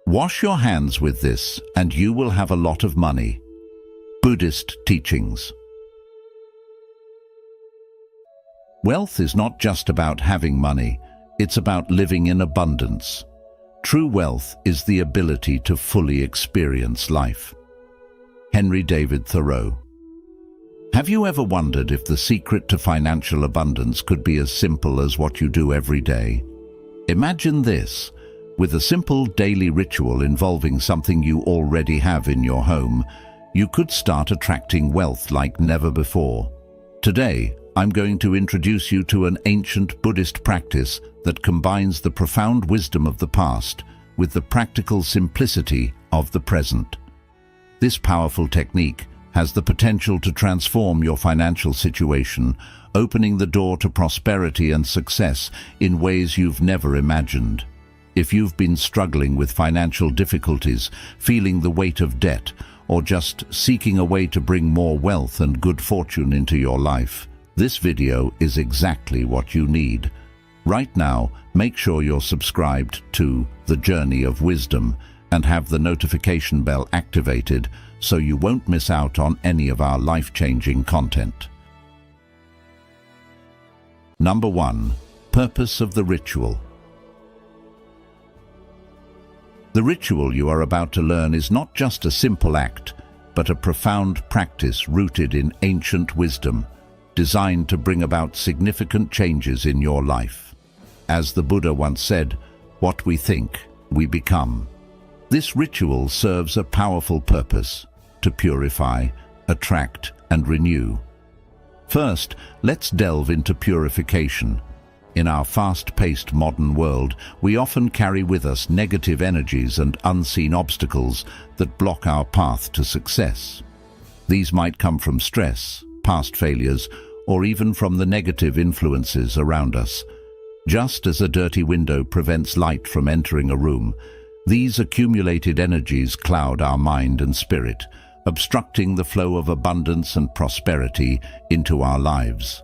Wash your hands with this and you will have a lot of money. Buddhist Teachings. Wealth is not just about having money, it's about living in abundance. True wealth is the ability to fully experience life. Henry David Thoreau. Have you ever wondered if the secret to financial abundance could be as simple as what you do every day? Imagine this. With a simple daily ritual involving something you already have in your home, you could start attracting wealth like never before. Today, I'm going to introduce you to an ancient Buddhist practice that combines the profound wisdom of the past with the practical simplicity of the present. This powerful technique has the potential to transform your financial situation, opening the door to prosperity and success in ways you've never imagined. If you've been struggling with financial difficulties, feeling the weight of debt, or just seeking a way to bring more wealth and good fortune into your life, this video is exactly what you need. Right now, make sure you're subscribed to The Journey of Wisdom and have the notification bell activated so you won't miss out on any of our life-changing content. Number 1. Purpose of the ritual. The ritual you are about to learn is not just a simple act, but a profound practice rooted in ancient wisdom, designed to bring about significant changes in your life. As the Buddha once said, "What we think, we become." This ritual serves a powerful purpose: to purify, attract, and renew. First, let's delve into purification. In our fast-paced modern world, we often carry with us negative energies and unseen obstacles that block our path to success. These might come from stress, past failures, or even from the negative influences around us. Just as a dirty window prevents light from entering a room, these accumulated energies cloud our mind and spirit, obstructing the flow of abundance and prosperity into our lives.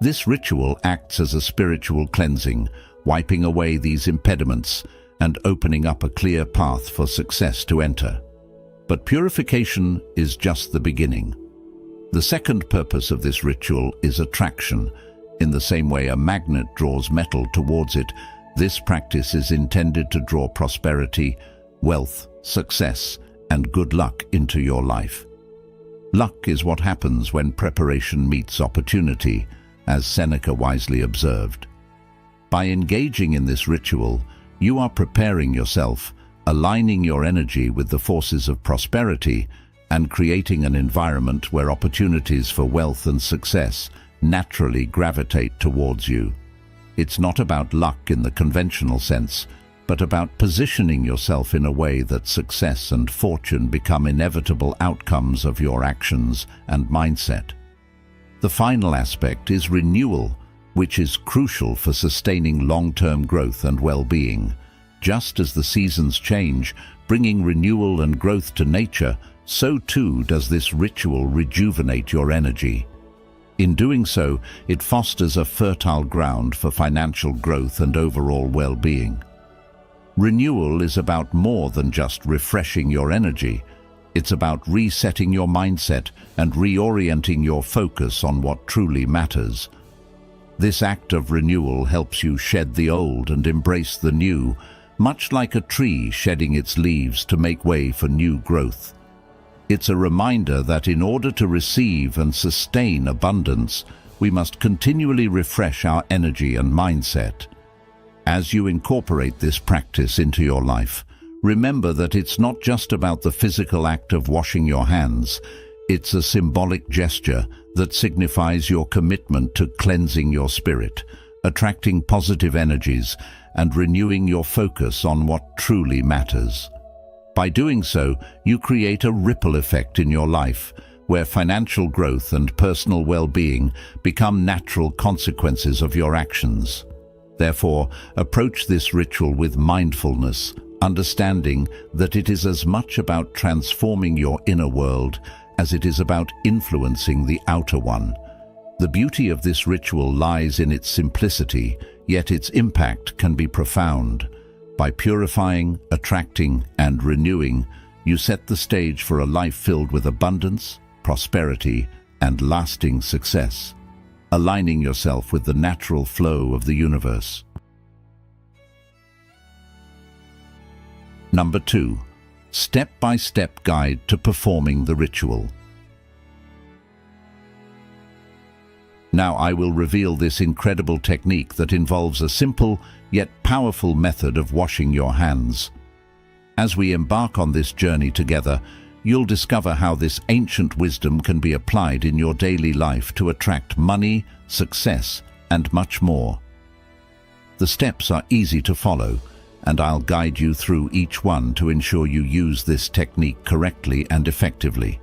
This ritual acts as a spiritual cleansing, wiping away these impediments and opening up a clear path for success to enter. But purification is just the beginning. The second purpose of this ritual is attraction. In the same way a magnet draws metal towards it, this practice is intended to draw prosperity, wealth, success, and good luck into your life. Luck is what happens when preparation meets opportunity, as Seneca wisely observed. By engaging in this ritual, you are preparing yourself, aligning your energy with the forces of prosperity, and creating an environment where opportunities for wealth and success naturally gravitate towards you. It's not about luck in the conventional sense, but about positioning yourself in a way that success and fortune become inevitable outcomes of your actions and mindset. The final aspect is renewal, which is crucial for sustaining long-term growth and well-being. Just as the seasons change, bringing renewal and growth to nature, so too does this ritual rejuvenate your energy. In doing so, it fosters a fertile ground for financial growth and overall well-being. Renewal is about more than just refreshing your energy. It's about resetting your mindset and reorienting your focus on what truly matters. This act of renewal helps you shed the old and embrace the new, much like a tree shedding its leaves to make way for new growth. It's a reminder that in order to receive and sustain abundance, we must continually refresh our energy and mindset. As you incorporate this practice into your life, remember that it's not just about the physical act of washing your hands. It's a symbolic gesture that signifies your commitment to cleansing your spirit, attracting positive energies, and renewing your focus on what truly matters. By doing so, you create a ripple effect in your life, where financial growth and personal well-being become natural consequences of your actions. Therefore, approach this ritual with mindfulness, understanding that it is as much about transforming your inner world as it is about influencing the outer one. The beauty of this ritual lies in its simplicity, yet its impact can be profound. By purifying, attracting, and renewing, you set the stage for a life filled with abundance, prosperity, and lasting success, aligning yourself with the natural flow of the universe. Number 2. Step-by-step guide to performing the ritual. Now I will reveal this incredible technique that involves a simple yet powerful method of washing your hands. As we embark on this journey together, you'll discover how this ancient wisdom can be applied in your daily life to attract money, success, and much more. The steps are easy to follow, and I'll guide you through each one to ensure you use this technique correctly and effectively.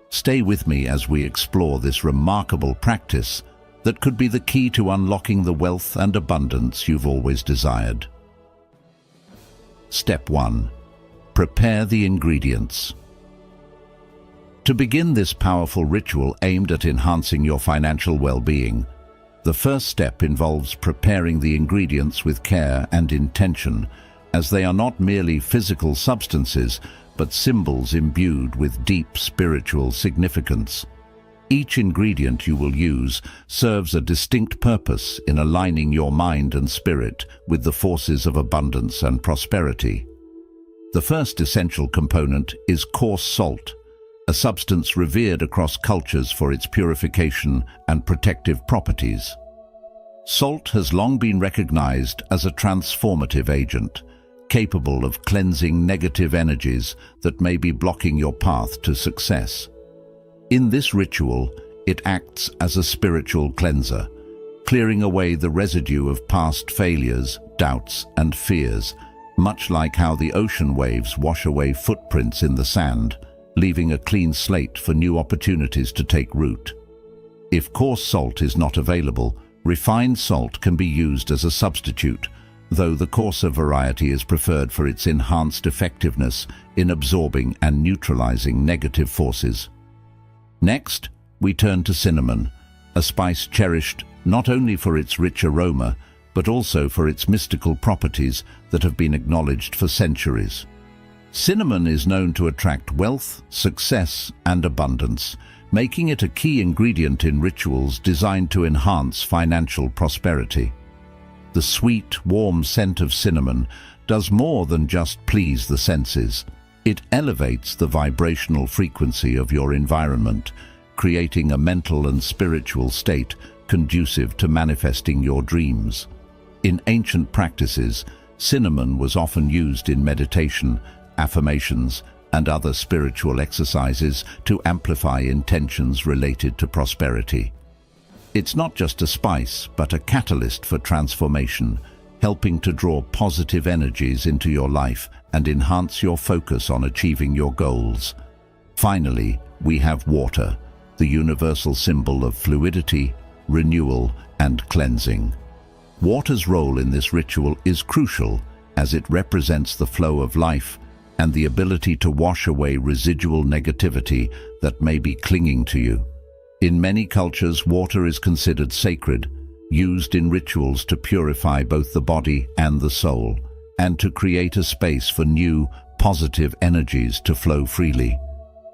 Stay with me as we explore this remarkable practice that could be the key to unlocking the wealth and abundance you've always desired. Step 1. Prepare the ingredients. To begin this powerful ritual aimed at enhancing your financial well-being, the first step involves preparing the ingredients with care and intention, as they are not merely physical substances, but symbols imbued with deep spiritual significance. Each ingredient you will use serves a distinct purpose in aligning your mind and spirit with the forces of abundance and prosperity. The first essential component is coarse salt, a substance revered across cultures for its purification and protective properties. Salt has long been recognized as a transformative agent, capable of cleansing negative energies that may be blocking your path to success. In this ritual, it acts as a spiritual cleanser, clearing away the residue of past failures, doubts, and fears, much like how the ocean waves wash away footprints in the sand, leaving a clean slate for new opportunities to take root. If coarse salt is not available, refined salt can be used as a substitute, though the coarser variety is preferred for its enhanced effectiveness in absorbing and neutralizing negative forces. Next, we turn to cinnamon, a spice cherished not only for its rich aroma, but also for its mystical properties that have been acknowledged for centuries. Cinnamon is known to attract wealth, success, and abundance, making it a key ingredient in rituals designed to enhance financial prosperity. The sweet, warm scent of cinnamon does more than just please the senses. It elevates the vibrational frequency of your environment, creating a mental and spiritual state conducive to manifesting your dreams. In ancient practices, cinnamon was often used in meditation, affirmations, and other spiritual exercises to amplify intentions related to prosperity. It's not just a spice, but a catalyst for transformation, helping to draw positive energies into your life and enhance your focus on achieving your goals. Finally, we have water, the universal symbol of fluidity, renewal, and cleansing. Water's role in this ritual is crucial, as it represents the flow of life and the ability to wash away residual negativity that may be clinging to you. In many cultures, water is considered sacred, used in rituals to purify both the body and the soul, and to create a space for new, positive energies to flow freely.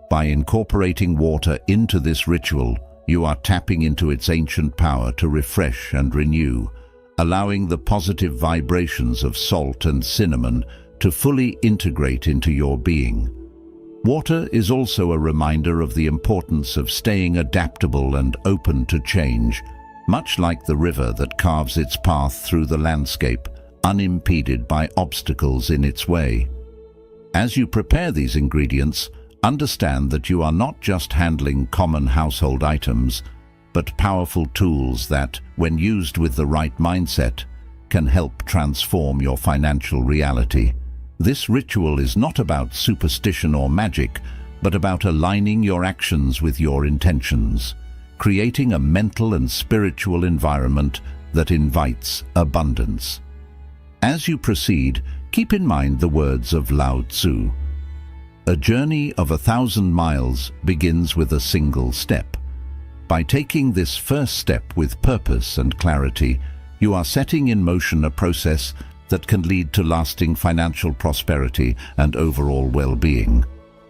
By incorporating water into this ritual, you are tapping into its ancient power to refresh and renew, allowing the positive vibrations of salt and cinnamon to fully integrate into your being. Water is also a reminder of the importance of staying adaptable and open to change, much like the river that carves its path through the landscape, unimpeded by obstacles in its way. As you prepare these ingredients, understand that you are not just handling common household items, but powerful tools that, when used with the right mindset, can help transform your financial reality. This ritual is not about superstition or magic, but about aligning your actions with your intentions, creating a mental and spiritual environment that invites abundance. As you proceed, keep in mind the words of Lao Tzu. A journey of 1,000 miles begins with a single step. By taking this first step with purpose and clarity, you are setting in motion a process that can lead to lasting financial prosperity and overall well-being.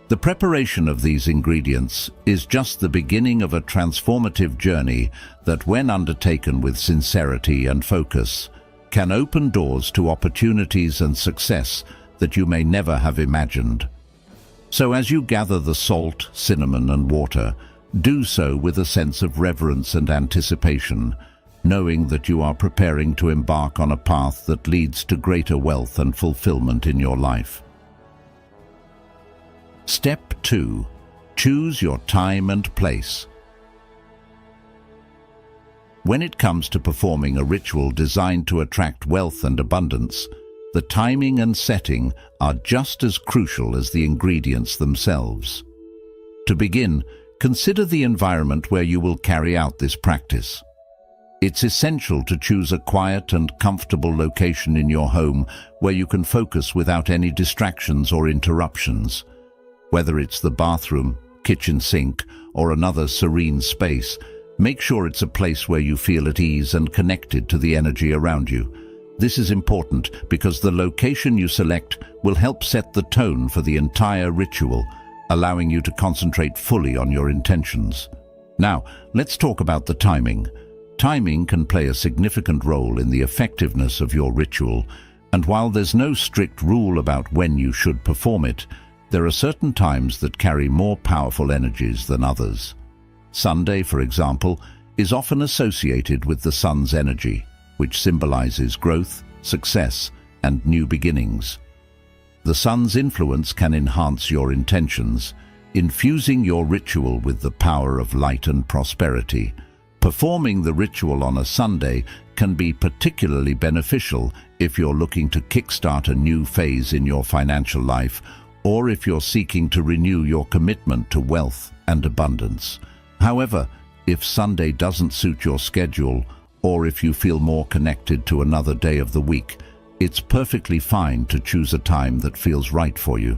The preparation of these ingredients is just the beginning of a transformative journey that, when undertaken with sincerity and focus, can open doors to opportunities and success that you may never have imagined. So as you gather the salt, cinnamon, and water, do so with a sense of reverence and anticipation, knowing that you are preparing to embark on a path that leads to greater wealth and fulfillment in your life. Step 2. Choose your time and place. When it comes to performing a ritual designed to attract wealth and abundance, the timing and setting are just as crucial as the ingredients themselves. To begin, consider the environment where you will carry out this practice. It's essential to choose a quiet and comfortable location in your home where you can focus without any distractions or interruptions. Whether it's the bathroom, kitchen sink, or another serene space, make sure it's a place where you feel at ease and connected to the energy around you. This is important because the location you select will help set the tone for the entire ritual, allowing you to concentrate fully on your intentions. Now, let's talk about the timing. Timing can play a significant role in the effectiveness of your ritual, and while there's no strict rule about when you should perform it, there are certain times that carry more powerful energies than others. Sunday, for example, is often associated with the sun's energy, which symbolizes growth, success, and new beginnings. The sun's influence can enhance your intentions, infusing your ritual with the power of light and prosperity. Performing the ritual on a Sunday can be particularly beneficial if you're looking to kickstart a new phase in your financial life, or if you're seeking to renew your commitment to wealth and abundance. However, if Sunday doesn't suit your schedule, or if you feel more connected to another day of the week, it's perfectly fine to choose a time that feels right for you.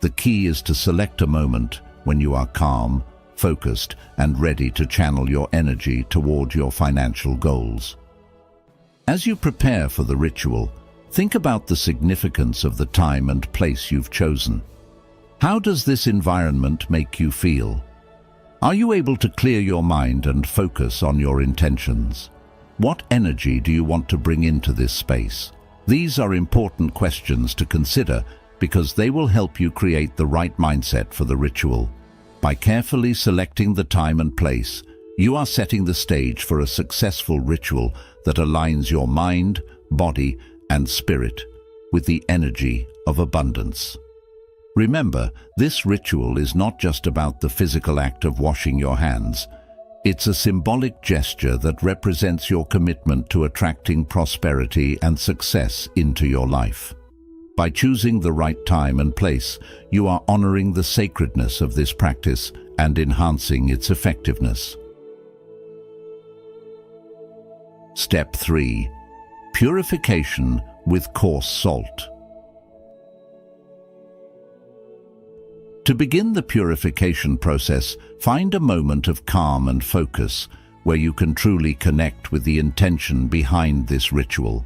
The key is to select a moment when you are calm, focused, and ready to channel your energy toward your financial goals. As you prepare for the ritual, think about the significance of the time and place you've chosen. How does this environment make you feel? Are you able to clear your mind and focus on your intentions? What energy do you want to bring into this space? These are important questions to consider because they will help you create the right mindset for the ritual. By carefully selecting the time and place, you are setting the stage for a successful ritual that aligns your mind, body, and spirit with the energy of abundance. Remember, this ritual is not just about the physical act of washing your hands. It's a symbolic gesture that represents your commitment to attracting prosperity and success into your life. By choosing the right time and place, you are honoring the sacredness of this practice and enhancing its effectiveness. Step 3. Purification with coarse salt. To begin the purification process, find a moment of calm and focus where you can truly connect with the intention behind this ritual.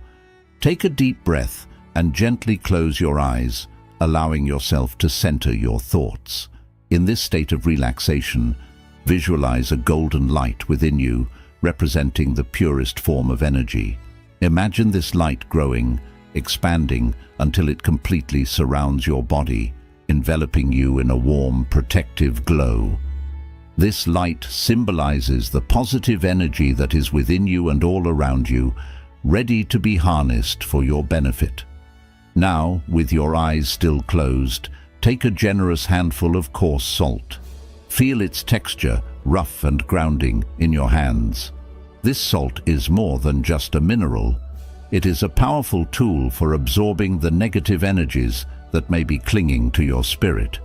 Take a deep breath and gently close your eyes, allowing yourself to center your thoughts. In this state of relaxation, visualize a golden light within you, representing the purest form of energy. Imagine this light growing, expanding until it completely surrounds your body, enveloping you in a warm, protective glow. This light symbolizes the positive energy that is within you and all around you, ready to be harnessed for your benefit. Now, with your eyes still closed, take a generous handful of coarse salt. Feel its texture, rough and grounding, in your hands. This salt is more than just a mineral. It is a powerful tool for absorbing the negative energies that may be clinging to your spirit.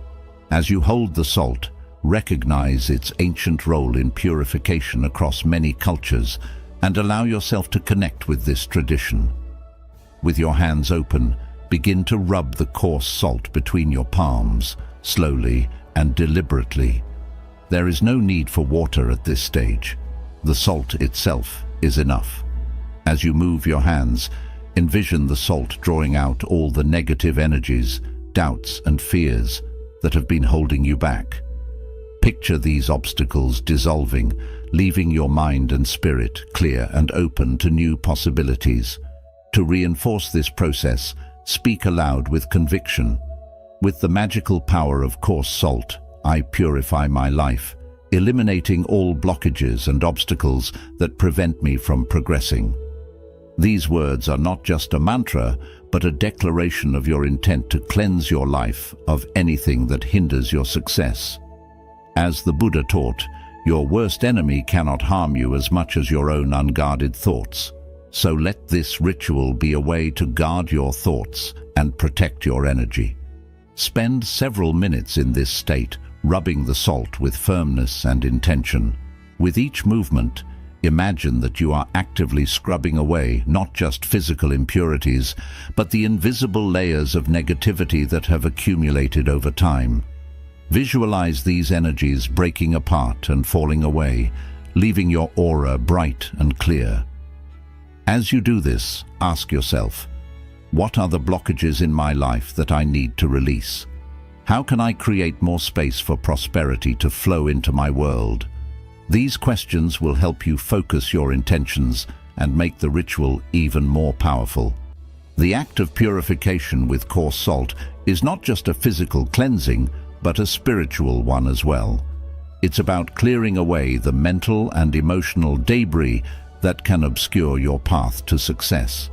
As you hold the salt, recognize its ancient role in purification across many cultures and allow yourself to connect with this tradition. With your hands open, begin to rub the coarse salt between your palms, slowly and deliberately. There is no need for water at this stage. The salt itself is enough. As you move your hands, Envision the salt drawing out all the negative energies, doubts and fears that have been holding you back. Picture these obstacles dissolving, leaving your mind and spirit clear and open to new possibilities. To reinforce this process, speak aloud with conviction. With the magical power of coarse salt, I purify my life, eliminating all blockages and obstacles that prevent me from progressing. These words are not just a mantra, but a declaration of your intent to cleanse your life of anything that hinders your success. As the Buddha taught, your worst enemy cannot harm you as much as your own unguarded thoughts. So let this ritual be a way to guard your thoughts and protect your energy. Spend several minutes in this state, rubbing the salt with firmness and intention. With each movement, imagine that you are actively scrubbing away not just physical impurities, but the invisible layers of negativity that have accumulated over time. Visualize these energies breaking apart and falling away, leaving your aura bright and clear. As you do this, ask yourself, what are the blockages in my life that I need to release? How can I create more space for prosperity to flow into my world? These questions will help you focus your intentions and make the ritual even more powerful. The act of purification with coarse salt is not just a physical cleansing, but a spiritual one as well. It's about clearing away the mental and emotional debris that can obscure your path to success.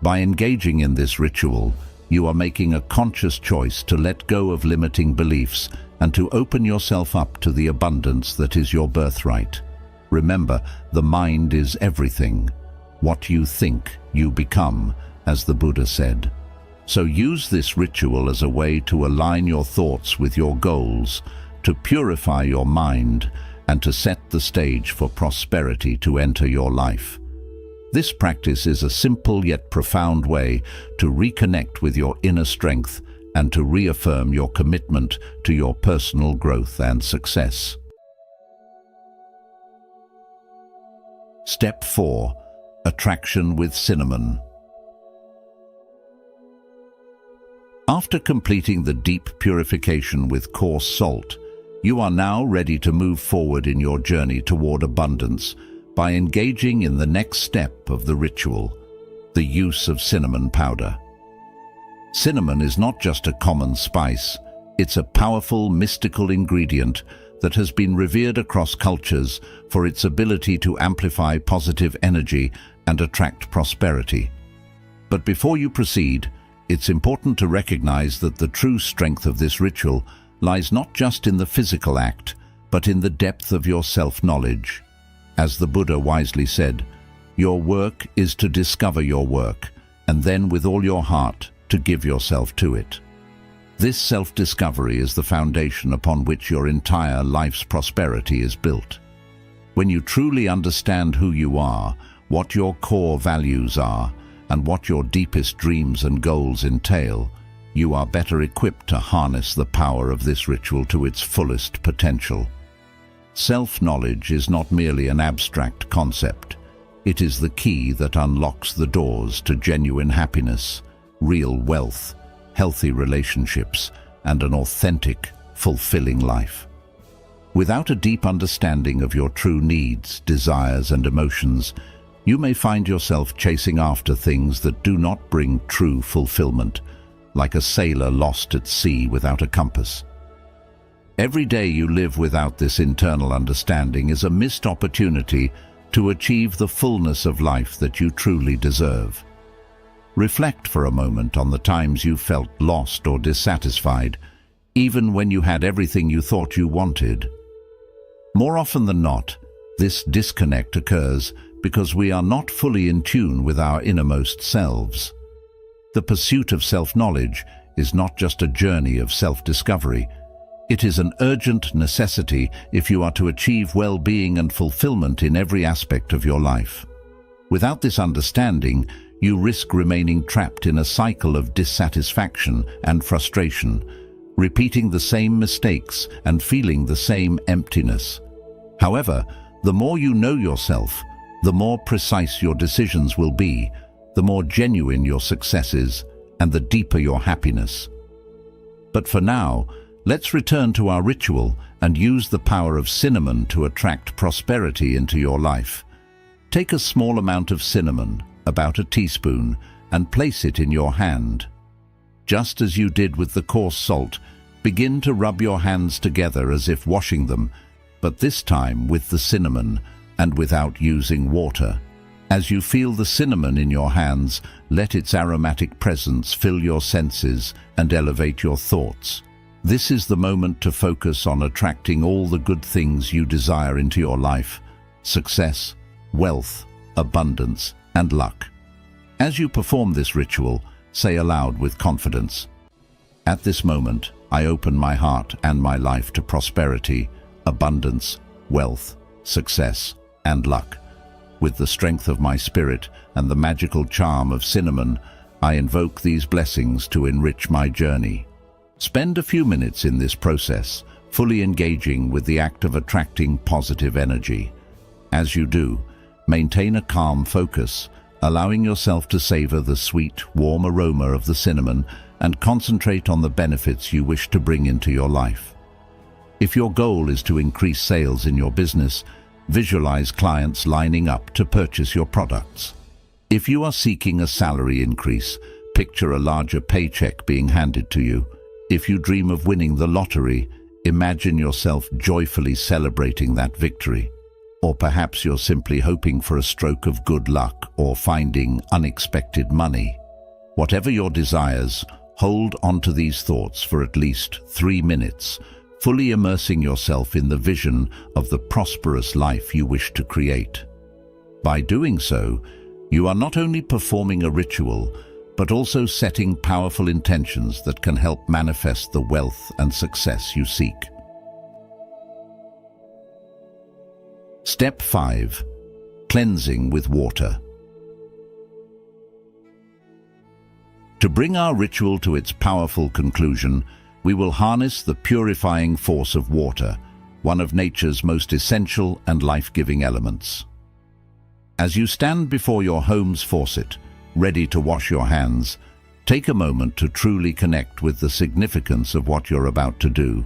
By engaging in this ritual, you are making a conscious choice to let go of limiting beliefs and to open yourself up to the abundance that is your birthright. Remember, the mind is everything. What you think, you become, as the Buddha said. So use this ritual as a way to align your thoughts with your goals, to purify your mind, and to set the stage for prosperity to enter your life. This practice is a simple yet profound way to reconnect with your inner strength and to reaffirm your commitment to your personal growth and success. Step 4. Attraction with cinnamon. After completing the deep purification with coarse salt, you are now ready to move forward in your journey toward abundance by engaging in the next step of the ritual, the use of cinnamon powder. Cinnamon is not just a common spice, it's a powerful, mystical ingredient that has been revered across cultures for its ability to amplify positive energy and attract prosperity. But before you proceed, it's important to recognize that the true strength of this ritual lies not just in the physical act, but in the depth of your self-knowledge. As the Buddha wisely said, your work is to discover your work, and then with all your heart to give yourself to it. This self-discovery is the foundation upon which your entire life's prosperity is built. When you truly understand who you are, what your core values are, and what your deepest dreams and goals entail, you are better equipped to harness the power of this ritual to its fullest potential. Self-knowledge is not merely an abstract concept. It is the key that unlocks the doors to genuine happiness, real wealth, healthy relationships, and an authentic, fulfilling life. Without a deep understanding of your true needs, desires, and emotions, you may find yourself chasing after things that do not bring true fulfillment, like a sailor lost at sea without a compass. Every day you live without this internal understanding is a missed opportunity to achieve the fullness of life that you truly deserve. Reflect for a moment on the times you felt lost or dissatisfied, even when you had everything you thought you wanted. More often than not, this disconnect occurs because we are not fully in tune with our innermost selves. The pursuit of self-knowledge is not just a journey of self-discovery. It is an urgent necessity if you are to achieve well-being and fulfillment in every aspect of your life. Without this understanding, you risk remaining trapped in a cycle of dissatisfaction and frustration, repeating the same mistakes and feeling the same emptiness. However, the more you know yourself, the more precise your decisions will be, the more genuine your success is, and the deeper your happiness. But for now, let's return to our ritual and use the power of cinnamon to attract prosperity into your life. Take a small amount of cinnamon, about a teaspoon, and place it in your hand. Just as you did with the coarse salt, begin to rub your hands together as if washing them, but this time with the cinnamon and without using water. As you feel the cinnamon in your hands, let its aromatic presence fill your senses and elevate your thoughts. This is the moment to focus on attracting all the good things you desire into your life: success, wealth, abundance, and luck. As you perform this ritual, say aloud with confidence, "At this moment, I open my heart and my life to prosperity, abundance, wealth, success, and luck. With the strength of my spirit and the magical charm of cinnamon, I invoke these blessings to enrich my journey." Spend a few minutes in this process, fully engaging with the act of attracting positive energy. As you do, maintain a calm focus, allowing yourself to savor the sweet, warm aroma of the cinnamon and concentrate on the benefits you wish to bring into your life. If your goal is to increase sales in your business, visualize clients lining up to purchase your products. If you are seeking a salary increase, picture a larger paycheck being handed to you. If you dream of winning the lottery, imagine yourself joyfully celebrating that victory. Or perhaps you're simply hoping for a stroke of good luck or finding unexpected money. Whatever your desires, hold onto these thoughts for at least 3 minutes, fully immersing yourself in the vision of the prosperous life you wish to create. By doing so, you are not only performing a ritual, but also setting powerful intentions that can help manifest the wealth and success you seek. Step 5. Cleansing with water. To bring our ritual to its powerful conclusion, we will harness the purifying force of water, one of nature's most essential and life-giving elements. As you stand before your home's faucet, ready to wash your hands, take a moment to truly connect with the significance of what you're about to do.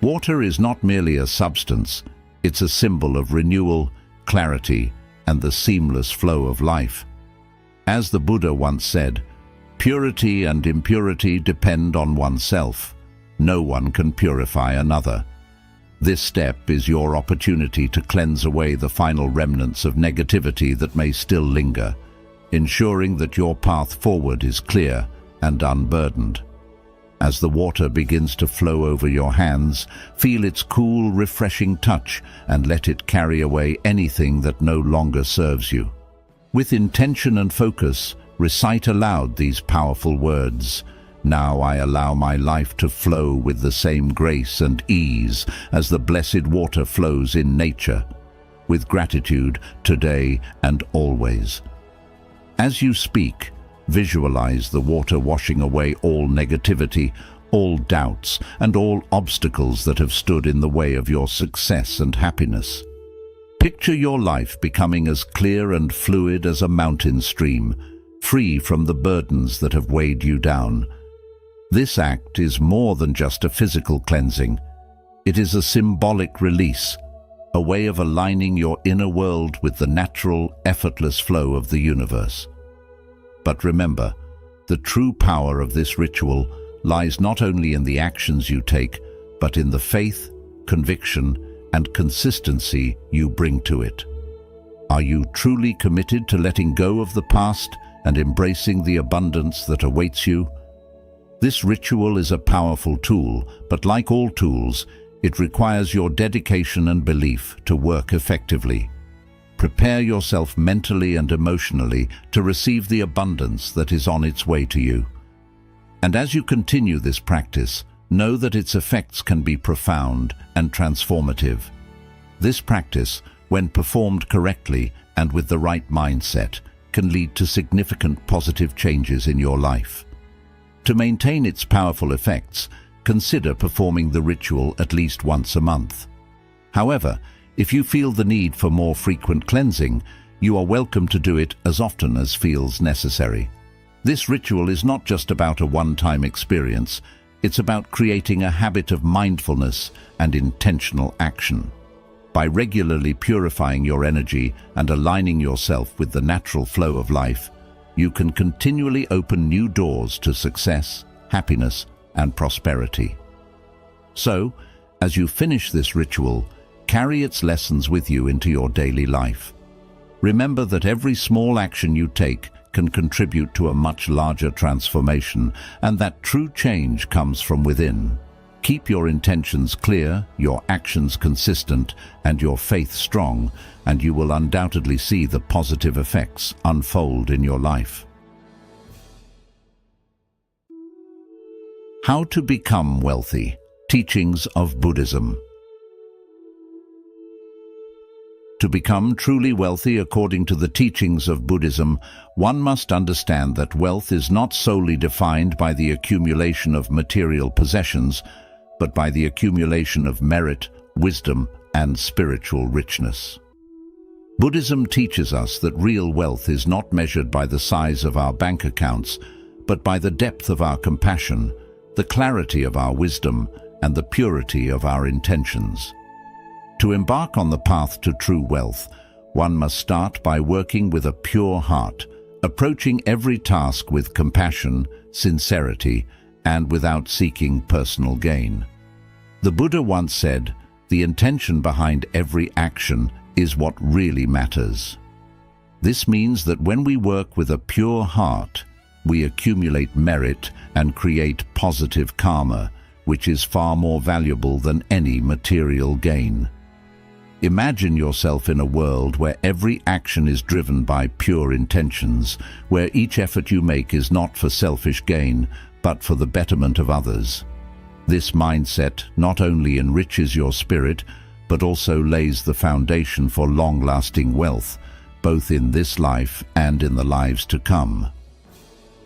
Water is not merely a substance, it's a symbol of renewal, clarity, and the seamless flow of life. As the Buddha once said, "Purity and impurity depend on oneself. No one can purify another." This step is your opportunity to cleanse away the final remnants of negativity that may still linger, ensuring that your path forward is clear and unburdened. As the water begins to flow over your hands, feel its cool, refreshing touch and let it carry away anything that no longer serves you. With intention and focus, recite aloud these powerful words. "Now I allow my life to flow with the same grace and ease as the blessed water flows in nature, with gratitude today and always." As you speak, visualize the water washing away all negativity, all doubts, and all obstacles that have stood in the way of your success and happiness. Picture your life becoming as clear and fluid as a mountain stream, free from the burdens that have weighed you down. This act is more than just a physical cleansing. It is a symbolic release, a way of aligning your inner world with the natural, effortless flow of the universe. But remember, the true power of this ritual lies not only in the actions you take, but in the faith, conviction, and consistency you bring to it. Are you truly committed to letting go of the past and embracing the abundance that awaits you? This ritual is a powerful tool, but like all tools, it requires your dedication and belief to work effectively. Prepare yourself mentally and emotionally to receive the abundance that is on its way to you. And as you continue this practice, know that its effects can be profound and transformative. This practice, when performed correctly and with the right mindset, can lead to significant positive changes in your life. To maintain its powerful effects, consider performing the ritual at least once a month. However, if you feel the need for more frequent cleansing, You are welcome to do it as often as feels necessary. This ritual is not just about a one-time experience, it's about creating a habit of mindfulness and intentional action. By regularly purifying your energy and aligning yourself with the natural flow of life, you can continually open new doors to success, happiness, and prosperity. So, as you finish this ritual, carry its lessons with you into your daily life. Remember that every small action you take can contribute to a much larger transformation, and that true change comes from within. Keep your intentions clear, your actions consistent, and your faith strong, and you will undoubtedly see the positive effects unfold in your life. How to become wealthy. Teachings of Buddhism. To become truly wealthy according to the teachings of Buddhism, one must understand that wealth is not solely defined by the accumulation of material possessions, but by the accumulation of merit, wisdom, and spiritual richness. Buddhism teaches us that real wealth is not measured by the size of our bank accounts, but by the depth of our compassion, the clarity of our wisdom, and the purity of our intentions. To embark on the path to true wealth, one must start by working with a pure heart, approaching every task with compassion, sincerity, and without seeking personal gain. The Buddha once said, "The intention behind every action is what really matters." This means that when we work with a pure heart, we accumulate merit and create positive karma, which is far more valuable than any material gain. Imagine yourself in a world where every action is driven by pure intentions, where each effort you make is not for selfish gain, but for the betterment of others. This mindset not only enriches your spirit, but also lays the foundation for long-lasting wealth, both in this life and in the lives to come.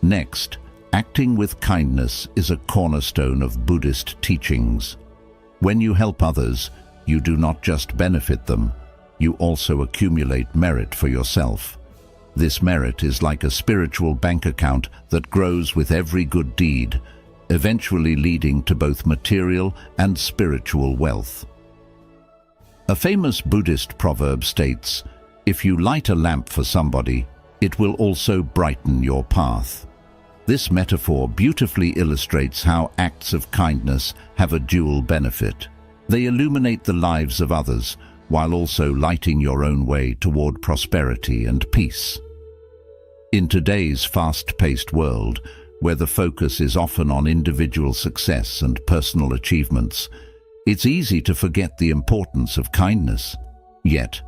Next, acting with kindness is a cornerstone of Buddhist teachings. When you help others, you do not just benefit them, you also accumulate merit for yourself. This merit is like a spiritual bank account that grows with every good deed, eventually leading to both material and spiritual wealth. A famous Buddhist proverb states, "If you light a lamp for somebody, it will also brighten your path." This metaphor beautifully illustrates how acts of kindness have a dual benefit. They illuminate the lives of others, while also lighting your own way toward prosperity and peace. In today's fast-paced world, where the focus is often on individual success and personal achievements, it's easy to forget the importance of kindness. Yet,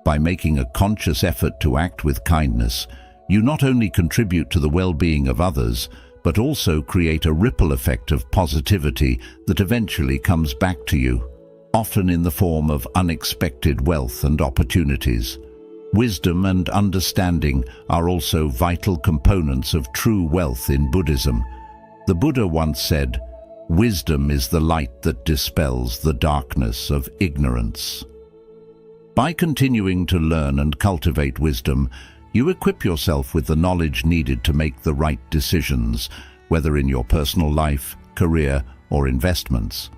by making a conscious effort to act with kindness, you not only contribute to the well-being of others, but also create a ripple effect of positivity that eventually comes back to you, often in the form of unexpected wealth and opportunities. Wisdom and understanding are also vital components of true wealth in Buddhism. The Buddha once said, "Wisdom is the light that dispels the darkness of ignorance." By continuing to learn and cultivate wisdom, you equip yourself with the knowledge needed to make the right decisions, whether in your personal life, career, or investments.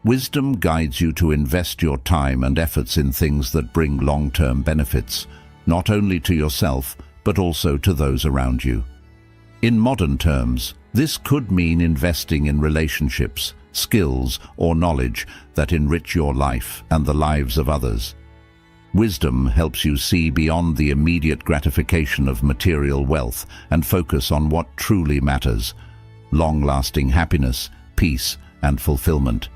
Wisdom guides you to invest your time and efforts in things that bring long-term benefits, not only to yourself, but also to those around you. In modern terms, this could mean investing in relationships, skills, or knowledge that enrich your life and the lives of others. Wisdom helps you see beyond the immediate gratification of material wealth and focus on what truly matters: long-lasting happiness, peace, and fulfillment.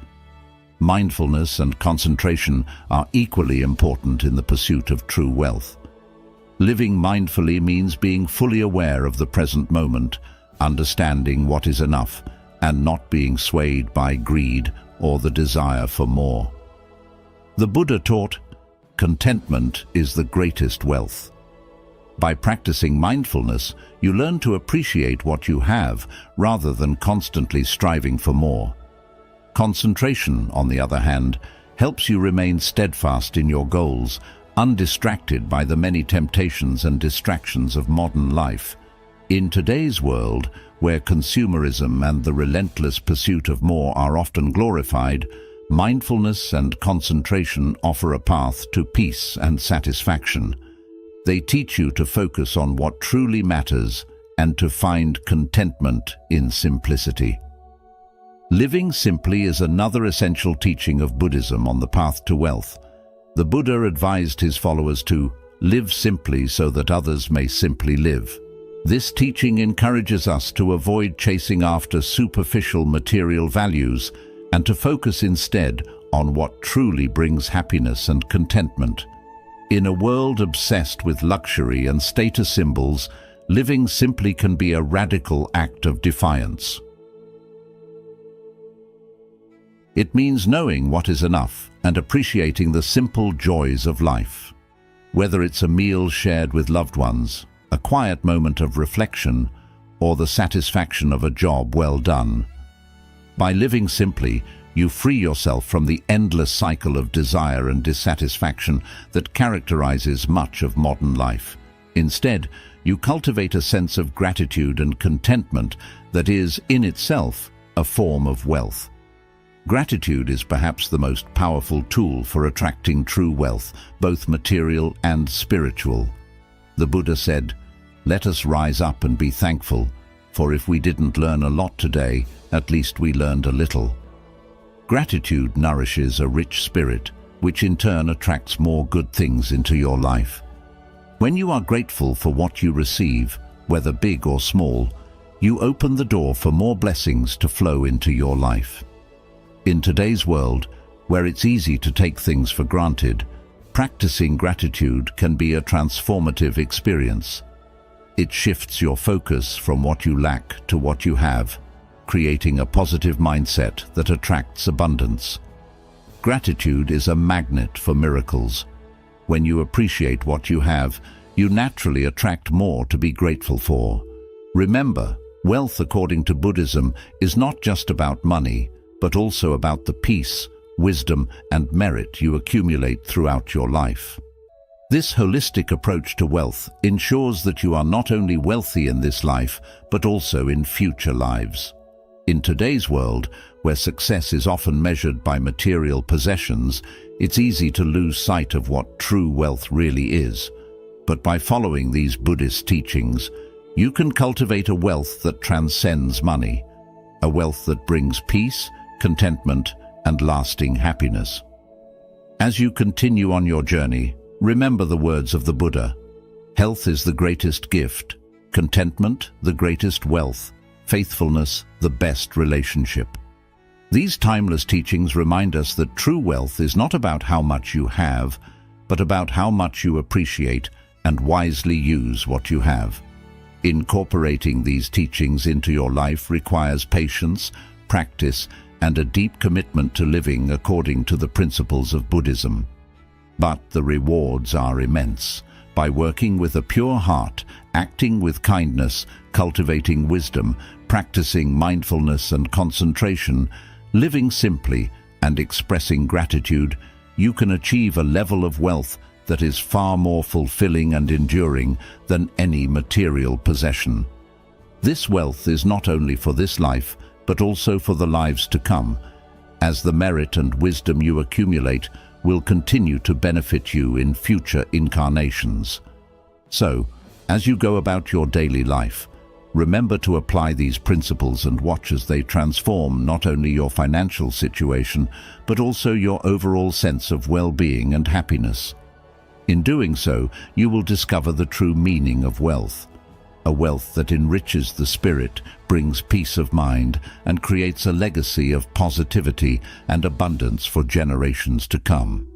Mindfulness and concentration are equally important in the pursuit of true wealth. Living mindfully means being fully aware of the present moment, understanding what is enough, and not being swayed by greed or the desire for more. The Buddha taught, "Contentment is the greatest wealth." By practicing mindfulness, you learn to appreciate what you have rather than constantly striving for more. Concentration, on the other hand, helps you remain steadfast in your goals, undistracted by the many temptations and distractions of modern life. In today's world, where consumerism and the relentless pursuit of more are often glorified, mindfulness and concentration offer a path to peace and satisfaction. They teach you to focus on what truly matters and to find contentment in simplicity. Living simply is another essential teaching of Buddhism on the path to wealth. The Buddha advised his followers to live simply so that others may simply live. This teaching encourages us to avoid chasing after superficial material values and to focus instead on what truly brings happiness and contentment. In a world obsessed with luxury and status symbols, living simply can be a radical act of defiance. It means knowing what is enough and appreciating the simple joys of life. Whether it's a meal shared with loved ones, a quiet moment of reflection, or the satisfaction of a job well done. By living simply, you free yourself from the endless cycle of desire and dissatisfaction that characterizes much of modern life. Instead, you cultivate a sense of gratitude and contentment that is, in itself, a form of wealth. Gratitude is perhaps the most powerful tool for attracting true wealth, both material and spiritual. The Buddha said, "Let us rise up and be thankful, for if we didn't learn a lot today, at least we learned a little." Gratitude nourishes a rich spirit, which in turn attracts more good things into your life. When you are grateful for what you receive, whether big or small, you open the door for more blessings to flow into your life. In today's world, where it's easy to take things for granted, practicing gratitude can be a transformative experience. It shifts your focus from what you lack to what you have, creating a positive mindset that attracts abundance. Gratitude is a magnet for miracles. When you appreciate what you have, you naturally attract more to be grateful for. Remember, wealth according to Buddhism is not just about money, but also about the peace, wisdom, and merit you accumulate throughout your life. This holistic approach to wealth ensures that you are not only wealthy in this life, but also in future lives. In today's world, where success is often measured by material possessions, it's easy to lose sight of what true wealth really is. But by following these Buddhist teachings, you can cultivate a wealth that transcends money, a wealth that brings peace, contentment, and lasting happiness. As you continue on your journey, remember the words of the Buddha: health is the greatest gift, contentment the greatest wealth, faithfulness the best relationship. These timeless teachings remind us that true wealth is not about how much you have, but about how much you appreciate and wisely use what you have. Incorporating these teachings into your life requires patience, practice, and a deep commitment to living according to the principles of Buddhism. But the rewards are immense. By working with a pure heart, acting with kindness, cultivating wisdom, practicing mindfulness and concentration, living simply, and expressing gratitude, you can achieve a level of wealth that is far more fulfilling and enduring than any material possession. This wealth is not only for this life, but also for the lives to come, as the merit and wisdom you accumulate will continue to benefit you in future incarnations. So, as you go about your daily life, remember to apply these principles and watch as they transform not only your financial situation, but also your overall sense of well-being and happiness. In doing so, you will discover the true meaning of wealth, a wealth that enriches the spirit, brings peace of mind, and creates a legacy of positivity and abundance for generations to come.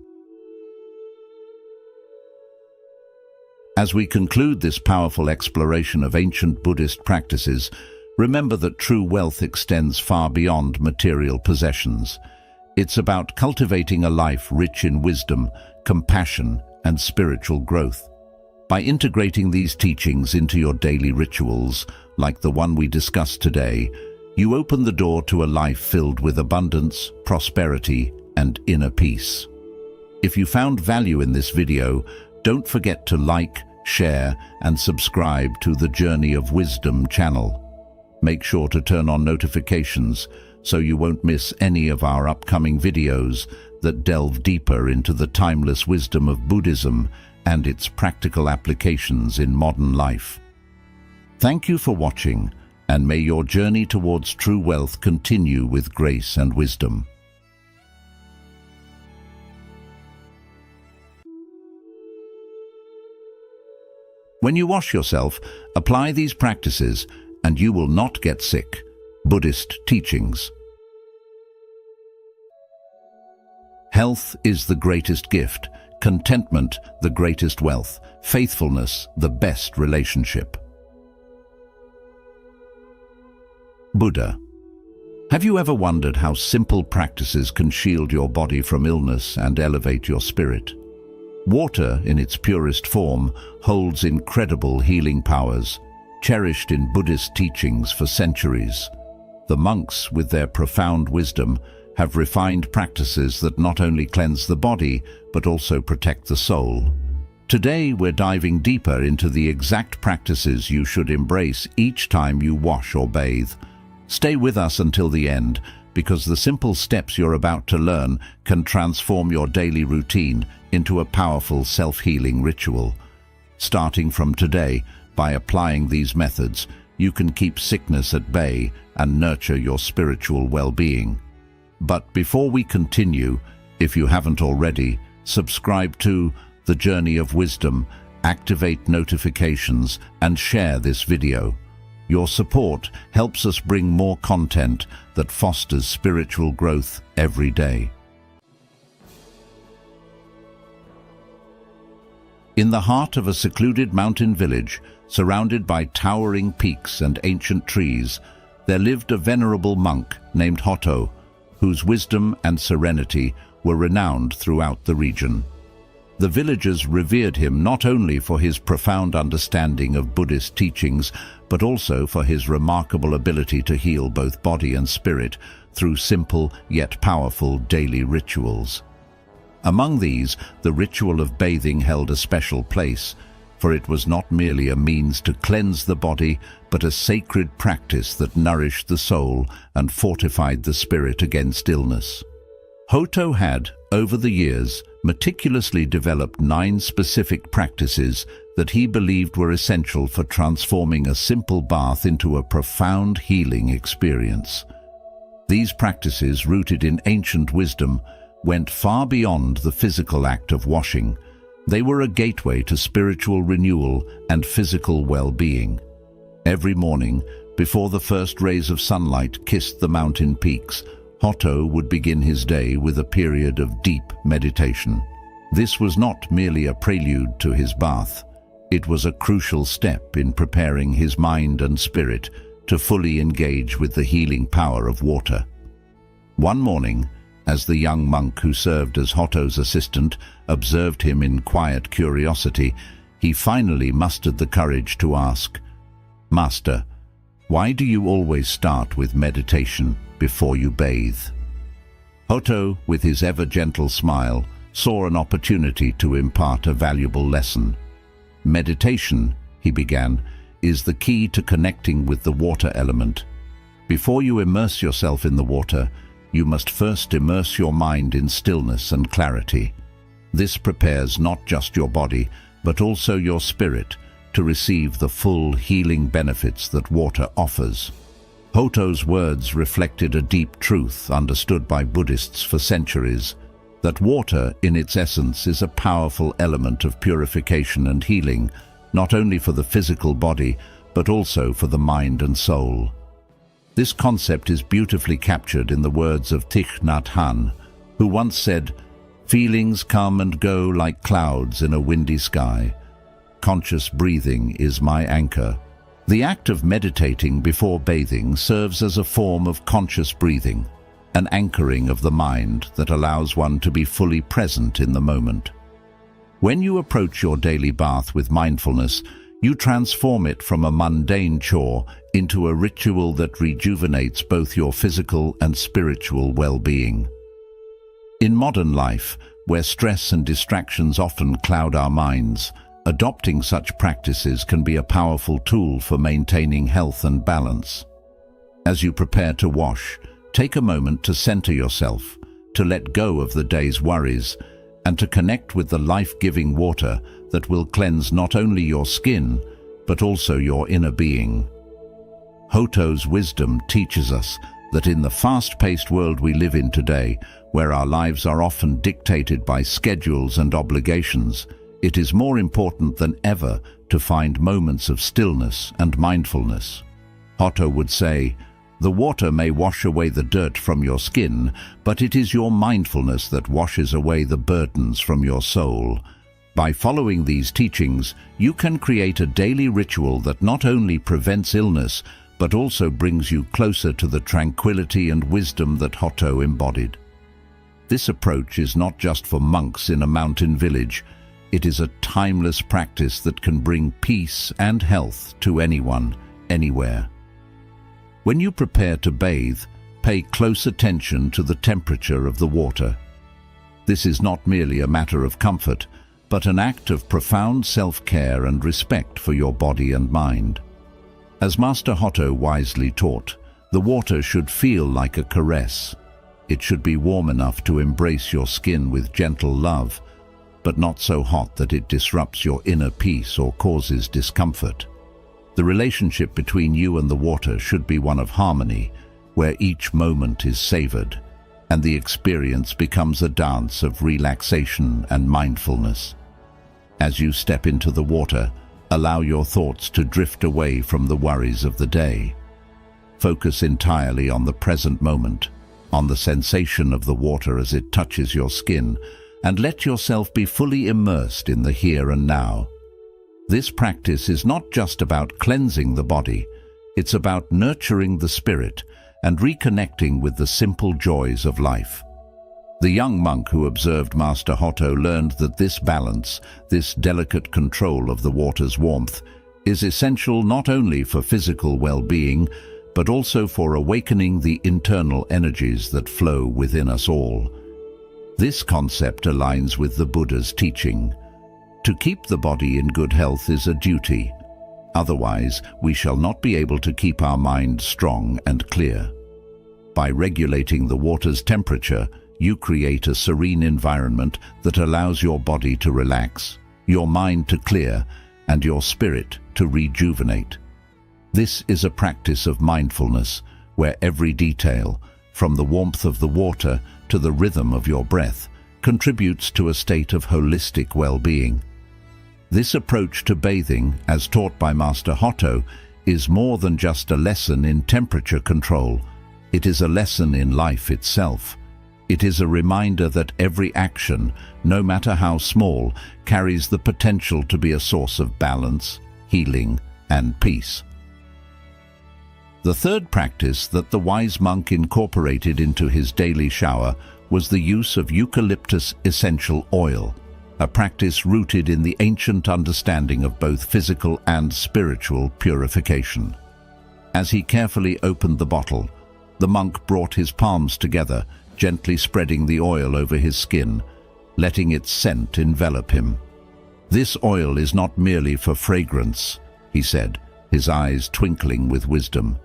As we conclude this powerful exploration of ancient Buddhist practices, remember that true wealth extends far beyond material possessions. It's about cultivating a life rich in wisdom, compassion, and spiritual growth. By integrating these teachings into your daily rituals, like the one we discussed today, you open the door to a life filled with abundance, prosperity, and inner peace. If you found value in this video, don't forget to like, share, and subscribe to the Journey of Wisdom channel. Make sure to turn on notifications so you won't miss any of our upcoming videos that delve deeper into the timeless wisdom of Buddhism and its practical applications in modern life. Thank you for watching, and may your journey towards true wealth continue with grace and wisdom. When you wash yourself, apply these practices and you will not get sick. Buddhist Teachings. Health is the greatest gift, contentment the greatest wealth, faithfulness the best relationship. Buddha. Have you ever wondered how simple practices can shield your body from illness and elevate your spirit? Water, in its purest form, holds incredible healing powers, cherished in Buddhist teachings for centuries. The monks, with their profound wisdom, have refined practices that not only cleanse the body, but also protect the soul. Today, we're diving deeper into the exact practices you should embrace each time you wash or bathe. Stay with us until the end, because the simple steps you're about to learn can transform your daily routine into a powerful self-healing ritual. Starting from today, by applying these methods, you can keep sickness at bay and nurture your spiritual well-being. But before we continue, if you haven't already, subscribe to The Journey of Wisdom, activate notifications, and share this video. Your support helps us bring more content that fosters spiritual growth every day. In the heart of a secluded mountain village, surrounded by towering peaks and ancient trees, there lived a venerable monk named Hoto, whose wisdom and serenity were renowned throughout the region. The villagers revered him not only for his profound understanding of Buddhist teachings, but also for his remarkable ability to heal both body and spirit through simple yet powerful daily rituals. Among these, the ritual of bathing held a special place, for it was not merely a means to cleanse the body, but a sacred practice that nourished the soul and fortified the spirit against illness. Hoto had, over the years, meticulously developed 9 specific practices that he believed were essential for transforming a simple bath into a profound healing experience. These practices, rooted in ancient wisdom, went far beyond the physical act of washing. They were a gateway to spiritual renewal and physical well-being. Every morning, before the first rays of sunlight kissed the mountain peaks, Hoto would begin his day with a period of deep meditation. This was not merely a prelude to his bath. It was a crucial step in preparing his mind and spirit to fully engage with the healing power of water. One morning, as the young monk who served as Hoto's assistant observed him in quiet curiosity, he finally mustered the courage to ask, "Master, why do you always start with meditation before you bathe?" Hoto, with his ever-gentle smile, saw an opportunity to impart a valuable lesson. "Meditation," he began, "is the key to connecting with the water element. Before you immerse yourself in the water, you must first immerse your mind in stillness and clarity. This prepares not just your body, but also your spirit to receive the full healing benefits that water offers." Hoto's words reflected a deep truth understood by Buddhists for centuries, that water, in its essence, is a powerful element of purification and healing, not only for the physical body, but also for the mind and soul. This concept is beautifully captured in the words of Thich Nhat Hanh, who once said, "Feelings come and go like clouds in a windy sky. Conscious breathing is my anchor." The act of meditating before bathing serves as a form of conscious breathing, an anchoring of the mind that allows one to be fully present in the moment. When you approach your daily bath with mindfulness, you transform it from a mundane chore into a ritual that rejuvenates both your physical and spiritual well-being. In modern life, where stress and distractions often cloud our minds, adopting such practices can be a powerful tool for maintaining health and balance. As you prepare to wash, take a moment to center yourself, to let go of the day's worries, and to connect with the life-giving water that will cleanse not only your skin, but also your inner being. Hoto's wisdom teaches us that in the fast-paced world we live in today, where our lives are often dictated by schedules and obligations, it is more important than ever to find moments of stillness and mindfulness. Hoto would say, "The water may wash away the dirt from your skin, but it is your mindfulness that washes away the burdens from your soul." By following these teachings, you can create a daily ritual that not only prevents illness, but also brings you closer to the tranquility and wisdom that Hoto embodied. This approach is not just for monks in a mountain village. It is a timeless practice that can bring peace and health to anyone, anywhere. When you prepare to bathe, pay close attention to the temperature of the water. This is not merely a matter of comfort, but an act of profound self-care and respect for your body and mind. As Master Hoto wisely taught, the water should feel like a caress. It should be warm enough to embrace your skin with gentle love, but not so hot that it disrupts your inner peace or causes discomfort. The relationship between you and the water should be one of harmony, where each moment is savored, and the experience becomes a dance of relaxation and mindfulness. As you step into the water, allow your thoughts to drift away from the worries of the day. Focus entirely on the present moment, on the sensation of the water as it touches your skin, and let yourself be fully immersed in the here and now. This practice is not just about cleansing the body, it's about nurturing the spirit and reconnecting with the simple joys of life. The young monk who observed Master Hoto learned that this balance, this delicate control of the water's warmth, is essential not only for physical well-being, but also for awakening the internal energies that flow within us all. This concept aligns with the Buddha's teaching. To keep the body in good health is a duty. Otherwise, we shall not be able to keep our mind strong and clear. By regulating the water's temperature, you create a serene environment that allows your body to relax, your mind to clear, and your spirit to rejuvenate. This is a practice of mindfulness, where every detail, from the warmth of the water to the rhythm of your breath, contributes to a state of holistic well-being. This approach to bathing, as taught by Master Hoto, is more than just a lesson in temperature control. It is a lesson in life itself. It is a reminder that every action, no matter how small, carries the potential to be a source of balance, healing, and peace. The third practice that the wise monk incorporated into his daily shower was the use of eucalyptus essential oil, a practice rooted in the ancient understanding of both physical and spiritual purification. As he carefully opened the bottle, the monk brought his palms together, gently spreading the oil over his skin, letting its scent envelop him. "This oil is not merely for fragrance," he said, his eyes twinkling with wisdom.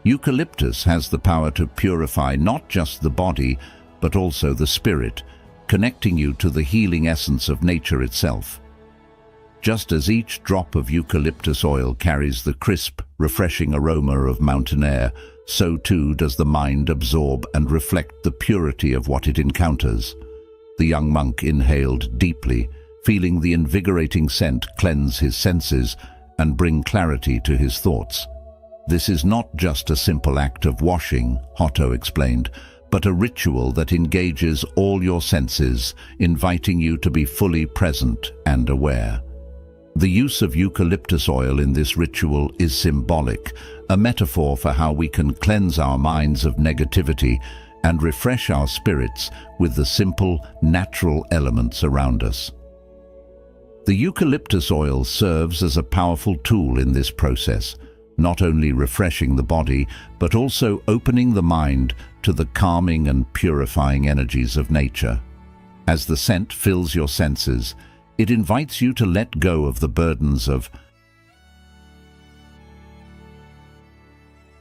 Eucalyptus has the power to purify not just the body, but also the spirit, connecting you to the healing essence of nature itself. Just as each drop of eucalyptus oil carries the crisp, refreshing aroma of mountain air, so too does the mind absorb and reflect the purity of what it encounters. The young monk inhaled deeply, feeling the invigorating scent cleanse his senses and bring clarity to his thoughts. "This is not just a simple act of washing," Hoto explained, "but a ritual that engages all your senses, inviting you to be fully present and aware." The use of eucalyptus oil in this ritual is symbolic, a metaphor for how we can cleanse our minds of negativity and refresh our spirits with the simple, natural elements around us. The eucalyptus oil serves as a powerful tool in this process, not only refreshing the body, but also opening the mind to the calming and purifying energies of nature. As the scent fills your senses, it invites you to let go of the burdens of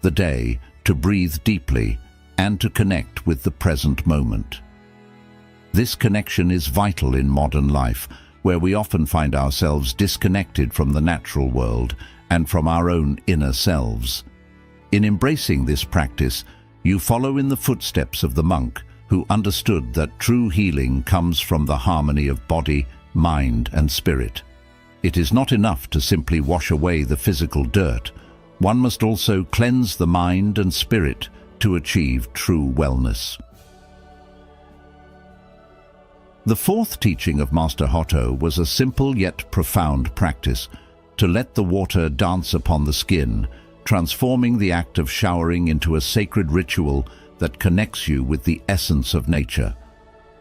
the day, to breathe deeply, and to connect with the present moment. This connection is vital in modern life, where we often find ourselves disconnected from the natural world and from our own inner selves. In embracing this practice, you follow in the footsteps of the monk who understood that true healing comes from the harmony of body, mind, and spirit. It is not enough to simply wash away the physical dirt. One must also cleanse the mind and spirit to achieve true wellness. The fourth teaching of Master Hotto was a simple yet profound practice: to let the water dance upon the skin, transforming the act of showering into a sacred ritual that connects you with the essence of nature.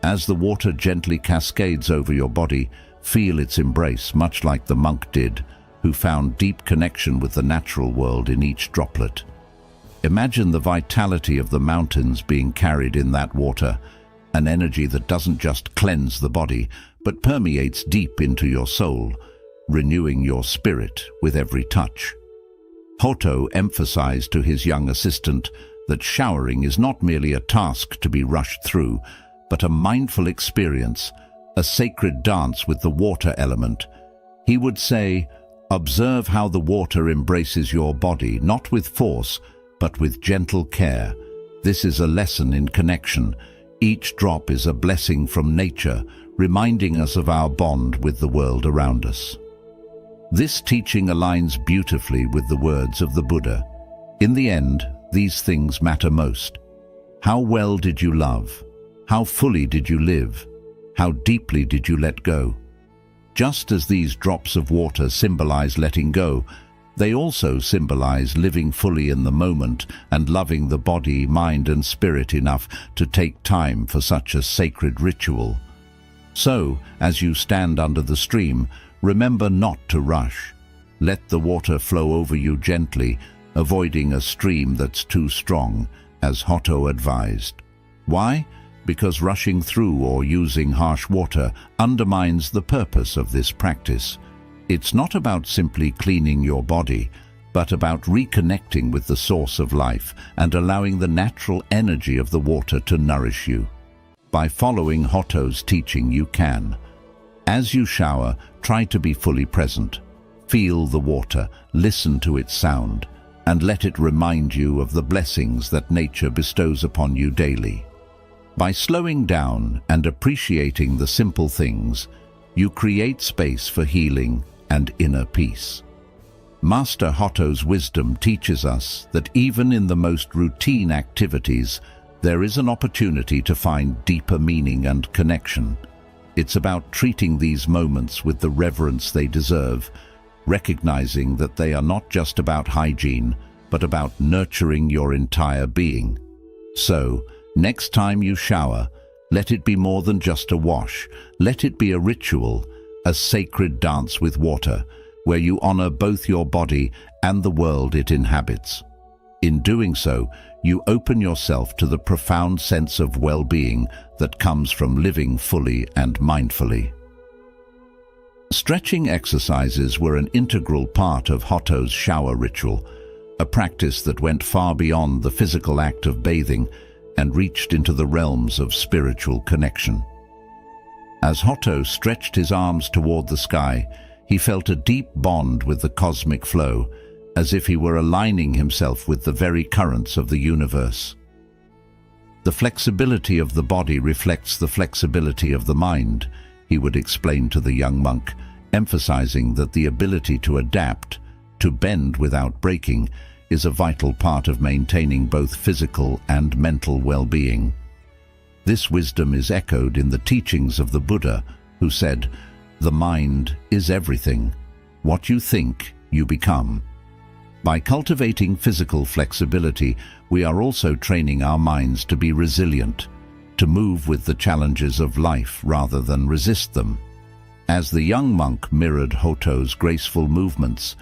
As the water gently cascades over your body, feel its embrace, much like the monk did, who found deep connection with the natural world in each droplet. Imagine the vitality of the mountains being carried in that water, an energy that doesn't just cleanse the body, but permeates deep into your soul, renewing your spirit with every touch. Hotto emphasized to his young assistant that showering is not merely a task to be rushed through, but a mindful experience, a sacred dance with the water element. He would say, "Observe how the water embraces your body, not with force, but with gentle care. This is a lesson in connection. Each drop is a blessing from nature, reminding us of our bond with the world around us." This teaching aligns beautifully with the words of the Buddha. In the end, these things matter most. How well did you love? How fully did you live? How deeply did you let go? Just as these drops of water symbolize letting go, they also symbolize living fully in the moment and loving the body, mind, and spirit enough to take time for such a sacred ritual. So, as you stand under the stream, remember not to rush. Let the water flow over you gently, avoiding a stream that's too strong, as Hotto advised. Why? Because rushing through or using harsh water undermines the purpose of this practice. It's not about simply cleaning your body, but about reconnecting with the source of life and allowing the natural energy of the water to nourish you. By following Hotto's teaching, you can. As you shower, try to be fully present. Feel the water, listen to its sound, and let it remind you of the blessings that nature bestows upon you daily. By slowing down and appreciating the simple things, you create space for healing and inner peace. Master Hotto's wisdom teaches us that even in the most routine activities, there is an opportunity to find deeper meaning and connection. It's about treating these moments with the reverence they deserve, recognizing that they are not just about hygiene, but about nurturing your entire being. So, next time you shower, let it be more than just a wash. Let it be a ritual, a sacred dance with water, where you honor both your body and the world it inhabits. In doing so, you open yourself to the profound sense of well-being that comes from living fully and mindfully. Stretching exercises were an integral part of Hotto's shower ritual, a practice that went far beyond the physical act of bathing and reached into the realms of spiritual connection. As Hotto stretched his arms toward the sky, he felt a deep bond with the cosmic flow, as if he were aligning himself with the very currents of the universe. The flexibility of the body reflects the flexibility of the mind, he would explain to the young monk, emphasizing that the ability to adapt, to bend without breaking, is a vital part of maintaining both physical and mental well-being. This wisdom is echoed in the teachings of the Buddha, who said, "The mind is everything. What you think, you become." By cultivating physical flexibility, we are also training our minds to be resilient, to move with the challenges of life rather than resist them. As the young monk mirrored Hotto's graceful movements,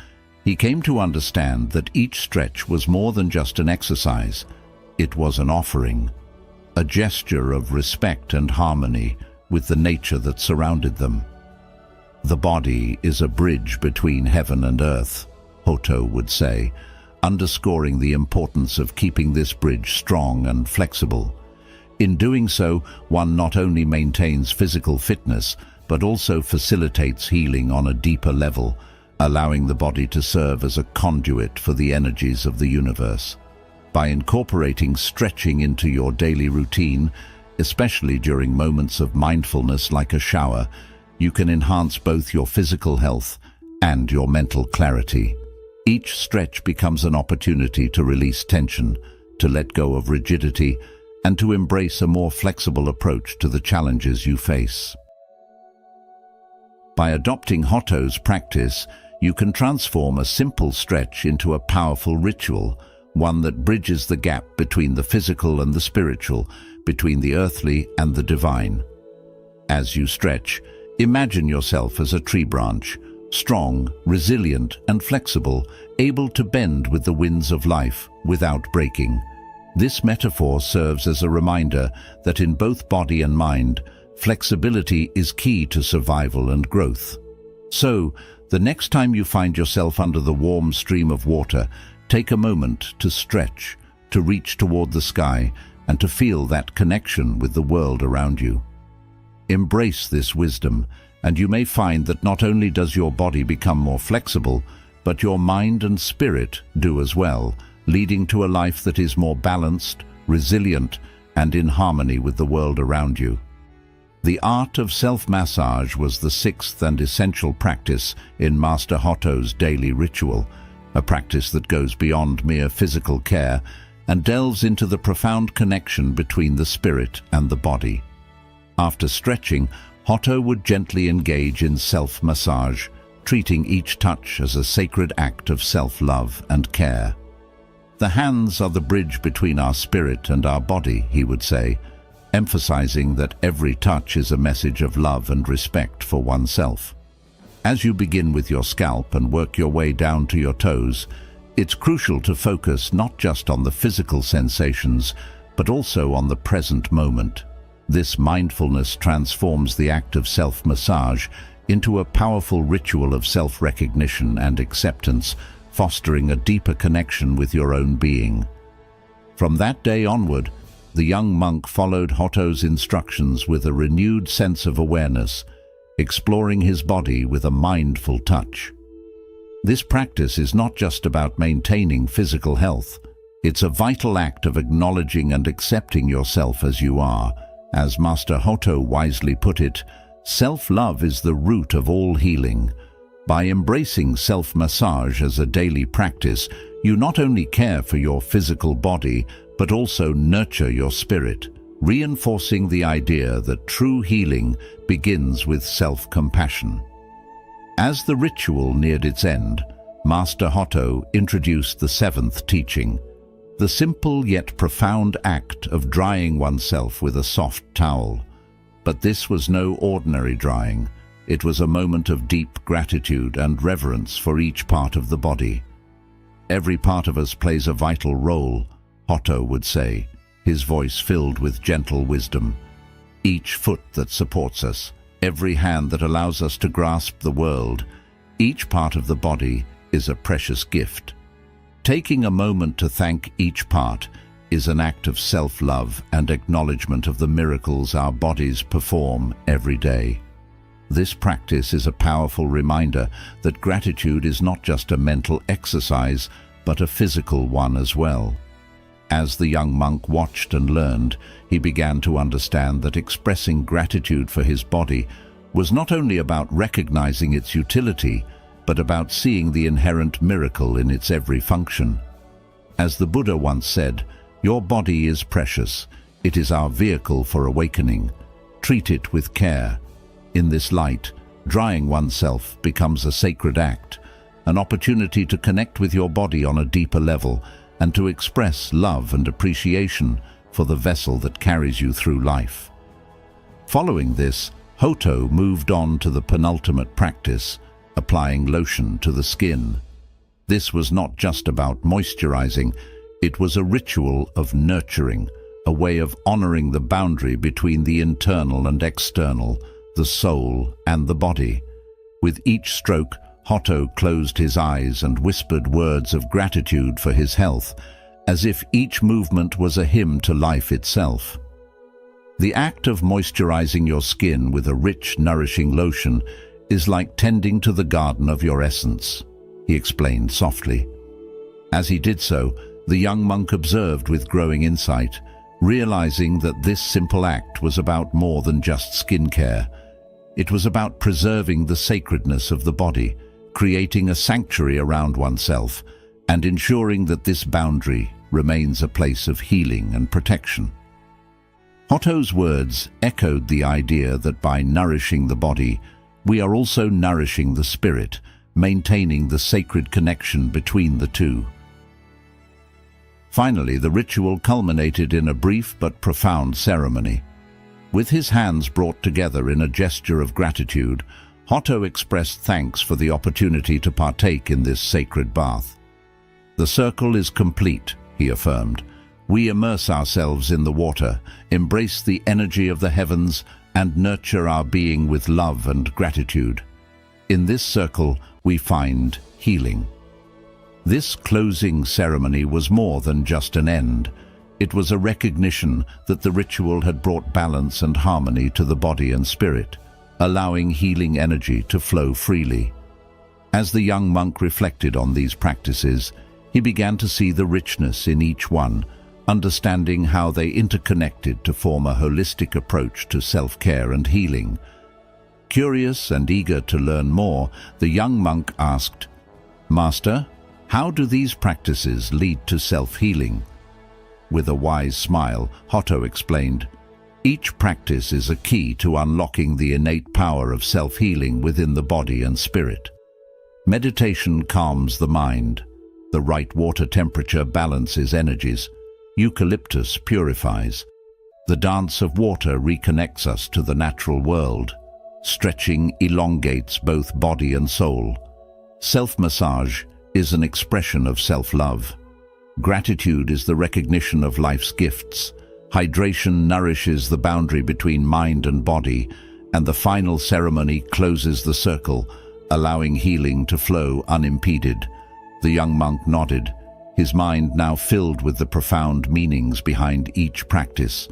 he came to understand that each stretch was more than just an exercise. It was an offering, a gesture of respect and harmony, with the nature that surrounded them. The body is a bridge between heaven and earth, Hoto would say, underscoring the importance of keeping this bridge strong and flexible. In doing so, one not only maintains physical fitness, but also facilitates healing on a deeper level, allowing the body to serve as a conduit for the energies of the universe. By incorporating stretching into your daily routine, especially during moments of mindfulness like a shower, you can enhance both your physical health and your mental clarity. Each stretch becomes an opportunity to release tension, to let go of rigidity, and to embrace a more flexible approach to the challenges you face. By adopting Hoto's practice, you can transform a simple stretch into a powerful ritual, one that bridges the gap between the physical and the spiritual, between the earthly and the divine. As you stretch, imagine yourself as a tree branch, strong, resilient, and flexible, able to bend with the winds of life without breaking. This metaphor serves as a reminder that in both body and mind, flexibility is key to survival and growth. So, the next time you find yourself under the warm stream of water, take a moment to stretch, to reach toward the sky, and to feel that connection with the world around you. Embrace this wisdom, and you may find that not only does your body become more flexible, but your mind and spirit do as well, leading to a life that is more balanced, resilient, and in harmony with the world around you. The art of self-massage was the sixth and essential practice in Master Hoto's daily ritual, a practice that goes beyond mere physical care and delves into the profound connection between the spirit and the body. After stretching, Hoto would gently engage in self-massage, treating each touch as a sacred act of self-love and care. The hands are the bridge between our spirit and our body, he would say, emphasizing that every touch is a message of love and respect for oneself. As you begin with your scalp and work your way down to your toes, it's crucial to focus not just on the physical sensations, but also on the present moment. This mindfulness transforms the act of self-massage into a powerful ritual of self-recognition and acceptance, fostering a deeper connection with your own being. From that day onward, the young monk followed Hoto's instructions with a renewed sense of awareness, exploring his body with a mindful touch. This practice is not just about maintaining physical health. It's a vital act of acknowledging and accepting yourself as you are. As Master Hoto wisely put it, self-love is the root of all healing. By embracing self-massage as a daily practice, you not only care for your physical body, but also nurture your spirit, reinforcing the idea that true healing begins with self-compassion. As the ritual neared its end, Master Hoto introduced the seventh teaching, the simple yet profound act of drying oneself with a soft towel. But this was no ordinary drying. It was a moment of deep gratitude and reverence for each part of the body. Every part of us plays a vital role, Hoto would say, his voice filled with gentle wisdom. Each foot that supports us, every hand that allows us to grasp the world, each part of the body is a precious gift. Taking a moment to thank each part is an act of self-love and acknowledgement of the miracles our bodies perform every day. This practice is a powerful reminder that gratitude is not just a mental exercise, but a physical one as well. As the young monk watched and learned, he began to understand that expressing gratitude for his body was not only about recognizing its utility, but about seeing the inherent miracle in its every function. As the Buddha once said, "Your body is precious. It is our vehicle for awakening. Treat it with care." In this light, drying oneself becomes a sacred act, an opportunity to connect with your body on a deeper level and to express love and appreciation for the vessel that carries you through life. Following this, Hoto moved on to the penultimate practice, applying lotion to the skin. This was not just about moisturizing, it was a ritual of nurturing, a way of honoring the boundary between the internal and external, the soul and the body. With each stroke, Hotto closed his eyes and whispered words of gratitude for his health, as if each movement was a hymn to life itself. The act of moisturizing your skin with a rich, nourishing lotion is like tending to the garden of your essence, he explained softly. As he did so, the young monk observed with growing insight, realizing that this simple act was about more than just skincare. It was about preserving the sacredness of the body, creating a sanctuary around oneself, and ensuring that this boundary remains a place of healing and protection. Hotto's words echoed the idea that by nourishing the body, we are also nourishing the spirit, maintaining the sacred connection between the two. Finally, the ritual culminated in a brief but profound ceremony. With his hands brought together in a gesture of gratitude, Hotto expressed thanks for the opportunity to partake in this sacred bath. "The circle is complete," he affirmed. "We immerse ourselves in the water, embrace the energy of the heavens, and nurture our being with love and gratitude. In this circle, we find healing." This closing ceremony was more than just an end. It was a recognition that the ritual had brought balance and harmony to the body and spirit, allowing healing energy to flow freely. As the young monk reflected on these practices, he began to see the richness in each one, understanding how they interconnected to form a holistic approach to self-care and healing. Curious and eager to learn more, the young monk asked, "Master, how do these practices lead to self-healing?" With a wise smile, Hotto explained, "Each practice is a key to unlocking the innate power of self-healing within the body and spirit. Meditation calms the mind. The right water temperature balances energies. Eucalyptus purifies. The dance of water reconnects us to the natural world. Stretching elongates both body and soul. Self-massage is an expression of self-love. Gratitude is the recognition of life's gifts. Hydration nourishes the boundary between mind and body, and the final ceremony closes the circle, allowing healing to flow unimpeded." The young monk nodded, his mind now filled with the profound meanings behind each practice.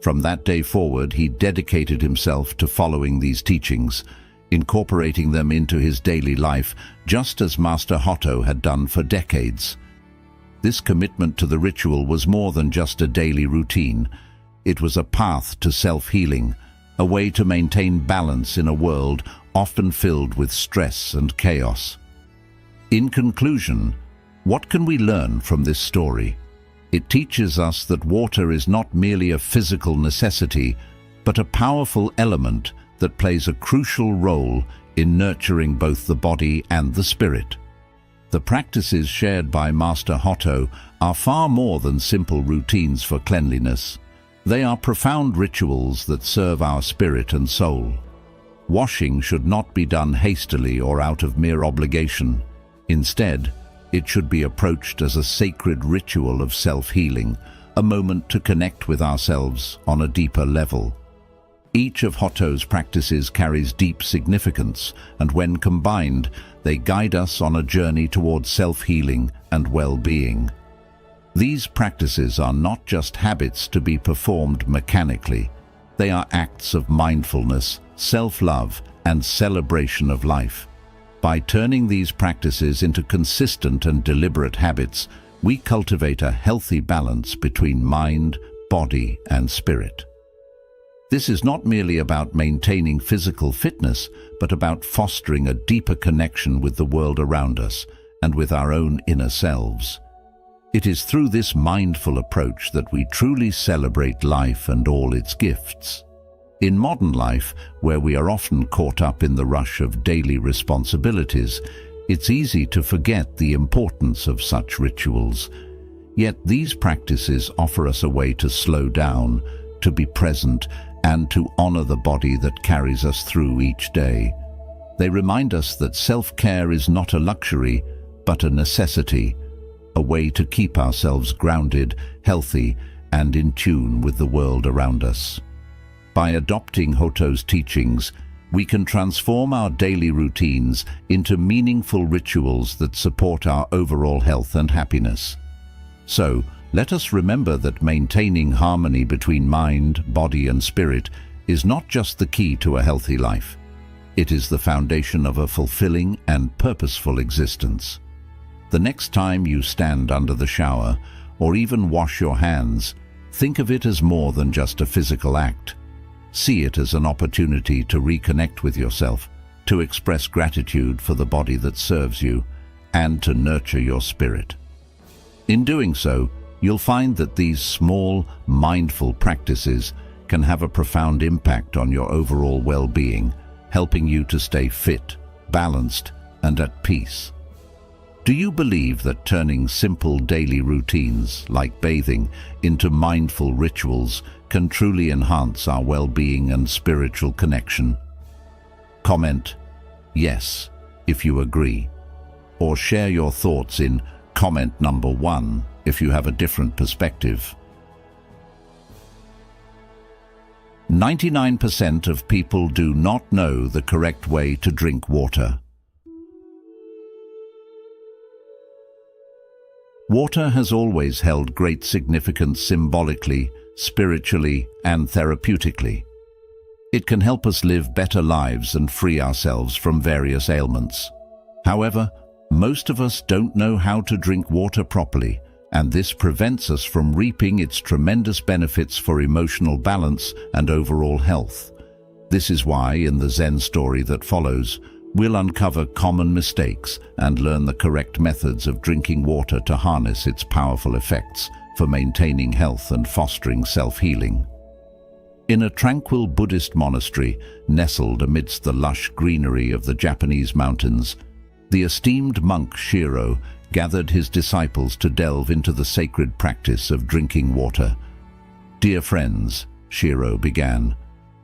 From that day forward, he dedicated himself to following these teachings, incorporating them into his daily life, just as Master Hotto had done for decades. This commitment to the ritual was more than just a daily routine. It was a path to self-healing, a way to maintain balance in a world often filled with stress and chaos. In conclusion, what can we learn from this story? It teaches us that water is not merely a physical necessity, but a powerful element that plays a crucial role in nurturing both the body and the spirit. The practices shared by Master Hotto are far more than simple routines for cleanliness. They are profound rituals that serve our spirit and soul. Washing should not be done hastily or out of mere obligation. Instead, it should be approached as a sacred ritual of self-healing, a moment to connect with ourselves on a deeper level. Each of Hotto's practices carries deep significance, and when combined, they guide us on a journey towards self-healing and well-being. These practices are not just habits to be performed mechanically. They are acts of mindfulness, self-love, and celebration of life. By turning these practices into consistent and deliberate habits, we cultivate a healthy balance between mind, body, and spirit. This is not merely about maintaining physical fitness, but about fostering a deeper connection with the world around us and with our own inner selves. It is through this mindful approach that we truly celebrate life and all its gifts. In modern life, where we are often caught up in the rush of daily responsibilities, it's easy to forget the importance of such rituals. Yet these practices offer us a way to slow down, to be present, and to honor the body that carries us through each day. They remind us that self-care is not a luxury, but a necessity, a way to keep ourselves grounded, healthy, and in tune with the world around us. By adopting Hoto's teachings, we can transform our daily routines into meaningful rituals that support our overall health and happiness. So, let us remember that maintaining harmony between mind, body, and spirit is not just the key to a healthy life. It is the foundation of a fulfilling and purposeful existence. The next time you stand under the shower, or even wash your hands, think of it as more than just a physical act. See it as an opportunity to reconnect with yourself, to express gratitude for the body that serves you, and to nurture your spirit. In doing so, you'll find that these small, mindful practices can have a profound impact on your overall well-being, helping you to stay fit, balanced, and at peace. Do you believe that turning simple daily routines, like bathing, into mindful rituals can truly enhance our well-being and spiritual connection? Comment "Yes" if you agree, or share your thoughts in comment number 1 if you have a different perspective. 99% of people do not know the correct way to drink water. Water has always held great significance symbolically, spiritually, and therapeutically. It can help us live better lives and free ourselves from various ailments. However, most of us don't know how to drink water properly, and this prevents us from reaping its tremendous benefits for emotional balance and overall health. This is why, in the Zen story that follows, we'll uncover common mistakes and learn the correct methods of drinking water to harness its powerful effects for maintaining health and fostering self-healing. In a tranquil Buddhist monastery nestled amidst the lush greenery of the Japanese mountains, the esteemed monk Shiro gathered his disciples to delve into the sacred practice of drinking water. "Dear friends," Shiro began,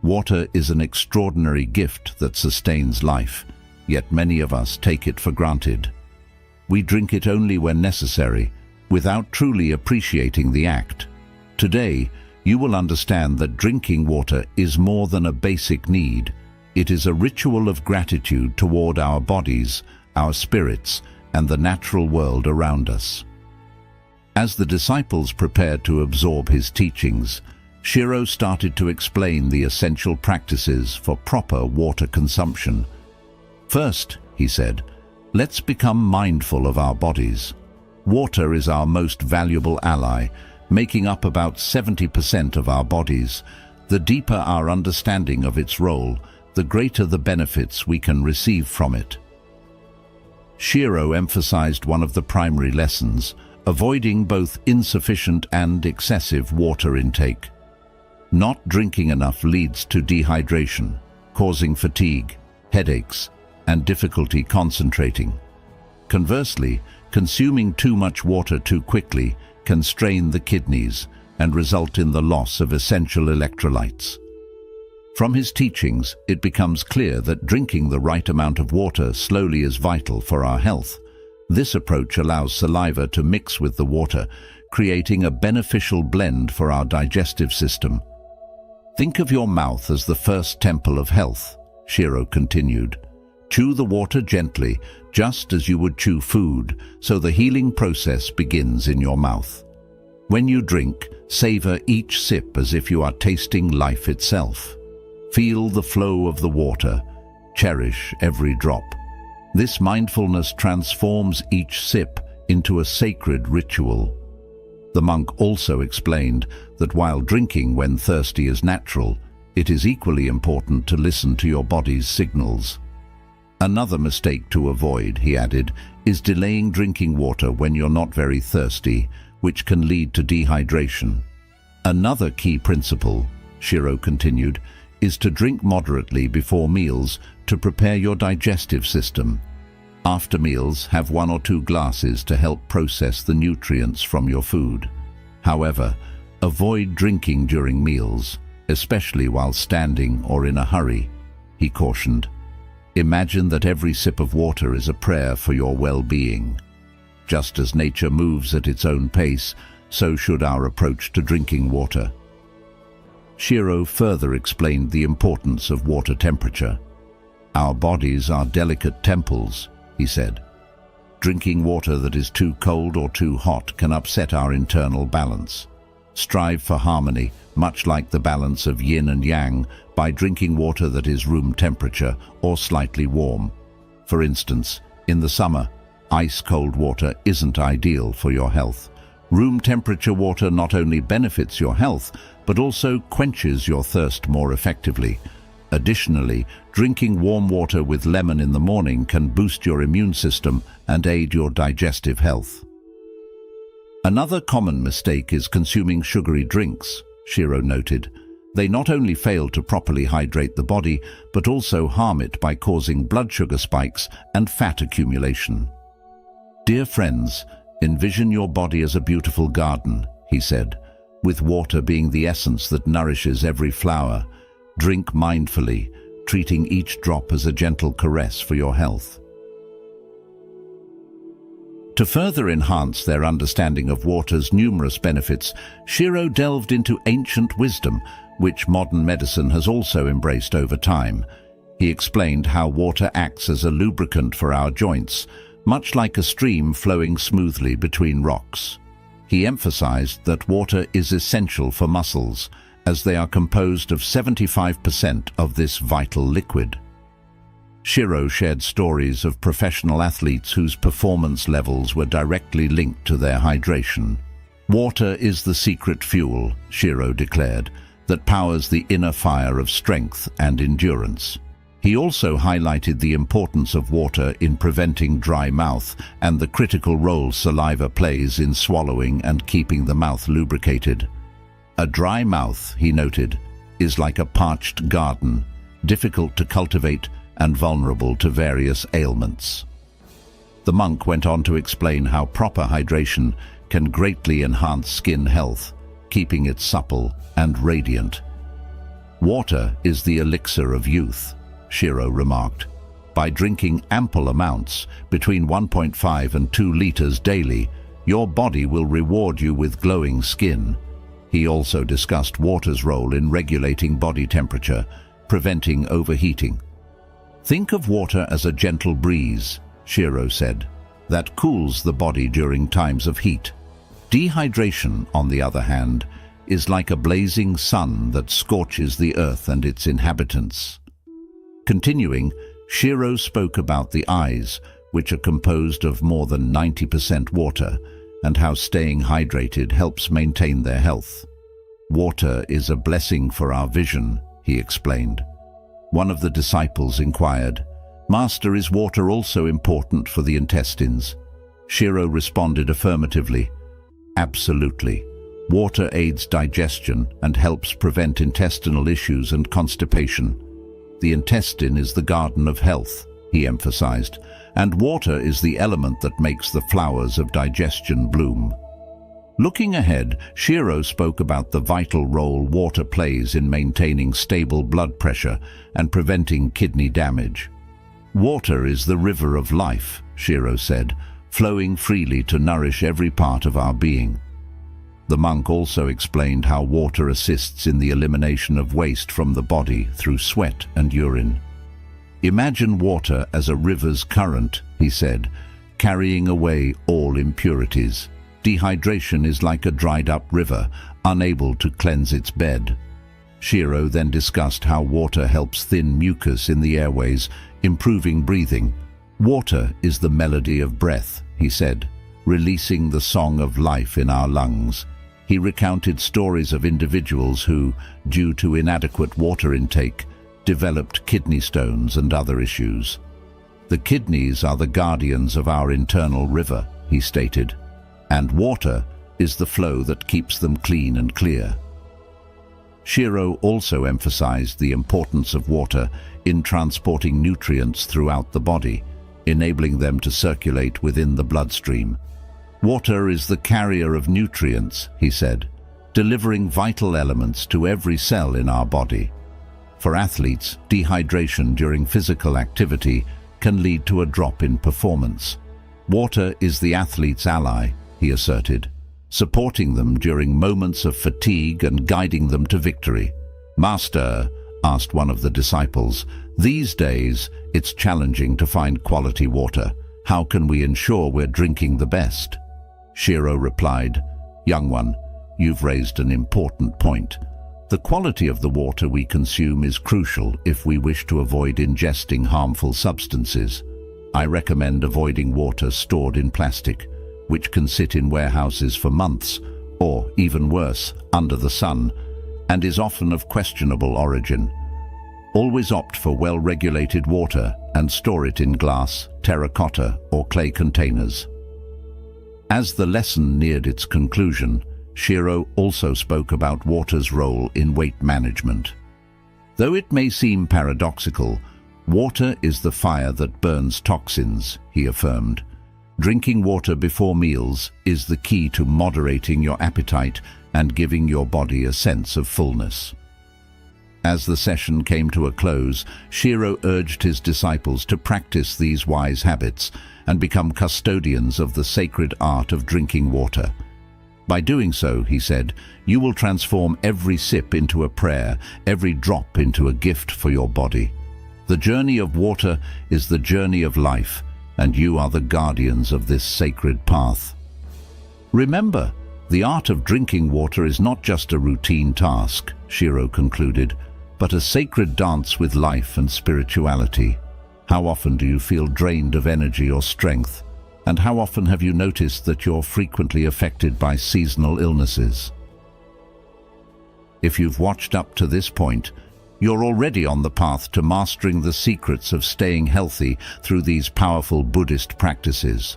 "water is an extraordinary gift that sustains life, yet many of us take it for granted. We drink it only when necessary, without truly appreciating the act. Today, you will understand that drinking water is more than a basic need. It is a ritual of gratitude toward our bodies, our spirits, and the natural world around us." As the disciples prepared to absorb his teachings, Shiro started to explain the essential practices for proper water consumption. "First," he said, "let's become mindful of our bodies. Water is our most valuable ally, making up about 70% of our bodies. The deeper our understanding of its role, the greater the benefits we can receive from it." Shiro emphasized one of the primary lessons, avoiding both insufficient and excessive water intake. Not drinking enough leads to dehydration, causing fatigue, headaches, and difficulty concentrating. Conversely, consuming too much water too quickly can strain the kidneys and result in the loss of essential electrolytes. From his teachings, it becomes clear that drinking the right amount of water slowly is vital for our health. This approach allows saliva to mix with the water, creating a beneficial blend for our digestive system. "Think of your mouth as the first temple of health," Shiro continued. "Chew the water gently, just as you would chew food, so the healing process begins in your mouth. When you drink, savor each sip as if you are tasting life itself. Feel the flow of the water. Cherish every drop. This mindfulness transforms each sip into a sacred ritual." The monk also explained that while drinking when thirsty is natural, it is equally important to listen to your body's signals. "Another mistake to avoid," he added, "is delaying drinking water when you're not very thirsty, which can lead to dehydration. Another key principle," Shiro continued, "is to drink moderately before meals to prepare your digestive system. After meals, have 1 or 2 glasses to help process the nutrients from your food. However, avoid drinking during meals, especially while standing or in a hurry," he cautioned. "Imagine that every sip of water is a prayer for your well-being. Just as nature moves at its own pace, so should our approach to drinking water. Shiro further explained the importance of water temperature. Our bodies are delicate temples, he said. Drinking water that is too cold or too hot can upset our internal balance. Strive for harmony, much like the balance of yin and yang, by drinking water that is room temperature or slightly warm. For instance, in the summer, ice-cold water isn't ideal for your health. Room temperature water not only benefits your health, but also quenches your thirst more effectively. Additionally, drinking warm water with lemon in the morning can boost your immune system and aid your digestive health. Another common mistake is consuming sugary drinks, Shiro noted. They not only fail to properly hydrate the body, but also harm it by causing blood sugar spikes and fat accumulation. Dear friends, envision your body as a beautiful garden, he said, with water being the essence that nourishes every flower. Drink mindfully, treating each drop as a gentle caress for your health. To further enhance their understanding of water's numerous benefits, Shiro delved into ancient wisdom, which modern medicine has also embraced over time. He explained how water acts as a lubricant for our joints, much like a stream flowing smoothly between rocks. He emphasized that water is essential for muscles, as they are composed of 75% of this vital liquid. Shiro shared stories of professional athletes whose performance levels were directly linked to their hydration. Water is the secret fuel, Shiro declared, that powers the inner fire of strength and endurance. He also highlighted the importance of water in preventing dry mouth and the critical role saliva plays in swallowing and keeping the mouth lubricated. A dry mouth, he noted, is like a parched garden, difficult to cultivate and vulnerable to various ailments. The monk went on to explain how proper hydration can greatly enhance skin health, keeping it supple and radiant. Water is the elixir of youth, Shiro remarked. By drinking ample amounts, between 1.5 and 2 liters daily, your body will reward you with glowing skin. He also discussed water's role in regulating body temperature, preventing overheating. Think of water as a gentle breeze, Shiro said, that cools the body during times of heat. Dehydration, on the other hand, is like a blazing sun that scorches the earth and its inhabitants. Continuing, Shiro spoke about the eyes, which are composed of more than 90% water, and how staying hydrated helps maintain their health. Water is a blessing for our vision, he explained. One of the disciples inquired, "Master, is water also important for the intestines?" Shiro responded affirmatively. Absolutely. Water aids digestion and helps prevent intestinal issues and constipation. The intestine is the garden of health, he emphasized, and water is the element that makes the flowers of digestion bloom. Looking ahead, Shiro spoke about the vital role water plays in maintaining stable blood pressure and preventing kidney damage. Water is the river of life, Shiro said, flowing freely to nourish every part of our being. The monk also explained how water assists in the elimination of waste from the body through sweat and urine. Imagine water as a river's current, he said, carrying away all impurities. Dehydration is like a dried-up river, unable to cleanse its bed. Shiro then discussed how water helps thin mucus in the airways, improving breathing. Water is the melody of breath, he said, releasing the song of life in our lungs. He recounted stories of individuals who, due to inadequate water intake, developed kidney stones and other issues. The kidneys are the guardians of our internal river, he stated, and water is the flow that keeps them clean and clear. Shiro also emphasized the importance of water in transporting nutrients throughout the body, enabling them to circulate within the bloodstream. Water is the carrier of nutrients, he said, delivering vital elements to every cell in our body. For athletes, dehydration during physical activity can lead to a drop in performance. Water is the athlete's ally, he asserted, supporting them during moments of fatigue and guiding them to victory. "Master," asked one of the disciples, "these days it's challenging to find quality water. How can we ensure we're drinking the best?" Shiro replied, "Young one, you've raised an important point. The quality of the water we consume is crucial if we wish to avoid ingesting harmful substances. I recommend avoiding water stored in plastic, which can sit in warehouses for months, or even worse, under the sun, and is often of questionable origin. Always opt for well-regulated water and store it in glass, terracotta, or clay containers." As the lesson neared its conclusion, Shiro also spoke about water's role in weight management. Though it may seem paradoxical, water is the fire that burns toxins, he affirmed. Drinking water before meals is the key to moderating your appetite and giving your body a sense of fullness. As the session came to a close, Shiro urged his disciples to practice these wise habits and become custodians of the sacred art of drinking water. By doing so, he said, you will transform every sip into a prayer, every drop into a gift for your body. The journey of water is the journey of life, and you are the guardians of this sacred path. Remember, the art of drinking water is not just a routine task, Shiro concluded, but a sacred dance with life and spirituality. How often do you feel drained of energy or strength? And how often have you noticed that you're frequently affected by seasonal illnesses? If you've watched up to this point, you're already on the path to mastering the secrets of staying healthy through these powerful Buddhist practices.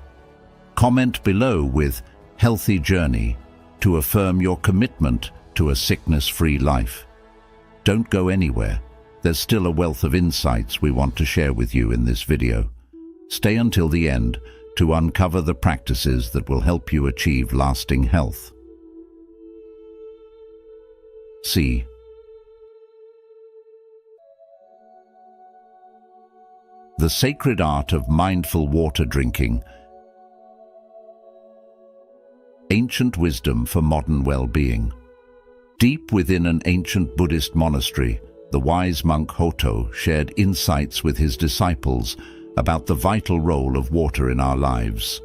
Comment below with "healthy journey" to affirm your commitment to a sickness-free life. Don't go anywhere. There's still a wealth of insights we want to share with you in this video. Stay until the end to uncover the practices that will help you achieve lasting health. C. The sacred art of mindful water drinking. Ancient wisdom for modern well-being. Deep within an ancient Buddhist monastery, the wise monk Hoto shared insights with his disciples about the vital role of water in our lives.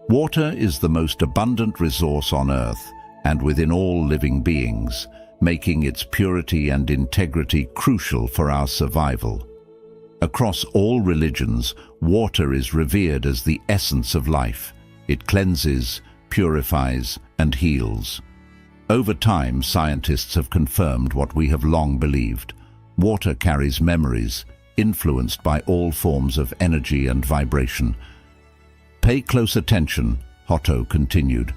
Water is the most abundant resource on earth and within all living beings, making its purity and integrity crucial for our survival. Across all religions, water is revered as the essence of life. It cleanses, purifies, and heals. Over time, scientists have confirmed what we have long believed. Water carries memories, influenced by all forms of energy and vibration. Pay close attention, Hoto continued.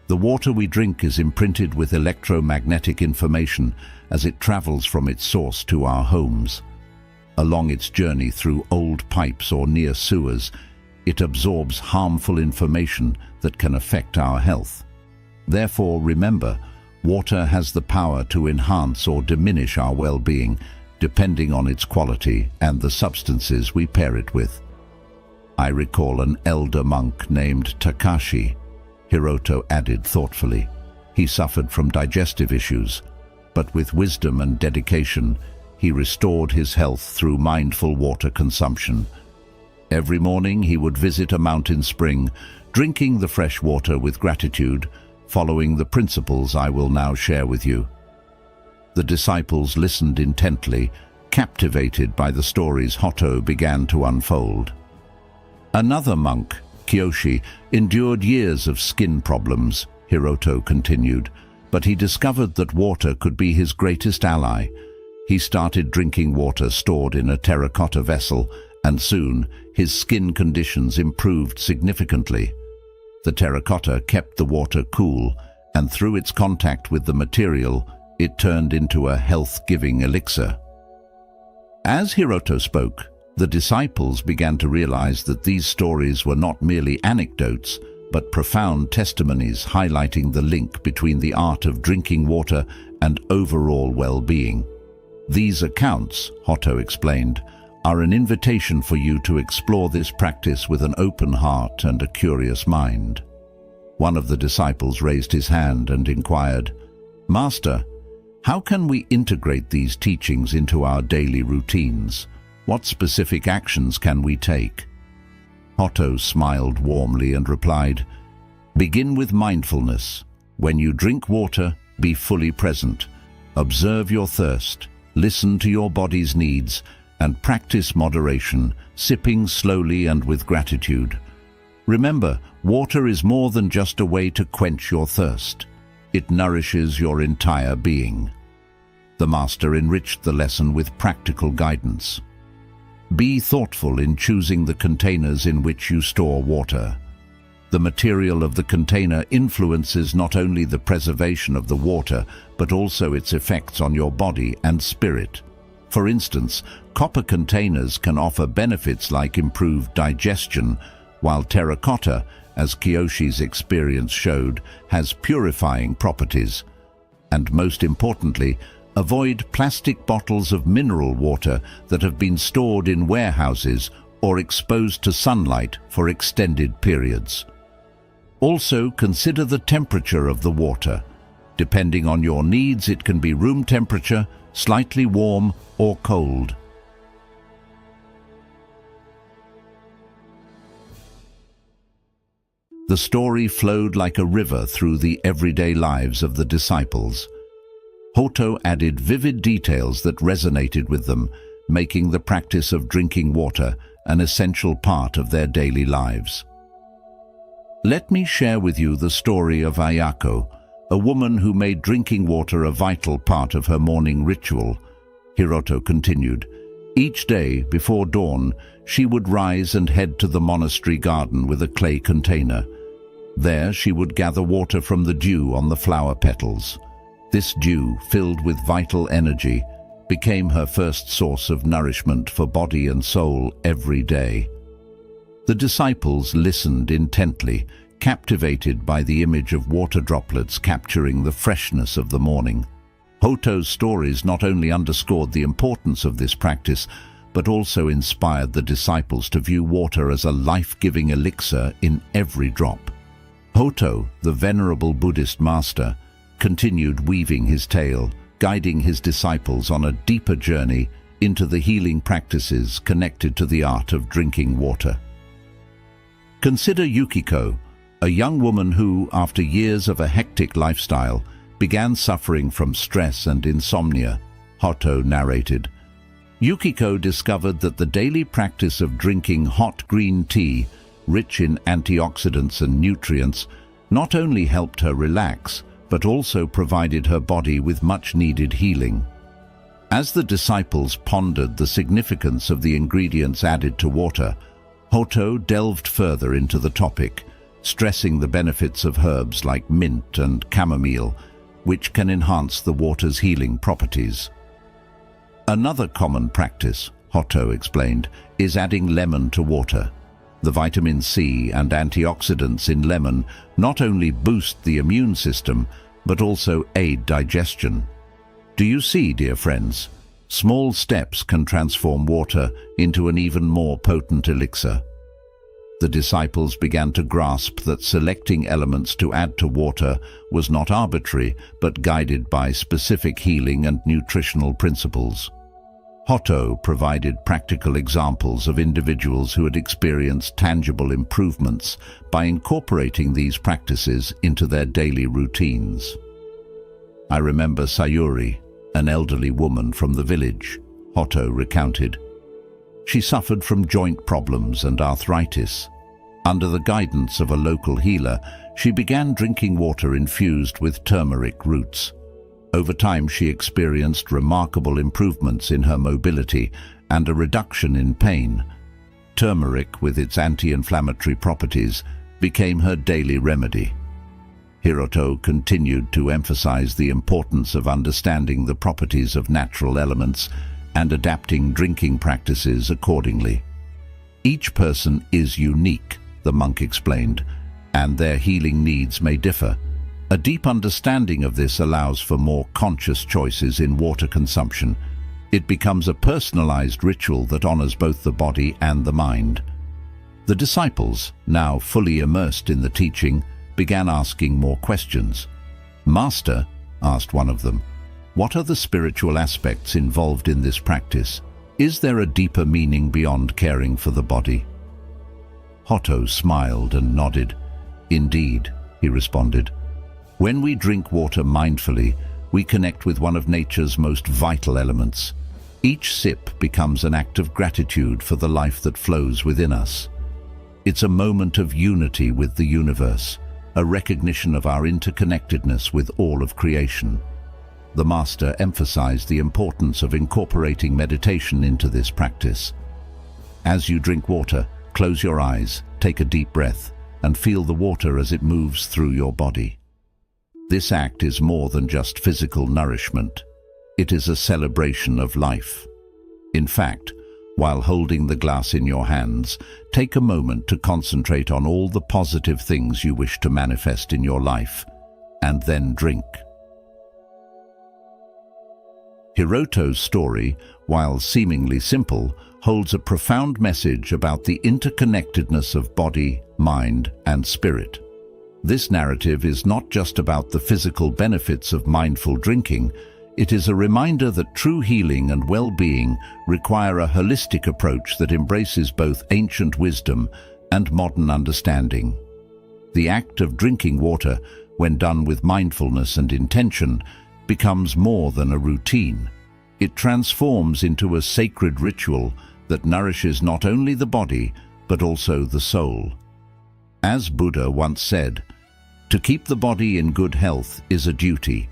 The water we drink is imprinted with electromagnetic information as it travels from its source to our homes. Along its journey through old pipes or near sewers, it absorbs harmful information that can affect our health. Therefore, remember, water has the power to enhance or diminish our well-being, depending on its quality and the substances we pair it with. I recall an elder monk named Takashi, Hiroto added thoughtfully. He suffered from digestive issues, but with wisdom and dedication, he restored his health through mindful water consumption. Every morning he would visit a mountain spring, drinking the fresh water with gratitude, following the principles I will now share with you. The disciples listened intently, captivated by the stories Hoto began to unfold. Another monk, Kyoshi, endured years of skin problems, Hiroto continued, but he discovered that water could be his greatest ally. He started drinking water stored in a terracotta vessel, and soon his skin conditions improved significantly. The terracotta kept the water cool, and through its contact with the material, it turned into a health-giving elixir. As Hiroto spoke, the disciples began to realize that these stories were not merely anecdotes, but profound testimonies highlighting the link between the art of drinking water and overall well-being. These accounts, Hoto explained, are an invitation for you to explore this practice with an open heart and a curious mind. One of the disciples raised his hand and inquired, "Master, how can we integrate these teachings into our daily routines? What specific actions can we take?" Hotto smiled warmly and replied, "Begin with mindfulness. When you drink water, be fully present. Observe your thirst, listen to your body's needs, and practice moderation, sipping slowly and with gratitude. Remember, water is more than just a way to quench your thirst. It nourishes your entire being." The master enriched the lesson with practical guidance. Be thoughtful in choosing the containers in which you store water. The material of the container influences not only the preservation of the water, but also its effects on your body and spirit. For instance, copper containers can offer benefits like improved digestion, while terracotta, as Kiyoshi's experience showed, has purifying properties. And most importantly, avoid plastic bottles of mineral water that have been stored in warehouses or exposed to sunlight for extended periods. Also, consider the temperature of the water. Depending on your needs, it can be room temperature, slightly warm, or cold. The story flowed like a river through the everyday lives of the disciples. Hotto added vivid details that resonated with them, making the practice of drinking water an essential part of their daily lives. Let me share with you the story of Ayako, a woman who made drinking water a vital part of her morning ritual. Hiroto continued, "Each day, before dawn, she would rise and head to the monastery garden with a clay container. There she would gather water from the dew on the flower petals. This dew, filled with vital energy, became her first source of nourishment for body and soul every day." The disciples listened intently, captivated by the image of water droplets capturing the freshness of the morning. Hotto's stories not only underscored the importance of this practice, but also inspired the disciples to view water as a life-giving elixir in every drop. Hotto, the venerable Buddhist master, continued weaving his tale, guiding his disciples on a deeper journey into the healing practices connected to the art of drinking water. Consider Yukiko, a young woman who, after years of a hectic lifestyle, began suffering from stress and insomnia, Hotto narrated. Yukiko discovered that the daily practice of drinking hot green tea, rich in antioxidants and nutrients, not only helped her relax, but also provided her body with much-needed healing. As the disciples pondered the significance of the ingredients added to water, Hotto delved further into the topic, stressing the benefits of herbs like mint and chamomile, which can enhance the water's healing properties. Another common practice, Hotto explained, is adding lemon to water. The vitamin C and antioxidants in lemon not only boost the immune system, but also aid digestion. Do you see, dear friends? Small steps can transform water into an even more potent elixir. The disciples began to grasp that selecting elements to add to water was not arbitrary, but guided by specific healing and nutritional principles. Hotto provided practical examples of individuals who had experienced tangible improvements by incorporating these practices into their daily routines. "I remember Sayuri, an elderly woman from the village," Hotto recounted. She suffered from joint problems and arthritis. Under the guidance of a local healer, she began drinking water infused with turmeric roots. Over time, she experienced remarkable improvements in her mobility and a reduction in pain. Turmeric, with its anti-inflammatory properties, became her daily remedy. Hiroto continued to emphasize the importance of understanding the properties of natural elements and adapting drinking practices accordingly. "Each person is unique," the monk explained, "and their healing needs may differ. A deep understanding of this allows for more conscious choices in water consumption. It becomes a personalized ritual that honors both the body and the mind." The disciples, now fully immersed in the teaching, began asking more questions. "Master," asked one of them, "what are the spiritual aspects involved in this practice? Is there a deeper meaning beyond caring for the body?" Hotto smiled and nodded. "Indeed," he responded. "When we drink water mindfully, we connect with one of nature's most vital elements. Each sip becomes an act of gratitude for the life that flows within us. It's a moment of unity with the universe, a recognition of our interconnectedness with all of creation." The Master emphasized the importance of incorporating meditation into this practice. As you drink water, close your eyes, take a deep breath, and feel the water as it moves through your body. This act is more than just physical nourishment. It is a celebration of life. In fact, while holding the glass in your hands, take a moment to concentrate on all the positive things you wish to manifest in your life, and then drink. Hiroto's story, while seemingly simple, holds a profound message about the interconnectedness of body, mind, and spirit. This narrative is not just about the physical benefits of mindful drinking. It is a reminder that true healing and well-being require a holistic approach that embraces both ancient wisdom and modern understanding. The act of drinking water, when done with mindfulness and intention, becomes more than a routine. It transforms into a sacred ritual that nourishes not only the body, but also the soul. As Buddha once said, "To keep the body in good health is a duty.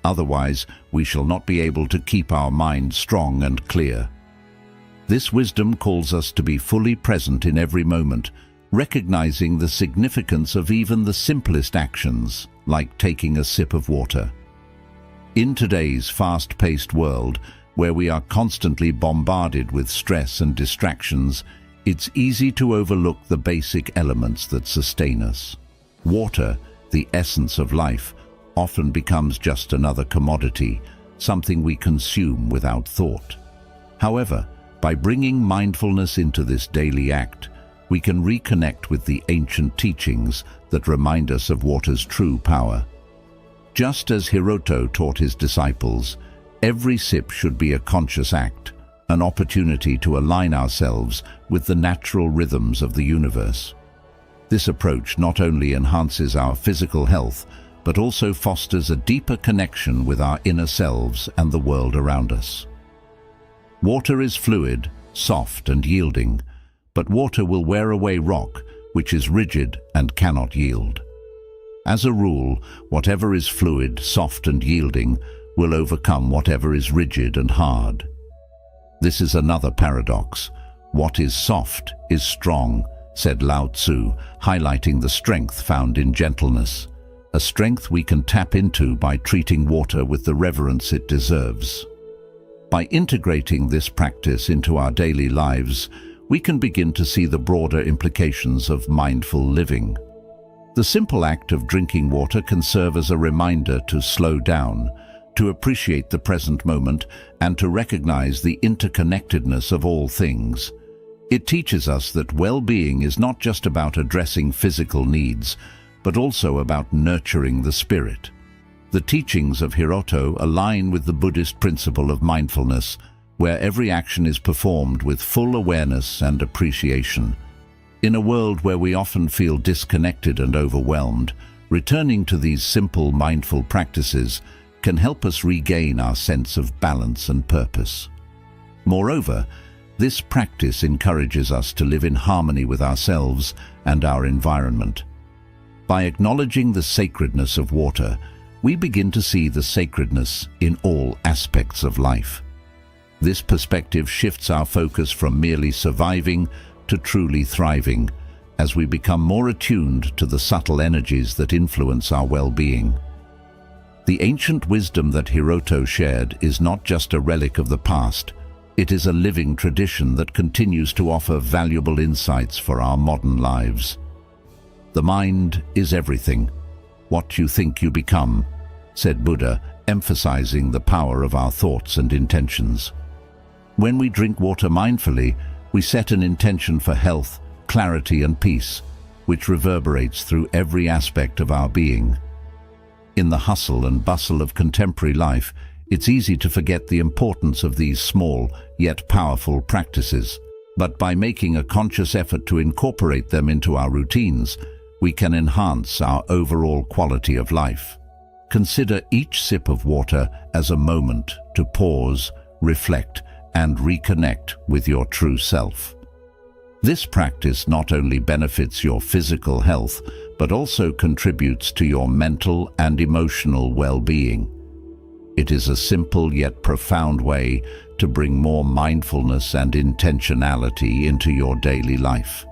Otherwise, we shall not be able to keep our mind strong and clear." This wisdom calls us to be fully present in every moment, recognizing the significance of even the simplest actions, like taking a sip of water. In today's fast-paced world, where we are constantly bombarded with stress and distractions, it's easy to overlook the basic elements that sustain us. Water, the essence of life, often becomes just another commodity, something we consume without thought. However, by bringing mindfulness into this daily act, we can reconnect with the ancient teachings that remind us of water's true power. Just as Hiroto taught his disciples, every sip should be a conscious act, an opportunity to align ourselves with the natural rhythms of the universe. This approach not only enhances our physical health, but also fosters a deeper connection with our inner selves and the world around us. Water is fluid, soft and yielding, but water will wear away rock, which is rigid and cannot yield. As a rule, whatever is fluid, soft and yielding will overcome whatever is rigid and hard. This is another paradox. What is soft is strong, said Lao Tzu, highlighting the strength found in gentleness, a strength we can tap into by treating water with the reverence it deserves. By integrating this practice into our daily lives, we can begin to see the broader implications of mindful living. The simple act of drinking water can serve as a reminder to slow down, to appreciate the present moment, and to recognize the interconnectedness of all things. It teaches us that well-being is not just about addressing physical needs, but also about nurturing the spirit. The teachings of Hiroto align with the Buddhist principle of mindfulness, where every action is performed with full awareness and appreciation. In a world where we often feel disconnected and overwhelmed, returning to these simple mindful practices can help us regain our sense of balance and purpose. Moreover, this practice encourages us to live in harmony with ourselves and our environment. By acknowledging the sacredness of water, we begin to see the sacredness in all aspects of life. This perspective shifts our focus from merely surviving to truly thriving, as we become more attuned to the subtle energies that influence our well-being. The ancient wisdom that Hiroto shared is not just a relic of the past, it is a living tradition that continues to offer valuable insights for our modern lives. The mind is everything. What you think you become, said Buddha, emphasizing the power of our thoughts and intentions. When we drink water mindfully, we set an intention for health, clarity and peace, which reverberates through every aspect of our being. In the hustle and bustle of contemporary life, it's easy to forget the importance of these small yet powerful practices. But by making a conscious effort to incorporate them into our routines, we can enhance our overall quality of life. Consider each sip of water as a moment to pause, reflect, and reconnect with your true self. This practice not only benefits your physical health, but also contributes to your mental and emotional well-being. It is a simple yet profound way to bring more mindfulness and intentionality into your daily life.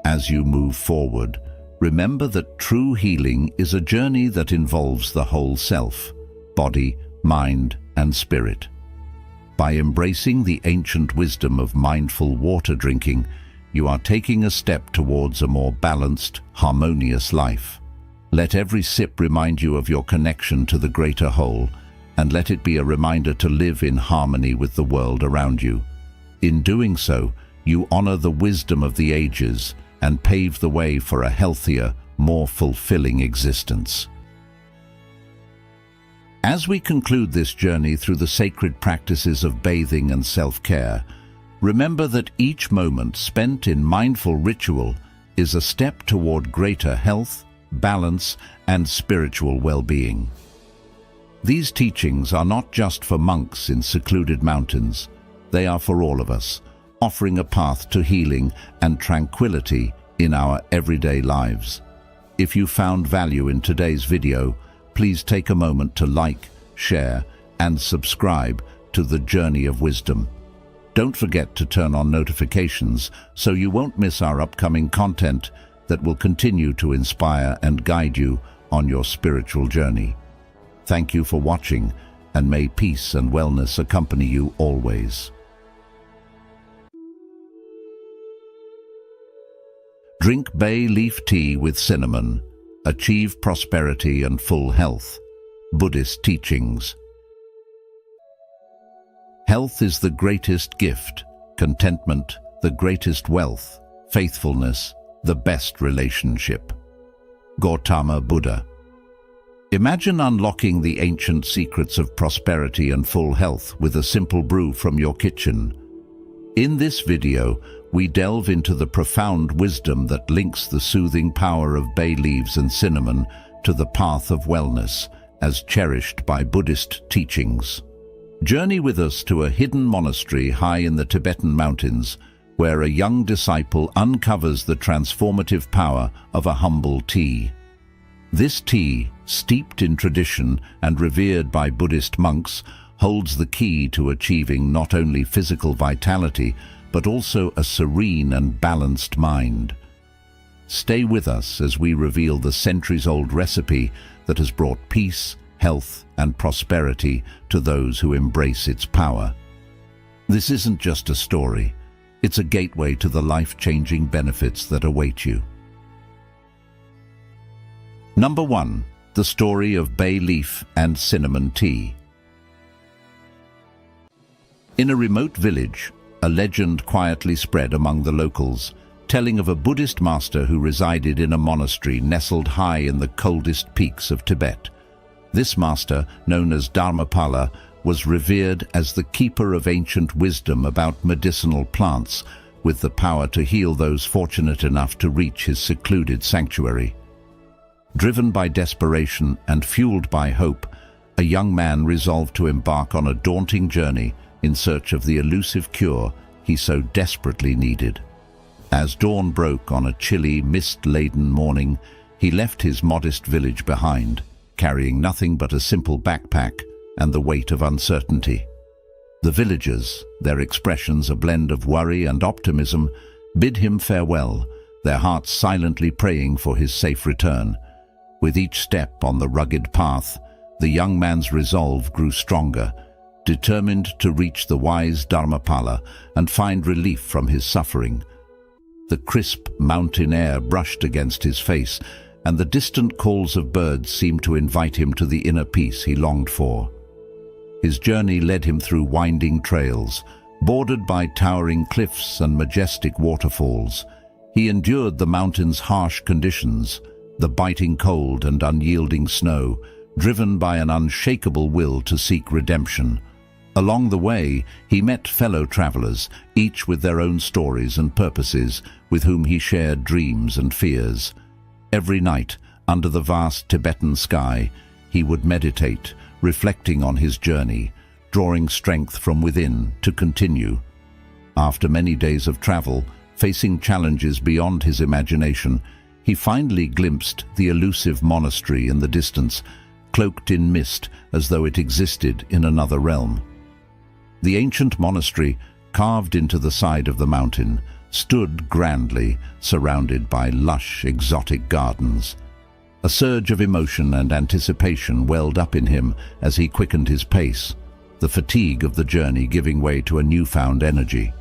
As you move forward, remember that true healing is a journey that involves the whole self, body, mind, and spirit. By embracing the ancient wisdom of mindful water drinking, you are taking a step towards a more balanced, harmonious life. Let every sip remind you of your connection to the greater whole, and let it be a reminder to live in harmony with the world around you. In doing so, you honor the wisdom of the ages and pave the way for a healthier, more fulfilling existence. As we conclude this journey through the sacred practices of bathing and self-care, remember that each moment spent in mindful ritual is a step toward greater health, balance, and spiritual well-being. These teachings are not just for monks in secluded mountains. They are for all of us, offering a path to healing and tranquility in our everyday lives. If you found value in today's video, please take a moment to like, share, and subscribe to the Journey of Wisdom. Don't forget to turn on notifications so you won't miss our upcoming content that will continue to inspire and guide you on your spiritual journey. Thank you for watching, and may peace and wellness accompany you always. Drink bay leaf tea with cinnamon. Achieve prosperity and full health. Buddhist Teachings. Health is the greatest gift, contentment the greatest wealth, faithfulness the best relationship. Gautama Buddha. Imagine unlocking the ancient secrets of prosperity and full health with a simple brew from your kitchen. In this video, we delve into the profound wisdom that links the soothing power of bay leaves and cinnamon to the path of wellness, as cherished by Buddhist teachings. Journey with us to a hidden monastery high in the Tibetan mountains, where a young disciple uncovers the transformative power of a humble tea. This tea, steeped in tradition and revered by Buddhist monks, holds the key to achieving not only physical vitality, but also a serene and balanced mind. Stay with us as we reveal the centuries-old recipe that has brought peace, health, and prosperity to those who embrace its power. This isn't just a story. It's a gateway to the life-changing benefits that await you. Number 1. The story of bay leaf and cinnamon tea. In a remote village, a legend quietly spread among the locals, telling of a Buddhist master who resided in a monastery nestled high in the coldest peaks of Tibet. This master, known as Dharmapala, was revered as the keeper of ancient wisdom about medicinal plants, with the power to heal those fortunate enough to reach his secluded sanctuary. Driven by desperation and fueled by hope, a young man resolved to embark on a daunting journey in search of the elusive cure he so desperately needed. As dawn broke on a chilly, mist-laden morning, he left his modest village behind, carrying nothing but a simple backpack and the weight of uncertainty. The villagers, their expressions a blend of worry and optimism, bid him farewell, their hearts silently praying for his safe return. With each step on the rugged path, the young man's resolve grew stronger, determined to reach the wise Dharmapala and find relief from his suffering. The crisp mountain air brushed against his face, and the distant calls of birds seemed to invite him to the inner peace he longed for. His journey led him through winding trails, bordered by towering cliffs and majestic waterfalls. He endured the mountain's harsh conditions, the biting cold and unyielding snow, driven by an unshakable will to seek redemption. Along the way, he met fellow travelers, each with their own stories and purposes, with whom he shared dreams and fears. Every night, under the vast Tibetan sky, he would meditate, reflecting on his journey, drawing strength from within to continue. After many days of travel, facing challenges beyond his imagination, he finally glimpsed the elusive monastery in the distance, cloaked in mist as though it existed in another realm. The ancient monastery, carved into the side of the mountain, stood grandly, surrounded by lush, exotic gardens. A surge of emotion and anticipation welled up in him as he quickened his pace, the fatigue of the journey giving way to a newfound energy.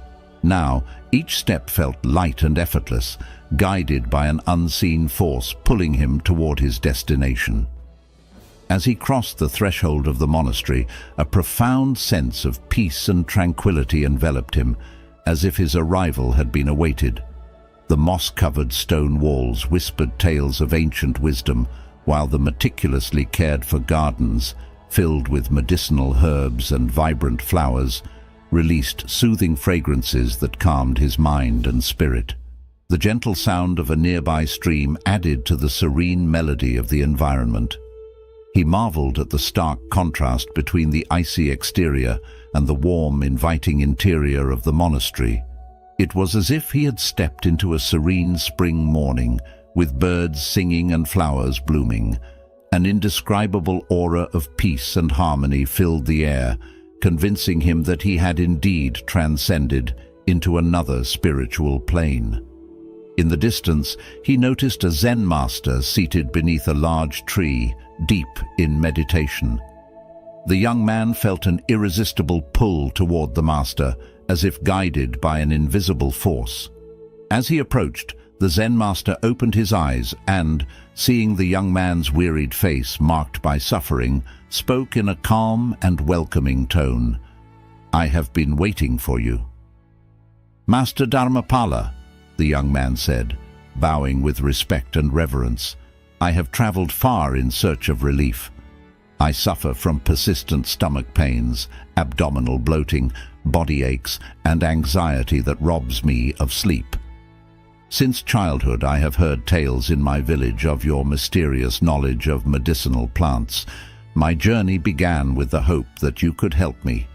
Now, each step felt light and effortless, guided by an unseen force pulling him toward his destination. As he crossed the threshold of the monastery, a profound sense of peace and tranquility enveloped him, as if his arrival had been awaited. The moss-covered stone walls whispered tales of ancient wisdom, while the meticulously cared-for gardens, filled with medicinal herbs and vibrant flowers, released soothing fragrances that calmed his mind and spirit. The gentle sound of a nearby stream added to the serene melody of the environment. He marveled at the stark contrast between the icy exterior and the warm, inviting interior of the monastery. It was as if he had stepped into a serene spring morning, with birds singing and flowers blooming. An indescribable aura of peace and harmony filled the air, convincing him that he had indeed transcended into another spiritual plane. In the distance, he noticed a Zen master seated beneath a large tree, deep in meditation. The young man felt an irresistible pull toward the master, as if guided by an invisible force. As he approached, the Zen master opened his eyes and, seeing the young man's wearied face marked by suffering, spoke in a calm and welcoming tone. "I have been waiting for you." "Master Dharmapala," the young man said, bowing with respect and reverence, "I have traveled far in search of relief. I suffer from persistent stomach pains, abdominal bloating, body aches, and anxiety that robs me of sleep. Since childhood, I have heard tales in my village of your mysterious knowledge of medicinal plants. My journey began with the hope that you could help me."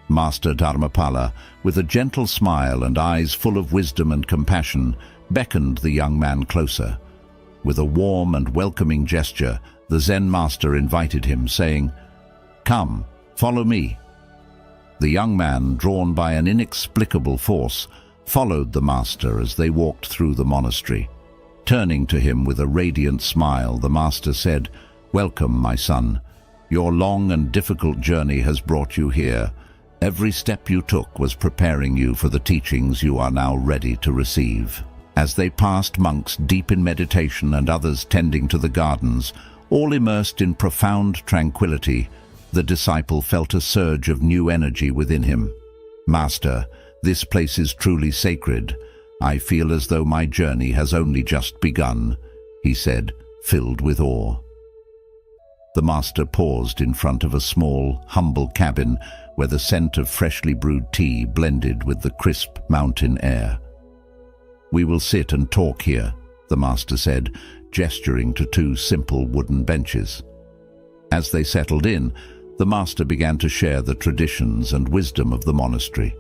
Master Dharmapala, with a gentle smile and eyes full of wisdom and compassion, beckoned the young man closer. With a warm and welcoming gesture, the Zen master invited him, saying, "Come, follow me." The young man, drawn by an inexplicable force, followed the master as they walked through the monastery. Turning to him with a radiant smile, the master said, "Welcome, my son. Your long and difficult journey has brought you here. Every step you took was preparing you for the teachings you are now ready to receive." As they passed monks deep in meditation and others tending to the gardens, all immersed in profound tranquility, the disciple felt a surge of new energy within him. "Master, this place is truly sacred. I feel as though my journey has only just begun," he said, filled with awe. The master paused in front of a small, humble cabin where the scent of freshly brewed tea blended with the crisp mountain air. "We will sit and talk here," the master said, gesturing to two simple wooden benches. As they settled in, the master began to share the traditions and wisdom of the monastery.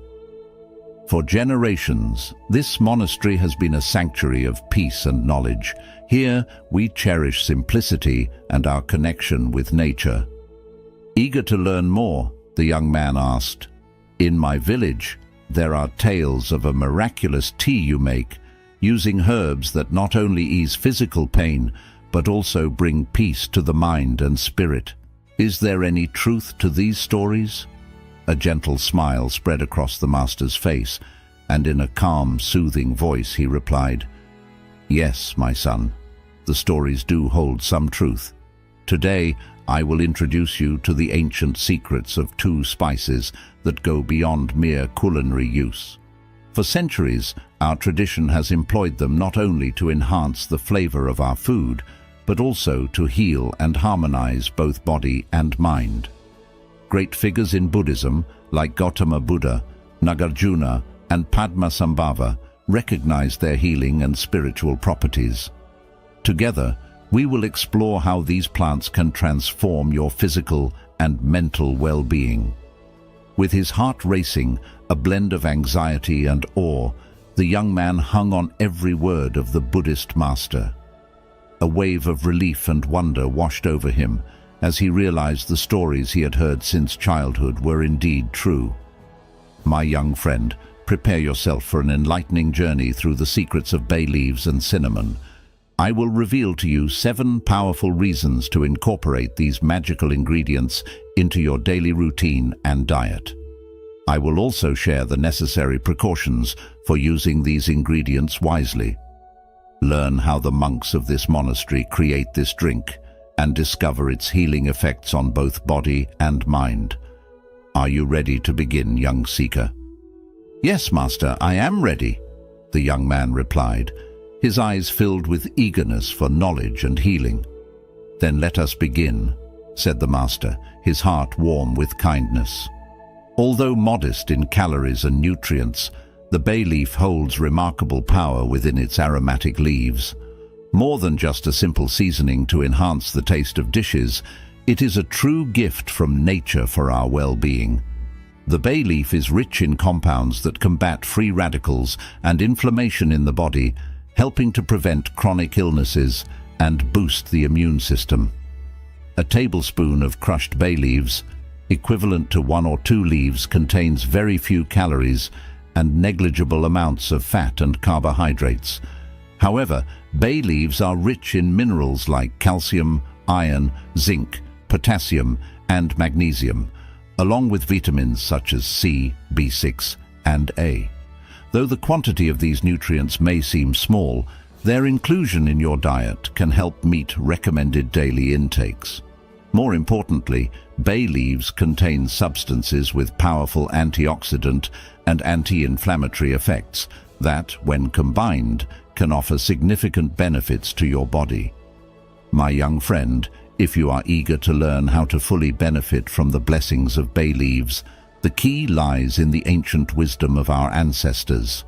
"For generations, this monastery has been a sanctuary of peace and knowledge. Here, we cherish simplicity and our connection with nature." Eager to learn more, the young man asked, "In my village, there are tales of a miraculous tea you make, using herbs that not only ease physical pain, but also bring peace to the mind and spirit. Is there any truth to these stories?" A gentle smile spread across the master's face, and in a calm, soothing voice he replied, "Yes, my son, the stories do hold some truth. Today, I will introduce you to the ancient secrets of two spices that go beyond mere culinary use. For centuries, our tradition has employed them not only to enhance the flavor of our food, but also to heal and harmonize both body and mind. Great figures in Buddhism, like Gautama Buddha, Nagarjuna, and Padmasambhava, recognize their healing and spiritual properties. Together, we will explore how these plants can transform your physical and mental well-being. With his heart racing, a blend of anxiety and awe, the young man hung on every word of the Buddhist master. A wave of relief and wonder washed over him as he realized the stories he had heard since childhood were indeed true. My young friend, prepare yourself for an enlightening journey through the secrets of bay leaves and cinnamon. I will reveal to you 7 powerful reasons to incorporate these magical ingredients into your daily routine and diet. I will also share the necessary precautions for using these ingredients wisely. Learn how the monks of this monastery create this drink and discover its healing effects on both body and mind. Are you ready to begin, young seeker? Yes, master, I am ready, the young man replied, his eyes filled with eagerness for knowledge and healing. Then let us begin, said the master, his heart warm with kindness. Although modest in calories and nutrients, the bay leaf holds remarkable power within its aromatic leaves. More than just a simple seasoning to enhance the taste of dishes, it is a true gift from nature for our well-being. The bay leaf is rich in compounds that combat free radicals and inflammation in the body, helping to prevent chronic illnesses and boost the immune system. A tablespoon of crushed bay leaves, equivalent to 1 or 2 leaves, contains very few calories and negligible amounts of fat and carbohydrates. However, bay leaves are rich in minerals like calcium, iron, zinc, potassium, and magnesium, along with vitamins such as C, B6, and A. Though the quantity of these nutrients may seem small, their inclusion in your diet can help meet recommended daily intakes. More importantly, bay leaves contain substances with powerful antioxidant and anti-inflammatory effects that, when combined, can offer significant benefits to your body. My young friend, if you are eager to learn how to fully benefit from the blessings of bay leaves, the key lies in the ancient wisdom of our ancestors.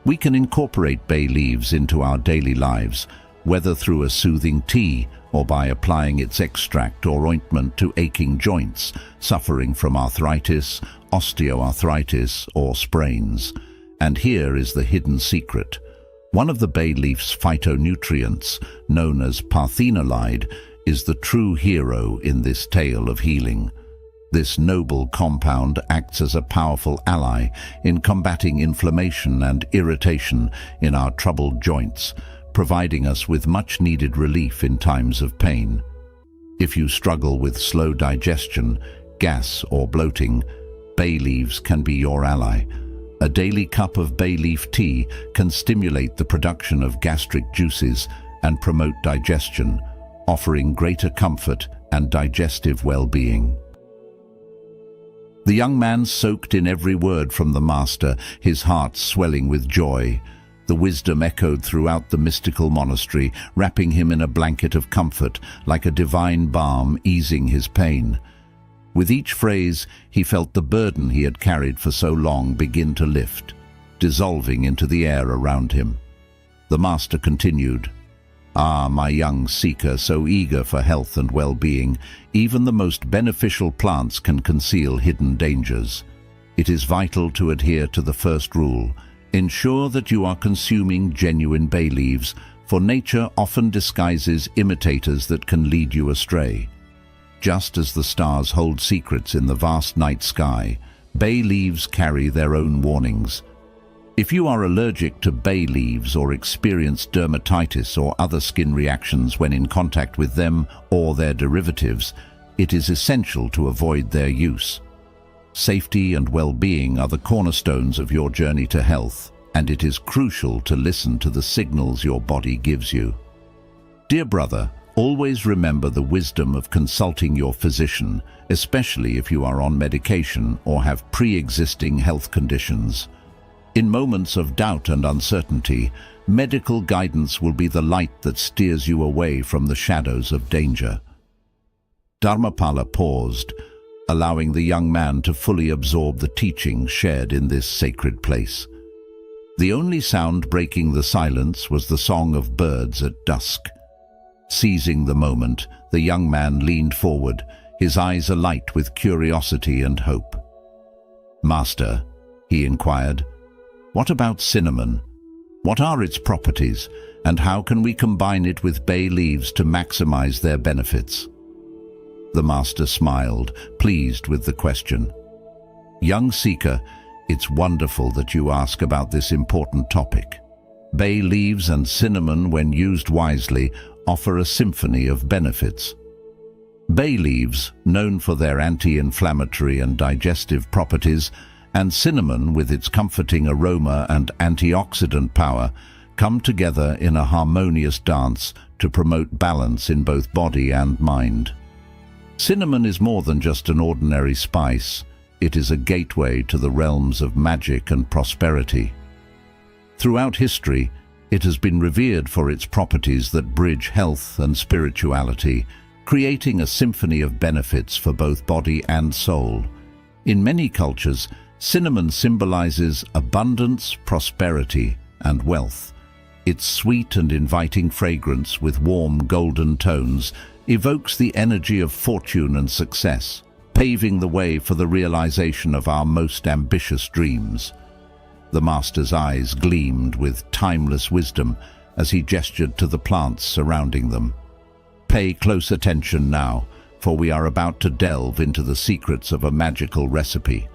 We can incorporate bay leaves into our daily lives, whether through a soothing tea or by applying its extract or ointment to aching joints, suffering from arthritis, osteoarthritis, or sprains. And here is the hidden secret. One of the bay leaf's phytonutrients, known as parthenolide, is the true hero in this tale of healing. This noble compound acts as a powerful ally in combating inflammation and irritation in our troubled joints, providing us with much-needed relief in times of pain. If you struggle with slow digestion, gas, or bloating, bay leaves can be your ally. A daily cup of bay leaf tea can stimulate the production of gastric juices and promote digestion, offering greater comfort and digestive well-being. The young man soaked in every word from the master, his heart swelling with joy. The wisdom echoed throughout the mystical monastery, wrapping him in a blanket of comfort, like a divine balm easing his pain. With each phrase, he felt the burden he had carried for so long begin to lift, dissolving into the air around him. The master continued, "Ah, my young seeker, so eager for health and well-being, even the most beneficial plants can conceal hidden dangers. It is vital to adhere to the first rule. Ensure that you are consuming genuine bay leaves, for nature often disguises imitators that can lead you astray. Just as the stars hold secrets in the vast night sky, bay leaves carry their own warnings. If you are allergic to bay leaves or experience dermatitis or other skin reactions when in contact with them or their derivatives, it is essential to avoid their use. Safety and well-being are the cornerstones of your journey to health, and it is crucial to listen to the signals your body gives you. Dear brother, always remember the wisdom of consulting your physician, especially if you are on medication or have pre-existing health conditions. In moments of doubt and uncertainty, medical guidance will be the light that steers you away from the shadows of danger. Dharmapala paused, allowing the young man to fully absorb the teachings shared in this sacred place. The only sound breaking the silence was the song of birds at dusk. Seizing the moment, the young man leaned forward, his eyes alight with curiosity and hope. "Master," he inquired, "what about cinnamon? What are its properties, and how can we combine it with bay leaves to maximize their benefits?" The master smiled, pleased with the question. "Young seeker, it's wonderful that you ask about this important topic. Bay leaves and cinnamon, when used wisely, offer a symphony of benefits. Bay leaves, known for their anti-inflammatory and digestive properties, and cinnamon, with its comforting aroma and antioxidant power, come together in a harmonious dance to promote balance in both body and mind. Cinnamon is more than just an ordinary spice. It is a gateway to the realms of magic and prosperity. Throughout history, it has been revered for its properties that bridge health and spirituality, creating a symphony of benefits for both body and soul. In many cultures, cinnamon symbolizes abundance, prosperity, and wealth. Its sweet and inviting fragrance with warm golden tones evokes the energy of fortune and success, paving the way for the realization of our most ambitious dreams. The master's eyes gleamed with timeless wisdom as he gestured to the plants surrounding them. Pay close attention now, for we are about to delve into the secrets of a magical recipe,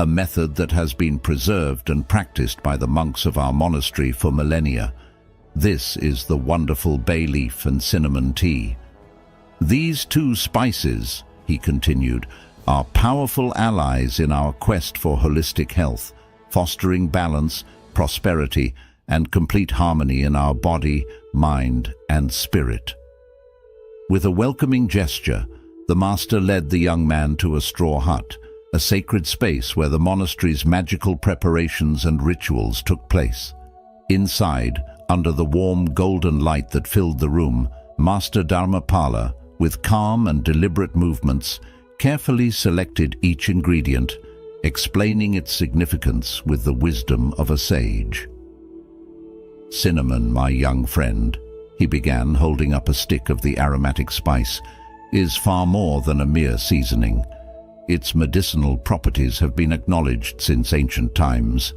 a method that has been preserved and practiced by the monks of our monastery for millennia. This is the wonderful bay leaf and cinnamon tea. These two spices, he continued, are powerful allies in our quest for holistic health, fostering balance, prosperity, and complete harmony in our body, mind, and spirit. With a welcoming gesture, the master led the young man to a straw hut, a sacred space where the monastery's magical preparations and rituals took place. Inside, under the warm golden light that filled the room, Master Dharmapala, with calm and deliberate movements, carefully selected each ingredient, explaining its significance with the wisdom of a sage. "Cinnamon, my young friend," he began, holding up a stick of the aromatic spice, "is far more than a mere seasoning. Its medicinal properties have been acknowledged since ancient times,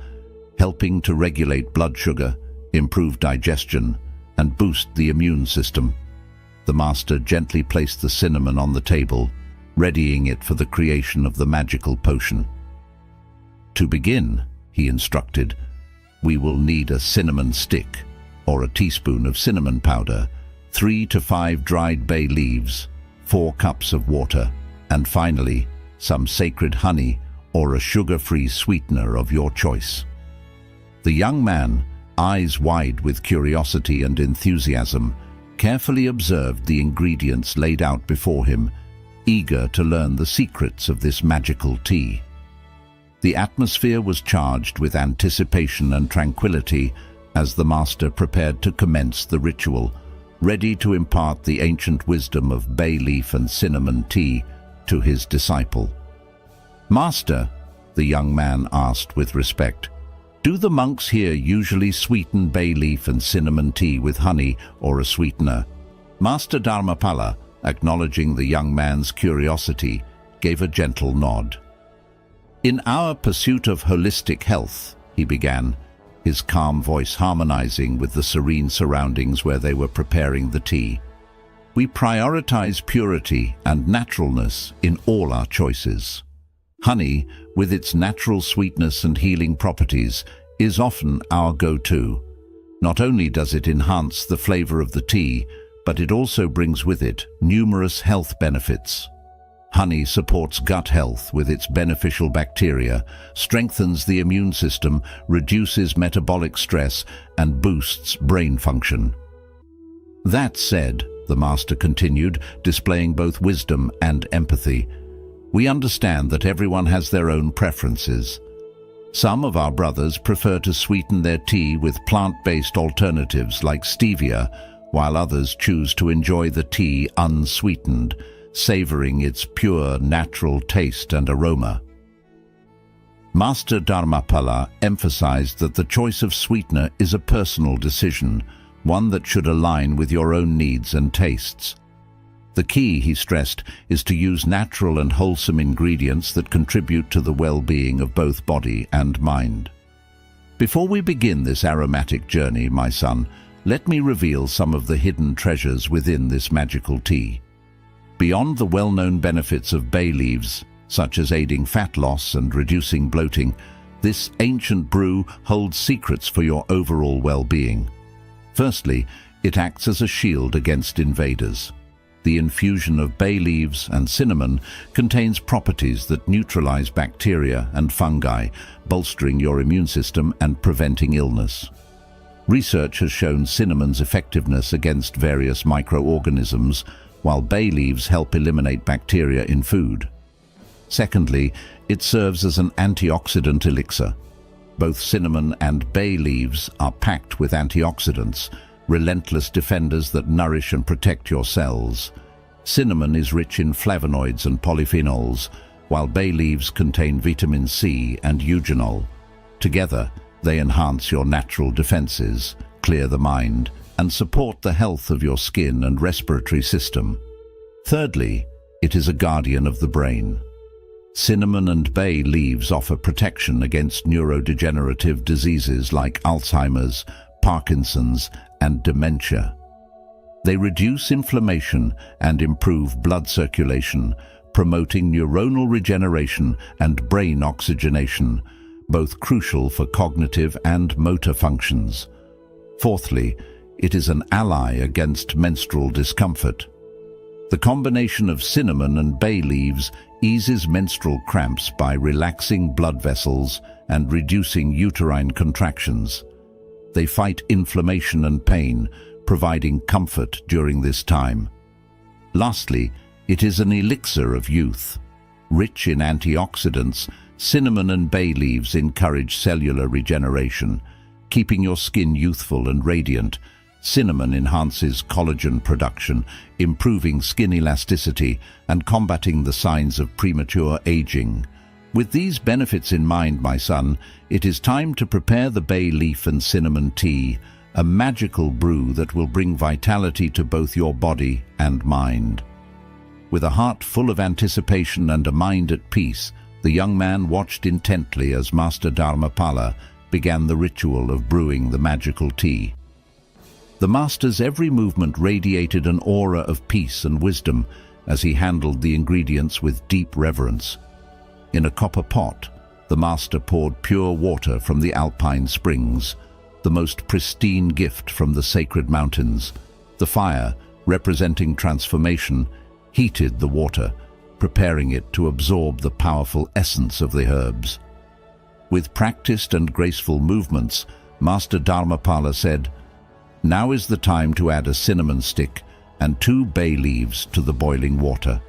helping to regulate blood sugar, improve digestion, and boost the immune system." The master gently placed the cinnamon on the table, readying it for the creation of the magical potion. "To begin," he instructed, "we will need a cinnamon stick, or a teaspoon of cinnamon powder, 3 to 5 dried bay leaves, 4 cups of water, and finally, some sacred honey or a sugar-free sweetener of your choice." The young man, eyes wide with curiosity and enthusiasm, carefully observed the ingredients laid out before him, eager to learn the secrets of this magical tea. The atmosphere was charged with anticipation and tranquility as the master prepared to commence the ritual, ready to impart the ancient wisdom of bay leaf and cinnamon tea to his disciple. "Master," the young man asked with respect, "do the monks here usually sweeten bay leaf and cinnamon tea with honey or a sweetener?" Master Dharmapala, acknowledging the young man's curiosity, gave a gentle nod. "In our pursuit of holistic health," he began, his calm voice harmonizing with the serene surroundings where they were preparing the tea, "we prioritize purity and naturalness in all our choices. Honey, with its natural sweetness and healing properties, is often our go-to. Not only does it enhance the flavor of the tea, but it also brings with it numerous health benefits. Honey supports gut health with its beneficial bacteria, strengthens the immune system, reduces metabolic stress, and boosts brain function." "That said," the master continued, displaying both wisdom and empathy, "we understand that everyone has their own preferences. Some of our brothers prefer to sweeten their tea with plant-based alternatives like stevia, while others choose to enjoy the tea unsweetened, savoring its pure, natural taste and aroma. Master Dharmapala emphasized that the choice of sweetener is a personal decision, one that should align with your own needs and tastes. The key, he stressed, is to use natural and wholesome ingredients that contribute to the well-being of both body and mind. Before we begin this aromatic journey, my son, let me reveal some of the hidden treasures within this magical tea. Beyond the well-known benefits of bay leaves, such as aiding fat loss and reducing bloating, this ancient brew holds secrets for your overall well-being. Firstly, it acts as a shield against invaders. The infusion of bay leaves and cinnamon contains properties that neutralize bacteria and fungi, bolstering your immune system and preventing illness. Research has shown cinnamon's effectiveness against various microorganisms, while bay leaves help eliminate bacteria in food. Secondly, it serves as an antioxidant elixir. Both cinnamon and bay leaves are packed with antioxidants, relentless defenders that nourish and protect your cells. Cinnamon is rich in flavonoids and polyphenols, while bay leaves contain vitamin C and eugenol. Together, they enhance your natural defenses, clear the mind, and support the health of your skin and respiratory system. Thirdly, it is a guardian of the brain. Cinnamon and bay leaves offer protection against neurodegenerative diseases like Alzheimer's, Parkinson's, and dementia. They reduce inflammation and improve blood circulation, promoting neuronal regeneration and brain oxygenation, both crucial for cognitive and motor functions. Fourthly, it is an ally against menstrual discomfort. The combination of cinnamon and bay leaves eases menstrual cramps by relaxing blood vessels and reducing uterine contractions. They fight inflammation and pain, providing comfort during this time. Lastly, it is an elixir of youth. Rich in antioxidants, cinnamon and bay leaves encourage cellular regeneration, keeping your skin youthful and radiant. Cinnamon enhances collagen production, improving skin elasticity and combating the signs of premature aging. With these benefits in mind, my son, it is time to prepare the bay leaf and cinnamon tea, a magical brew that will bring vitality to both your body and mind. With a heart full of anticipation and a mind at peace, the young man watched intently as Master Dharmapala began the ritual of brewing the magical tea. The master's every movement radiated an aura of peace and wisdom as he handled the ingredients with deep reverence. In a copper pot, the master poured pure water from the alpine springs, the most pristine gift from the sacred mountains. The fire, representing transformation, heated the water, preparing it to absorb the powerful essence of the herbs. With practiced and graceful movements, Master Dharmapala said, "Now is the time to add a cinnamon stick and 2 bay leaves to the boiling water."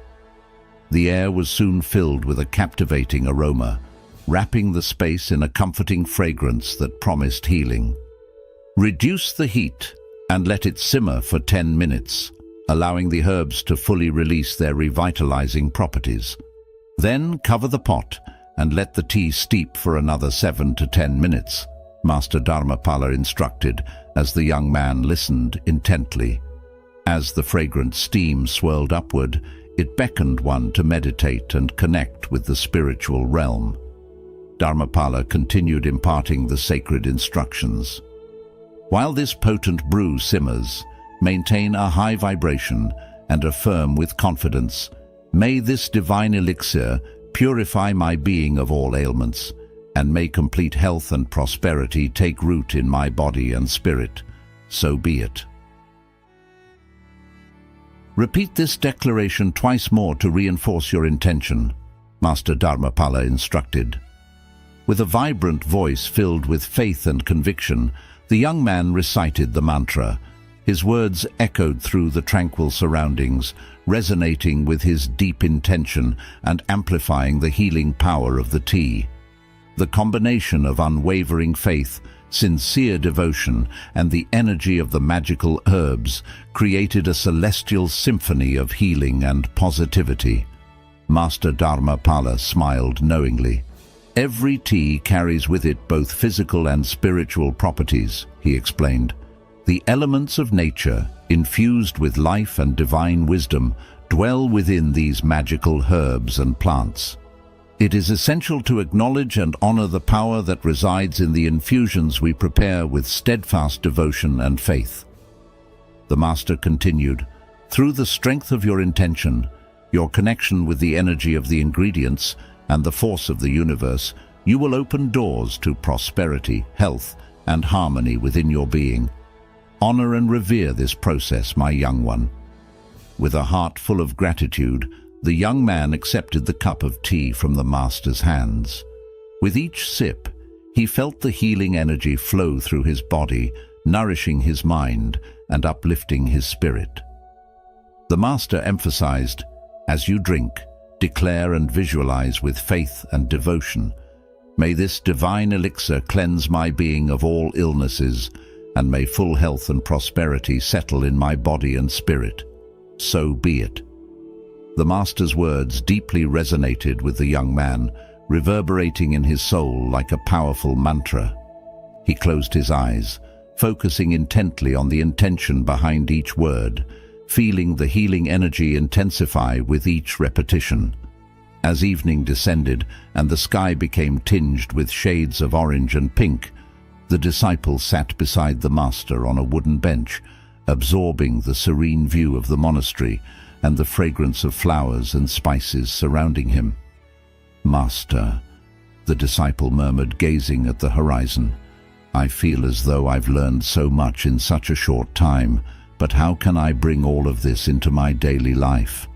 The air was soon filled with a captivating aroma, wrapping the space in a comforting fragrance that promised healing. Reduce the heat and let it simmer for 10 minutes, allowing the herbs to fully release their revitalizing properties. Then cover the pot and let the tea steep for another 7 to 10 minutes, Master Dharmapala instructed as the young man listened intently. As the fragrant steam swirled upward, it beckoned one to meditate and connect with the spiritual realm. Dharmapala continued imparting the sacred instructions. While this potent brew simmers, maintain a high vibration and affirm with confidence, "May this divine elixir purify my being of all ailments, and may complete health and prosperity take root in my body and spirit. So be it." Repeat this declaration twice more to reinforce your intention, Master Dharmapala instructed. With a vibrant voice filled with faith and conviction, the young man recited the mantra. His words echoed through the tranquil surroundings, resonating with his deep intention and amplifying the healing power of the tea. The combination of unwavering faith, sincere devotion, and the energy of the magical herbs created a celestial symphony of healing and positivity. Master Dharmapala smiled knowingly. Every tea carries with it both physical and spiritual properties, he explained. The elements of nature, infused with life and divine wisdom, dwell within these magical herbs and plants. It is essential to acknowledge and honor the power that resides in the infusions we prepare with steadfast devotion and faith. The Master continued, through the strength of your intention, your connection with the energy of the ingredients, and the force of the universe, you will open doors to prosperity, health, and harmony within your being. Honor and revere this process, my young one. With a heart full of gratitude, the young man accepted the cup of tea from the Master's hands. With each sip, he felt the healing energy flow through his body, nourishing his mind and uplifting his spirit. The Master emphasized, as you drink, declare and visualize with faith and devotion. May this divine elixir cleanse my being of all illnesses, and may full health and prosperity settle in my body and spirit. So be it. The Master's words deeply resonated with the young man, reverberating in his soul like a powerful mantra. He closed his eyes, focusing intently on the intention behind each word, feeling the healing energy intensify with each repetition. As evening descended and the sky became tinged with shades of orange and pink, the disciple sat beside the Master on a wooden bench, absorbing the serene view of the monastery and the fragrance of flowers and spices surrounding him. Master, the disciple murmured, gazing at the horizon, I feel as though I've learned so much in such a short time, but how can I bring all of this into my daily life?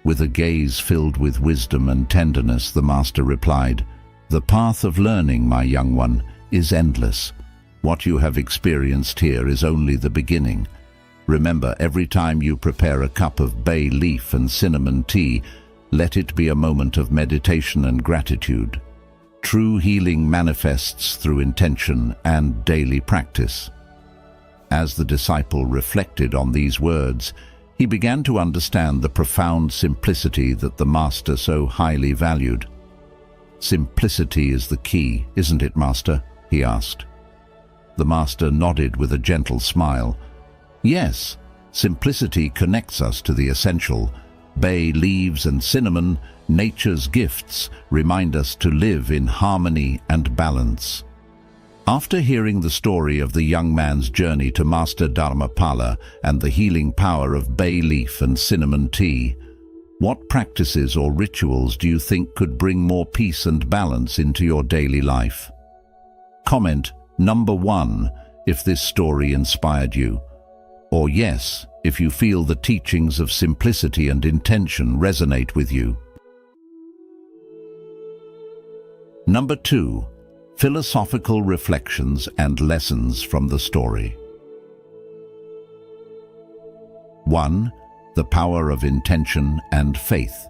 With a gaze filled with wisdom and tenderness, the Master replied, the path of learning, my young one, is endless. What you have experienced here is only the beginning. Remember, every time you prepare a cup of bay leaf and cinnamon tea, let it be a moment of meditation and gratitude. True healing manifests through intention and daily practice. As the disciple reflected on these words, he began to understand the profound simplicity that the Master so highly valued. Simplicity is the key, isn't it, Master? He asked. The Master nodded with a gentle smile. Yes, simplicity connects us to the essential. Bay leaves and cinnamon, nature's gifts, remind us to live in harmony and balance. After hearing the story of the young man's journey to Master Dharmapala and the healing power of bay leaf and cinnamon tea, what practices or rituals do you think could bring more peace and balance into your daily life? Comment number 1 if this story inspired you, or yes if you feel the teachings of simplicity and intention resonate with you. Number 2. Philosophical reflections and lessons from the story. 1. The power of intention and faith.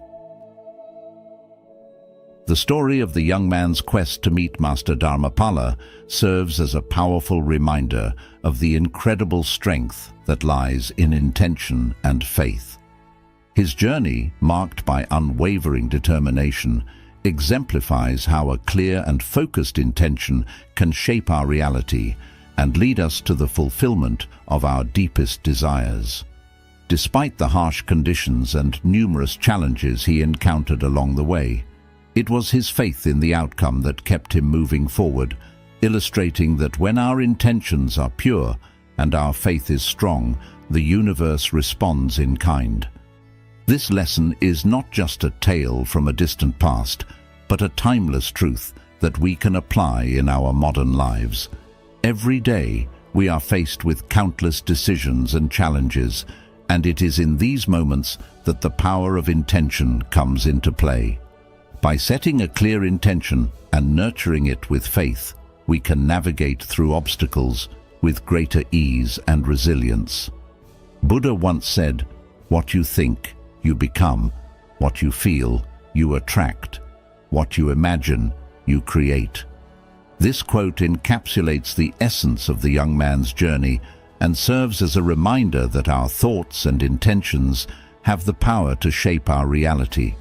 The story of the young man's quest to meet Master Dharmapala serves as a powerful reminder of the incredible strength that lies in intention and faith. His journey, marked by unwavering determination, exemplifies how a clear and focused intention can shape our reality and lead us to the fulfillment of our deepest desires. Despite the harsh conditions and numerous challenges he encountered along the way, it was his faith in the outcome that kept him moving forward, illustrating that when our intentions are pure and our faith is strong, the universe responds in kind. This lesson is not just a tale from a distant past, but a timeless truth that we can apply in our modern lives. Every day, we are faced with countless decisions and challenges, and it is in these moments that the power of intention comes into play. By setting a clear intention and nurturing it with faith, we can navigate through obstacles with greater ease and resilience. Buddha once said, "What you think, you become. What you feel, you attract. What you imagine, you create. This quote encapsulates the essence of the young man's journey and serves as a reminder that our thoughts and intentions have the power to shape our reality.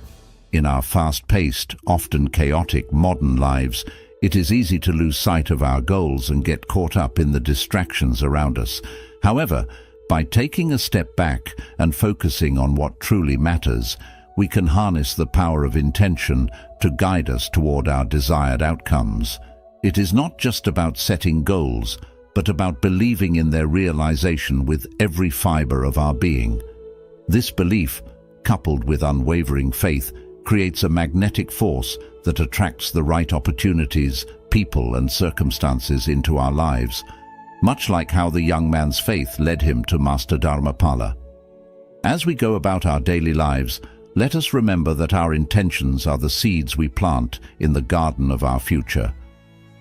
In our fast-paced, often chaotic modern lives, it is easy to lose sight of our goals and get caught up in the distractions around us. However, by taking a step back and focusing on what truly matters, we can harness the power of intention to guide us toward our desired outcomes. It is not just about setting goals, but about believing in their realization with every fiber of our being. This belief, coupled with unwavering faith, creates a magnetic force that attracts the right opportunities, people, and circumstances into our lives, much like how the young man's faith led him to Master Dharmapala. As we go about our daily lives, let us remember that our intentions are the seeds we plant in the garden of our future.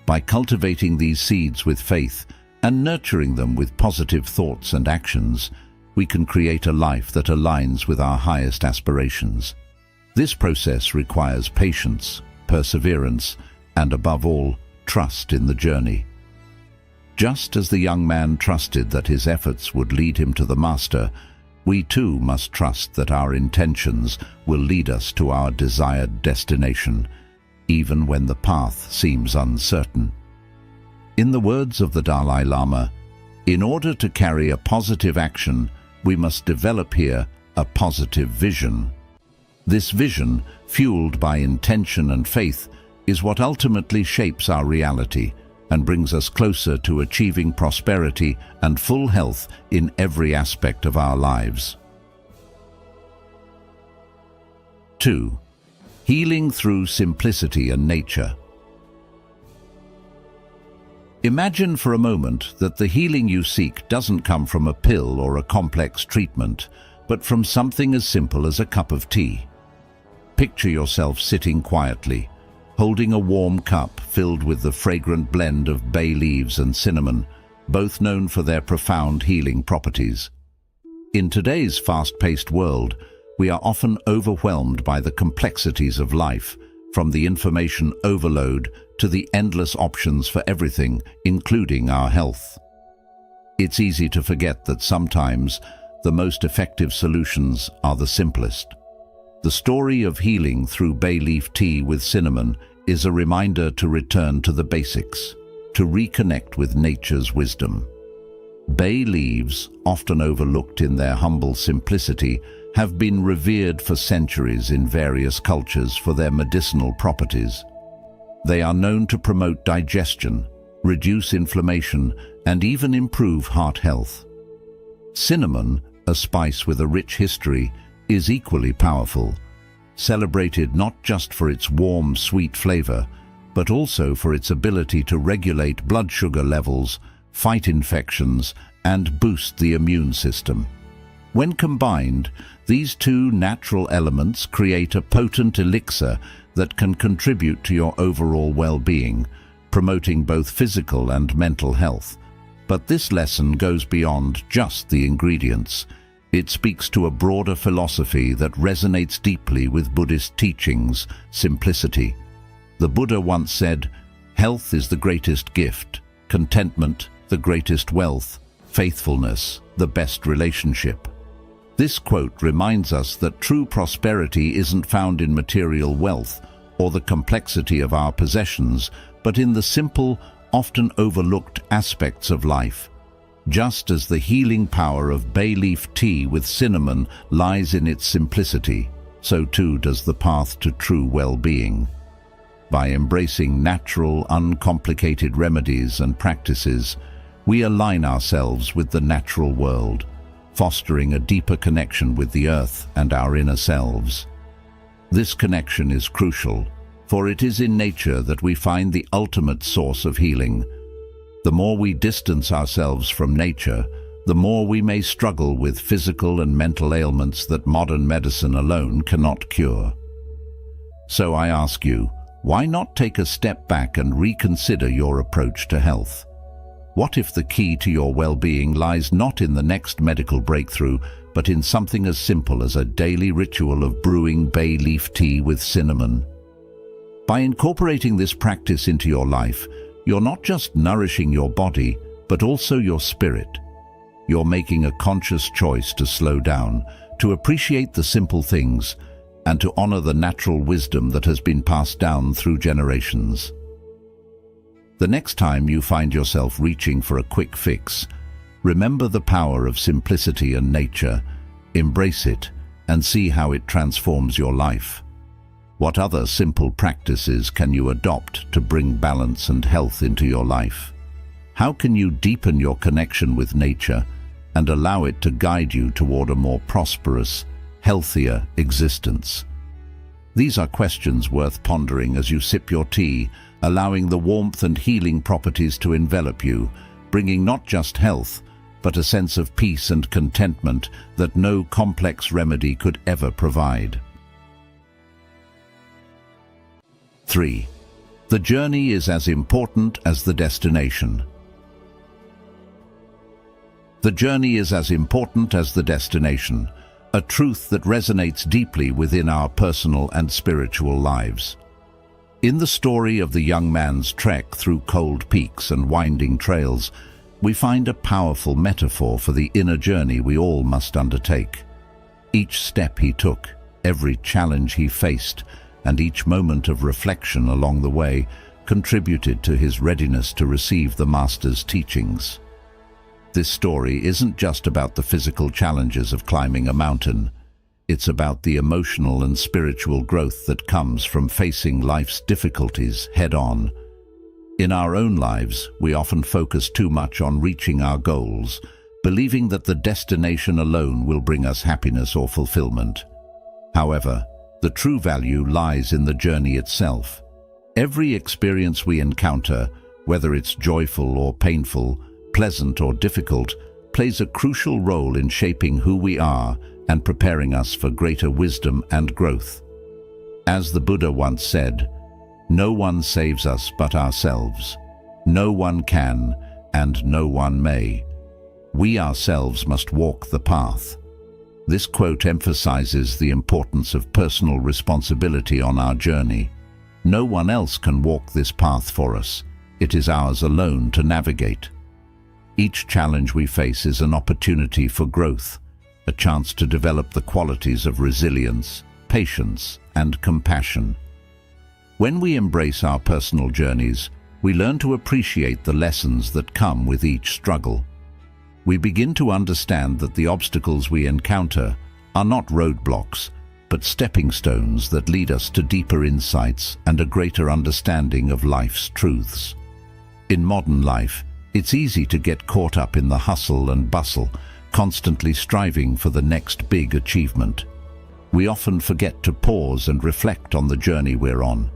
By cultivating these seeds with faith and nurturing them with positive thoughts and actions, we can create a life that aligns with our highest aspirations. This process requires patience, perseverance, and above all, trust in the journey. Just as the young man trusted that his efforts would lead him to the Master, we too must trust that our intentions will lead us to our desired destination, even when the path seems uncertain. In the words of the Dalai Lama, in order to carry a positive action, we must develop here a positive vision. This vision, fueled by intention and faith, is what ultimately shapes our reality and brings us closer to achieving prosperity and full health in every aspect of our lives. 2. Healing through simplicity and nature. Imagine for a moment that the healing you seek doesn't come from a pill or a complex treatment, but from something as simple as a cup of tea. Picture yourself sitting quietly, holding a warm cup filled with the fragrant blend of bay leaves and cinnamon, both known for their profound healing properties. In today's fast-paced world, we are often overwhelmed by the complexities of life, from the information overload to the endless options for everything, including our health. It's easy to forget that sometimes the most effective solutions are the simplest. The story of healing through bay leaf tea with cinnamon is a reminder to return to the basics, to reconnect with nature's wisdom. Bay leaves, often overlooked in their humble simplicity, have been revered for centuries in various cultures for their medicinal properties. They are known to promote digestion, reduce inflammation, and even improve heart health. Cinnamon, a spice with a rich history, is equally powerful, celebrated not just for its warm, sweet flavor, but also for its ability to regulate blood sugar levels, fight infections, and boost the immune system. When combined, these two natural elements create a potent elixir that can contribute to your overall well-being, promoting both physical and mental health. But this lesson goes beyond just the ingredients. It speaks to a broader philosophy that resonates deeply with Buddhist teachings, simplicity. The Buddha once said, "Health is the greatest gift, contentment the greatest wealth, faithfulness the best relationship." This quote reminds us that true prosperity isn't found in material wealth or the complexity of our possessions, but in the simple, often overlooked aspects of life. Just as the healing power of bay leaf tea with cinnamon lies in its simplicity, so too does the path to true well-being. By embracing natural, uncomplicated remedies and practices, we align ourselves with the natural world, fostering a deeper connection with the earth and our inner selves. This connection is crucial, for it is in nature that we find the ultimate source of healing. The more we distance ourselves from nature, the more we may struggle with physical and mental ailments that modern medicine alone cannot cure. So I ask you, why not take a step back and reconsider your approach to health? What if the key to your well-being lies not in the next medical breakthrough, but in something as simple as a daily ritual of brewing bay leaf tea with cinnamon? By incorporating this practice into your life, you're not just nourishing your body, but also your spirit. You're making a conscious choice to slow down, to appreciate the simple things, and to honor the natural wisdom that has been passed down through generations. The next time you find yourself reaching for a quick fix, remember the power of simplicity and nature, embrace it, and see how it transforms your life. What other simple practices can you adopt to bring balance and health into your life? How can you deepen your connection with nature and allow it to guide you toward a more prosperous, healthier existence? These are questions worth pondering as you sip your tea, allowing the warmth and healing properties to envelop you, bringing not just health, but a sense of peace and contentment that no complex remedy could ever provide. 3. The journey is as important as the destination. The journey is as important as the destination, a truth that resonates deeply within our personal and spiritual lives. In the story of the young man's trek through cold peaks and winding trails, we find a powerful metaphor for the inner journey we all must undertake. Each step he took, every challenge he faced, and each moment of reflection along the way contributed to his readiness to receive the Master's teachings. This story isn't just about the physical challenges of climbing a mountain. It's about the emotional and spiritual growth that comes from facing life's difficulties head-on. In our own lives, we often focus too much on reaching our goals, believing that the destination alone will bring us happiness or fulfillment. However, the true value lies in the journey itself. Every experience we encounter, whether it's joyful or painful, pleasant or difficult, plays a crucial role in shaping who we are and preparing us for greater wisdom and growth. As the Buddha once said, "No one saves us but ourselves. No one can, and no one may. We ourselves must walk the path." This quote emphasizes the importance of personal responsibility on our journey. No one else can walk this path for us. It is ours alone to navigate. Each challenge we face is an opportunity for growth, a chance to develop the qualities of resilience, patience, and compassion. When we embrace our personal journeys, we learn to appreciate the lessons that come with each struggle. We begin to understand that the obstacles we encounter are not roadblocks, but stepping stones that lead us to deeper insights and a greater understanding of life's truths. In modern life, it's easy to get caught up in the hustle and bustle, constantly striving for the next big achievement. We often forget to pause and reflect on the journey we're on.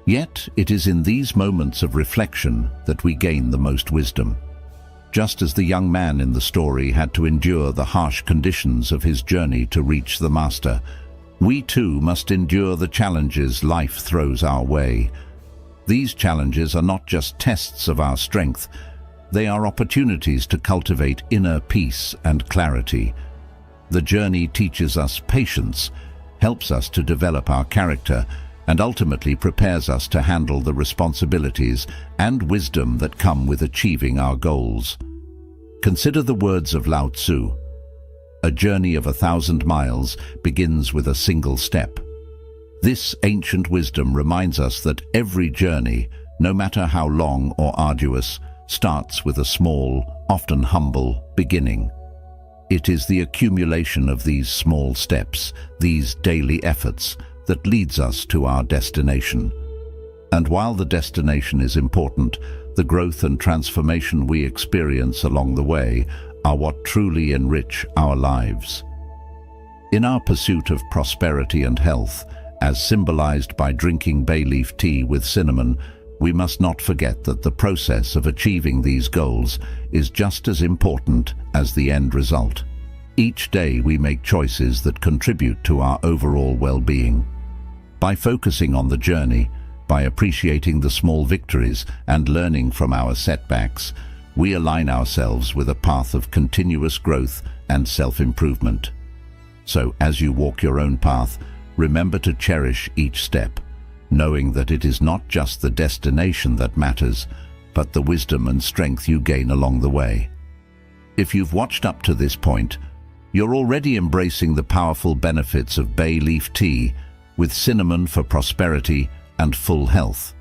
Yet, it is in these moments of reflection that we gain the most wisdom. Just as the young man in the story had to endure the harsh conditions of his journey to reach the Master, we too must endure the challenges life throws our way. These challenges are not just tests of our strength, they are opportunities to cultivate inner peace and clarity. The journey teaches us patience, helps us to develop our character, and ultimately prepares us to handle the responsibilities and wisdom that come with achieving our goals. Consider the words of Lao Tzu. A journey of 1,000 miles begins with a single step. This ancient wisdom reminds us that every journey, no matter how long or arduous, starts with a small, often humble, beginning. It is the accumulation of these small steps, these daily efforts, that leads us to our destination. And while the destination is important, the growth and transformation we experience along the way are what truly enrich our lives. In our pursuit of prosperity and health, as symbolized by drinking bay leaf tea with cinnamon, we must not forget that the process of achieving these goals is just as important as the end result. Each day we make choices that contribute to our overall well-being. By focusing on the journey, by appreciating the small victories and learning from our setbacks, we align ourselves with a path of continuous growth and self-improvement. So, as you walk your own path, remember to cherish each step. knowing that it is not just the destination that matters, but the wisdom and strength you gain along the way. If you've watched up to this point, you're already embracing the powerful benefits of bay leaf tea with cinnamon for prosperity and full health.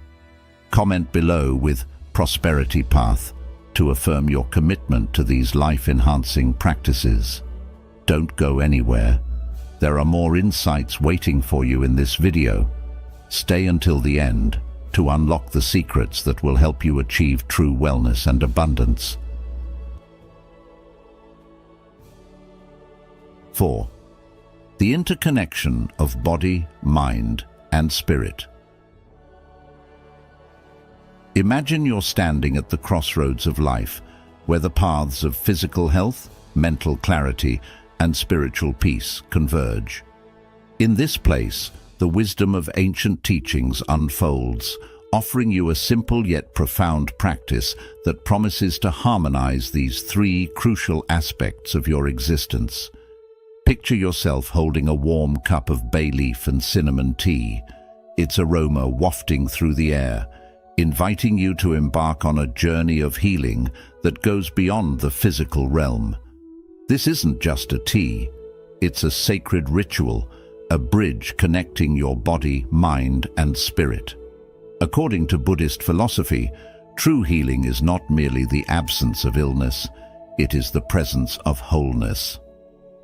Comment below with "Prosperity Path" to affirm your commitment to these life-enhancing practices. Don't go anywhere. There are more insights waiting for you in this video. Stay until the end to unlock the secrets that will help you achieve true wellness and abundance. 4. The interconnection of body, mind, and spirit. Imagine you're standing at the crossroads of life, where the paths of physical health, mental clarity, and spiritual peace converge. In this place, the wisdom of ancient teachings unfolds, offering you a simple yet profound practice that promises to harmonize these three crucial aspects of your existence. Picture yourself holding a warm cup of bay leaf and cinnamon tea, its aroma wafting through the air, inviting you to embark on a journey of healing that goes beyond the physical realm. This isn't just a tea, it's a sacred ritual, a bridge connecting your body, mind, and spirit. According to Buddhist philosophy, true healing is not merely the absence of illness, it is the presence of wholeness.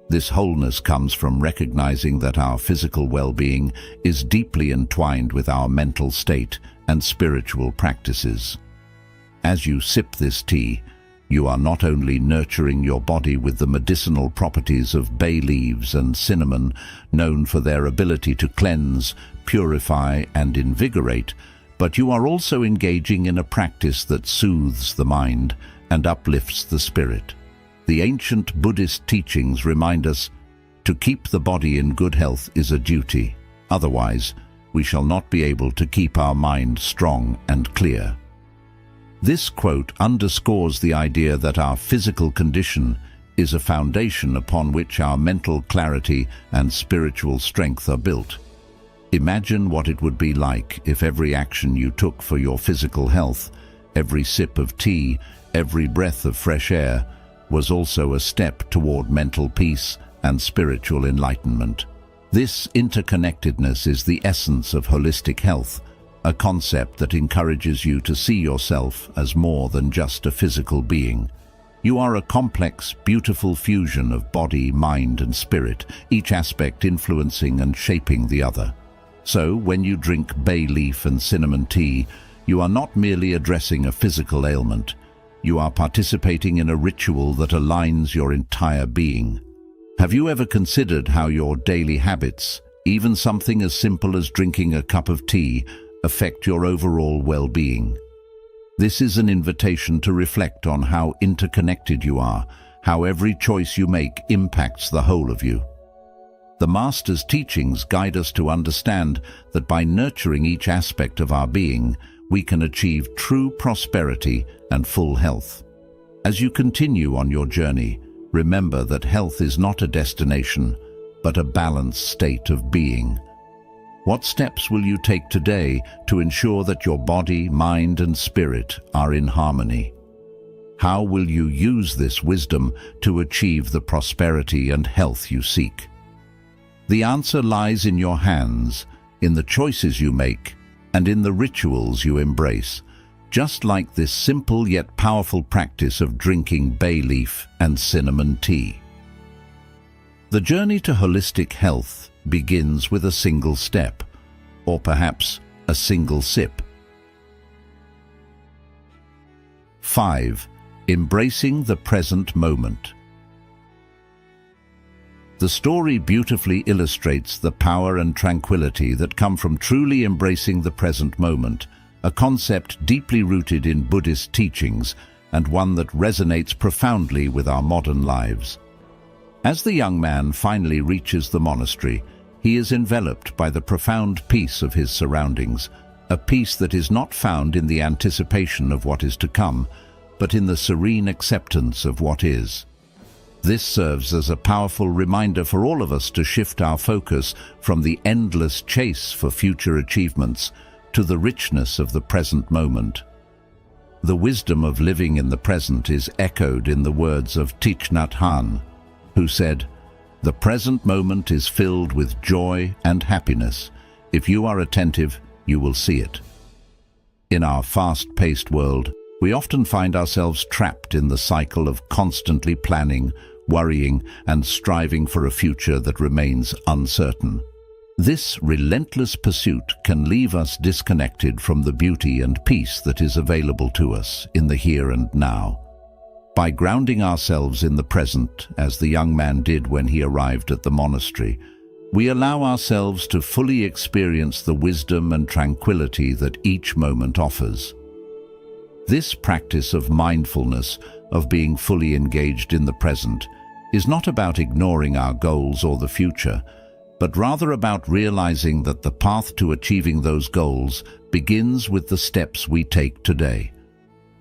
This wholeness comes from recognizing that our physical well-being is deeply entwined with our mental state and spiritual practices. As you sip this tea, you are not only nurturing your body with the medicinal properties of bay leaves and cinnamon, known for their ability to cleanse, purify, and invigorate, but you are also engaging in a practice that soothes the mind and uplifts the spirit. The ancient Buddhist teachings remind us to keep the body in good health is a duty. Otherwise, we shall not be able to keep our mind strong and clear. This quote underscores the idea that our physical condition is a foundation upon which our mental clarity and spiritual strength are built. Imagine what it would be like if every action you took for your physical health, every sip of tea, every breath of fresh air, was also a step toward mental peace and spiritual enlightenment. This interconnectedness is the essence of holistic health, a concept that encourages you to see yourself as more than just a physical being. You are a complex, beautiful fusion of body, mind, and spirit, each aspect influencing and shaping the other. So, when you drink bay leaf and cinnamon tea, you are not merely addressing a physical ailment. You are participating in a ritual that aligns your entire being. Have you ever considered how your daily habits, even something as simple as drinking a cup of tea, affect your overall well-being? This is an invitation to reflect on how interconnected you are, how every choice you make impacts the whole of you. The Master's teachings guide us to understand that by nurturing each aspect of our being, we can achieve true prosperity and full health. As you continue on your journey, remember that health is not a destination, but a balanced state of being. What steps will you take today to ensure that your body, mind, and spirit are in harmony? How will you use this wisdom to achieve the prosperity and health you seek? The answer lies in your hands, in the choices you make, and in the rituals you embrace, just like this simple yet powerful practice of drinking bay leaf and cinnamon tea. The journey to holistic health begins with a single step, or perhaps a single sip. 5. Embracing the present moment. The story beautifully illustrates the power and tranquility that come from truly embracing the present moment, a concept deeply rooted in Buddhist teachings and one that resonates profoundly with our modern lives. As the young man finally reaches the monastery, he is enveloped by the profound peace of his surroundings, a peace that is not found in the anticipation of what is to come, but in the serene acceptance of what is. This serves as a powerful reminder for all of us to shift our focus from the endless chase for future achievements to the richness of the present moment. The wisdom of living in the present is echoed in the words of Thich Nhat Hanh, who said, "The present moment is filled with joy and happiness. If you are attentive, you will see it." In our fast-paced world, we often find ourselves trapped in the cycle of constantly planning, worrying, and striving for a future that remains uncertain. This relentless pursuit can leave us disconnected from the beauty and peace that is available to us in the here and now. By grounding ourselves in the present, as the young man did when he arrived at the monastery, we allow ourselves to fully experience the wisdom and tranquility that each moment offers. This practice of mindfulness, of being fully engaged in the present, is not about ignoring our goals or the future, but rather about realizing that the path to achieving those goals begins with the steps we take today.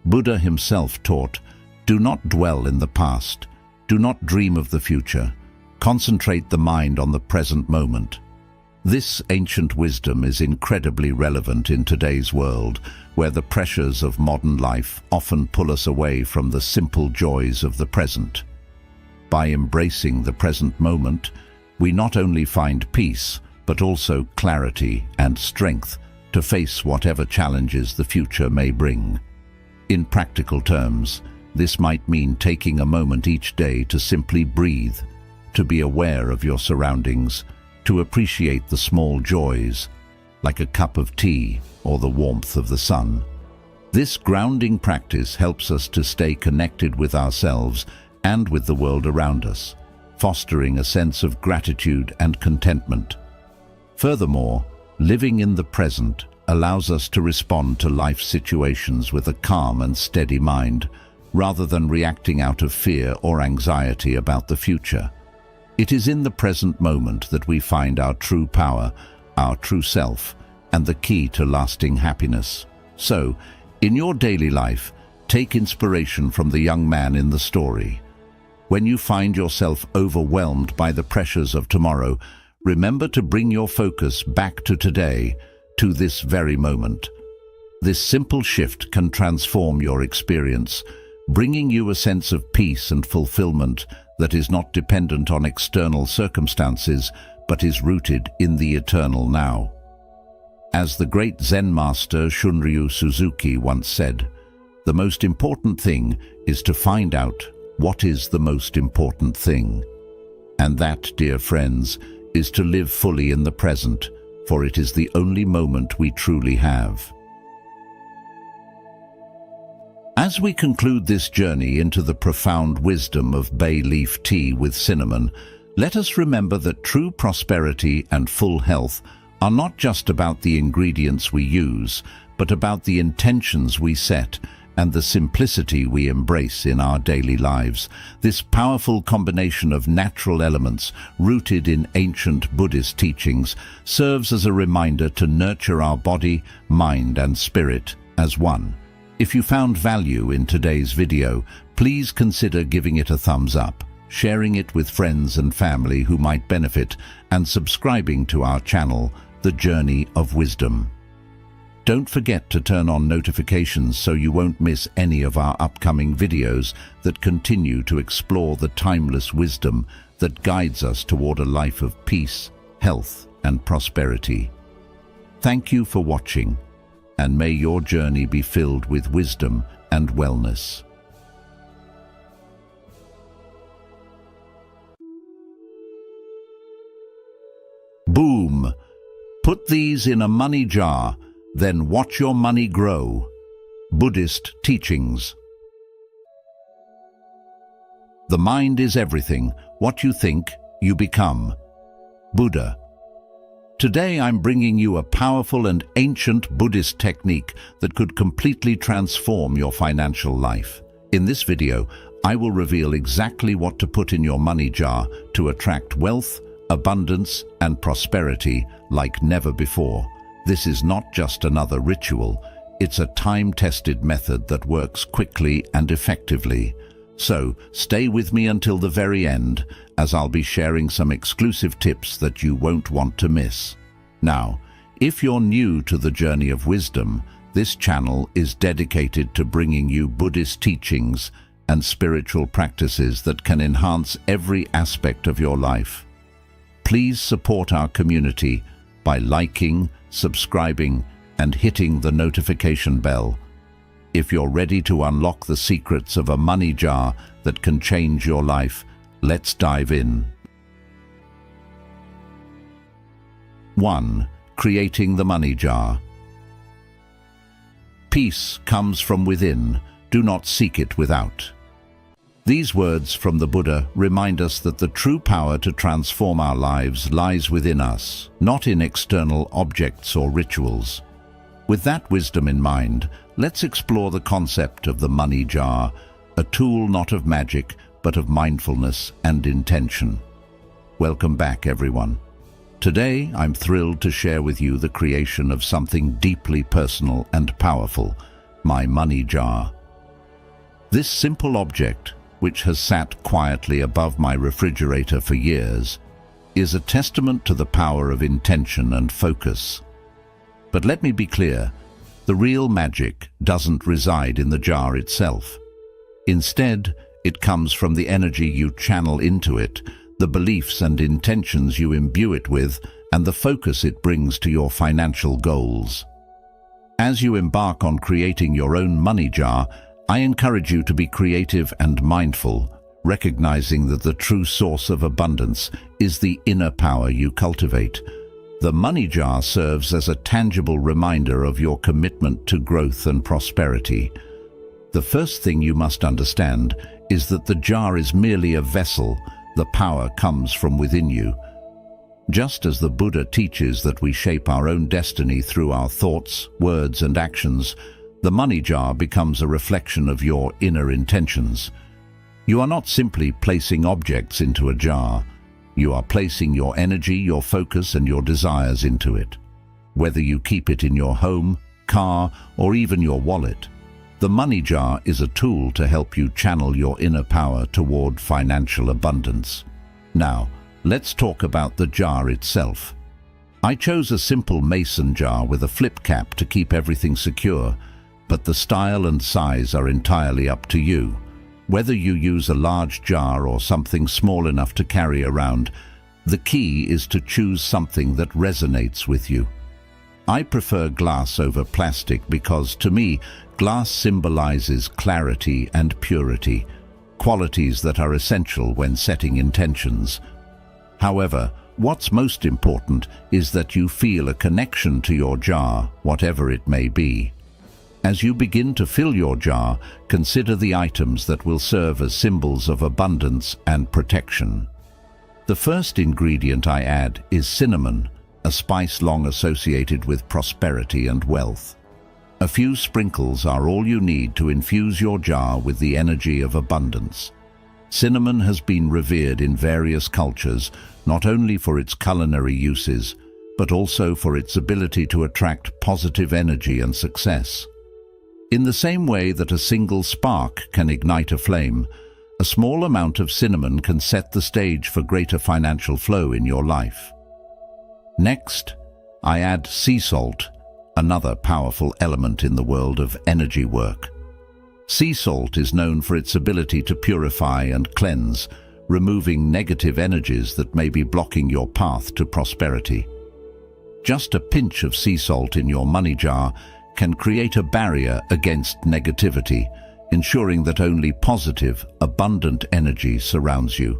Buddha himself taught, "Do not dwell in the past. Do not dream of the future. Concentrate the mind on the present moment." This ancient wisdom is incredibly relevant in today's world, where the pressures of modern life often pull us away from the simple joys of the present. By embracing the present moment, we not only find peace, but also clarity and strength to face whatever challenges the future may bring. In practical terms, this might mean taking a moment each day to simply breathe, to be aware of your surroundings, to appreciate the small joys, like a cup of tea or the warmth of the sun. This grounding practice helps us to stay connected with ourselves and with the world around us, fostering a sense of gratitude and contentment. Furthermore, living in the present allows us to respond to life situations with a calm and steady mind, rather than reacting out of fear or anxiety about the future. It is in the present moment that we find our true power, our true self, and the key to lasting happiness. So, in your daily life, take inspiration from the young man in the story. When you find yourself overwhelmed by the pressures of tomorrow, remember to bring your focus back to today, to this very moment. This simple shift can transform your experience, bringing you a sense of peace and fulfillment that is not dependent on external circumstances, but is rooted in the eternal now. As the great Zen master Shunryu Suzuki once said, "The most important thing is to find out what is the most important thing." And that, dear friends, is to live fully in the present, for it is the only moment we truly have. As we conclude this journey into the profound wisdom of bay leaf tea with cinnamon, let us remember that true prosperity and full health are not just about the ingredients we use, but about the intentions we set and the simplicity we embrace in our daily lives. This powerful combination of natural elements, rooted in ancient Buddhist teachings, serves as a reminder to nurture our body, mind, and spirit as one. If you found value in today's video, please consider giving it a thumbs up, sharing it with friends and family who might benefit, and subscribing to our channel, The Journey of Wisdom. Don't forget to turn on notifications so you won't miss any of our upcoming videos that continue to explore the timeless wisdom that guides us toward a life of peace, health, and prosperity. Thank you for watching, and may your journey be filled with wisdom and wellness. Boom! Put these in a money jar, then watch your money grow. Buddhist Teachings. The mind is everything. What you think, you become. Buddha. Today I'm bringing you a powerful and ancient Buddhist technique that could completely transform your financial life. In this video, I will reveal exactly what to put in your money jar to attract wealth, abundance, and prosperity like never before. This is not just another ritual, it's a time-tested method that works quickly and effectively. So, stay with me until the very end, as I'll be sharing some exclusive tips that you won't want to miss. Now, if you're new to the journey of wisdom, this channel is dedicated to bringing you Buddhist teachings and spiritual practices that can enhance every aspect of your life. Please support our community by liking, subscribing, and hitting the notification bell. If you're ready to unlock the secrets of a money jar that can change your life, let's dive in. 1. Creating the money jar. Peace comes from within. Do not seek it without. These words from the Buddha remind us that the true power to transform our lives lies within us, not in external objects or rituals. With that wisdom in mind, let's explore the concept of the money jar, a tool not of magic, but of mindfulness and intention. Welcome back, everyone. Today, I'm thrilled to share with you the creation of something deeply personal and powerful, my money jar. This simple object, which has sat quietly above my refrigerator for years, is a testament to the power of intention and focus. But let me be clear, the real magic doesn't reside in the jar itself. Instead, it comes from the energy you channel into it, the beliefs and intentions you imbue it with, and the focus it brings to your financial goals. As you embark on creating your own money jar, I encourage you to be creative and mindful, recognizing that the true source of abundance is the inner power you cultivate. The money jar serves as a tangible reminder of your commitment to growth and prosperity. The first thing you must understand is that the jar is merely a vessel. The power comes from within you. Just as the Buddha teaches that we shape our own destiny through our thoughts, words, and actions, the money jar becomes a reflection of your inner intentions. You are not simply placing objects into a jar. You are placing your energy, your focus, and your desires into it. Whether you keep it in your home, car, or even your wallet, the money jar is a tool to help you channel your inner power toward financial abundance. Now, let's talk about the jar itself. I chose a simple mason jar with a flip cap to keep everything secure, but the style and size are entirely up to you. Whether you use a large jar or something small enough to carry around, the key is to choose something that resonates with you. I prefer glass over plastic because, to me, glass symbolizes clarity and purity, qualities that are essential when setting intentions. However, what's most important is that you feel a connection to your jar, whatever it may be. As you begin to fill your jar, consider the items that will serve as symbols of abundance and protection. The first ingredient I add is cinnamon, a spice long associated with prosperity and wealth. A few sprinkles are all you need to infuse your jar with the energy of abundance. Cinnamon has been revered in various cultures, not only for its culinary uses, but also for its ability to attract positive energy and success. In the same way that a single spark can ignite a flame, a small amount of cinnamon can set the stage for greater financial flow in your life. Next, I add sea salt, another powerful element in the world of energy work. Sea salt is known for its ability to purify and cleanse, removing negative energies that may be blocking your path to prosperity. Just a pinch of sea salt in your money jar can create a barrier against negativity, ensuring that only positive, abundant energy surrounds you.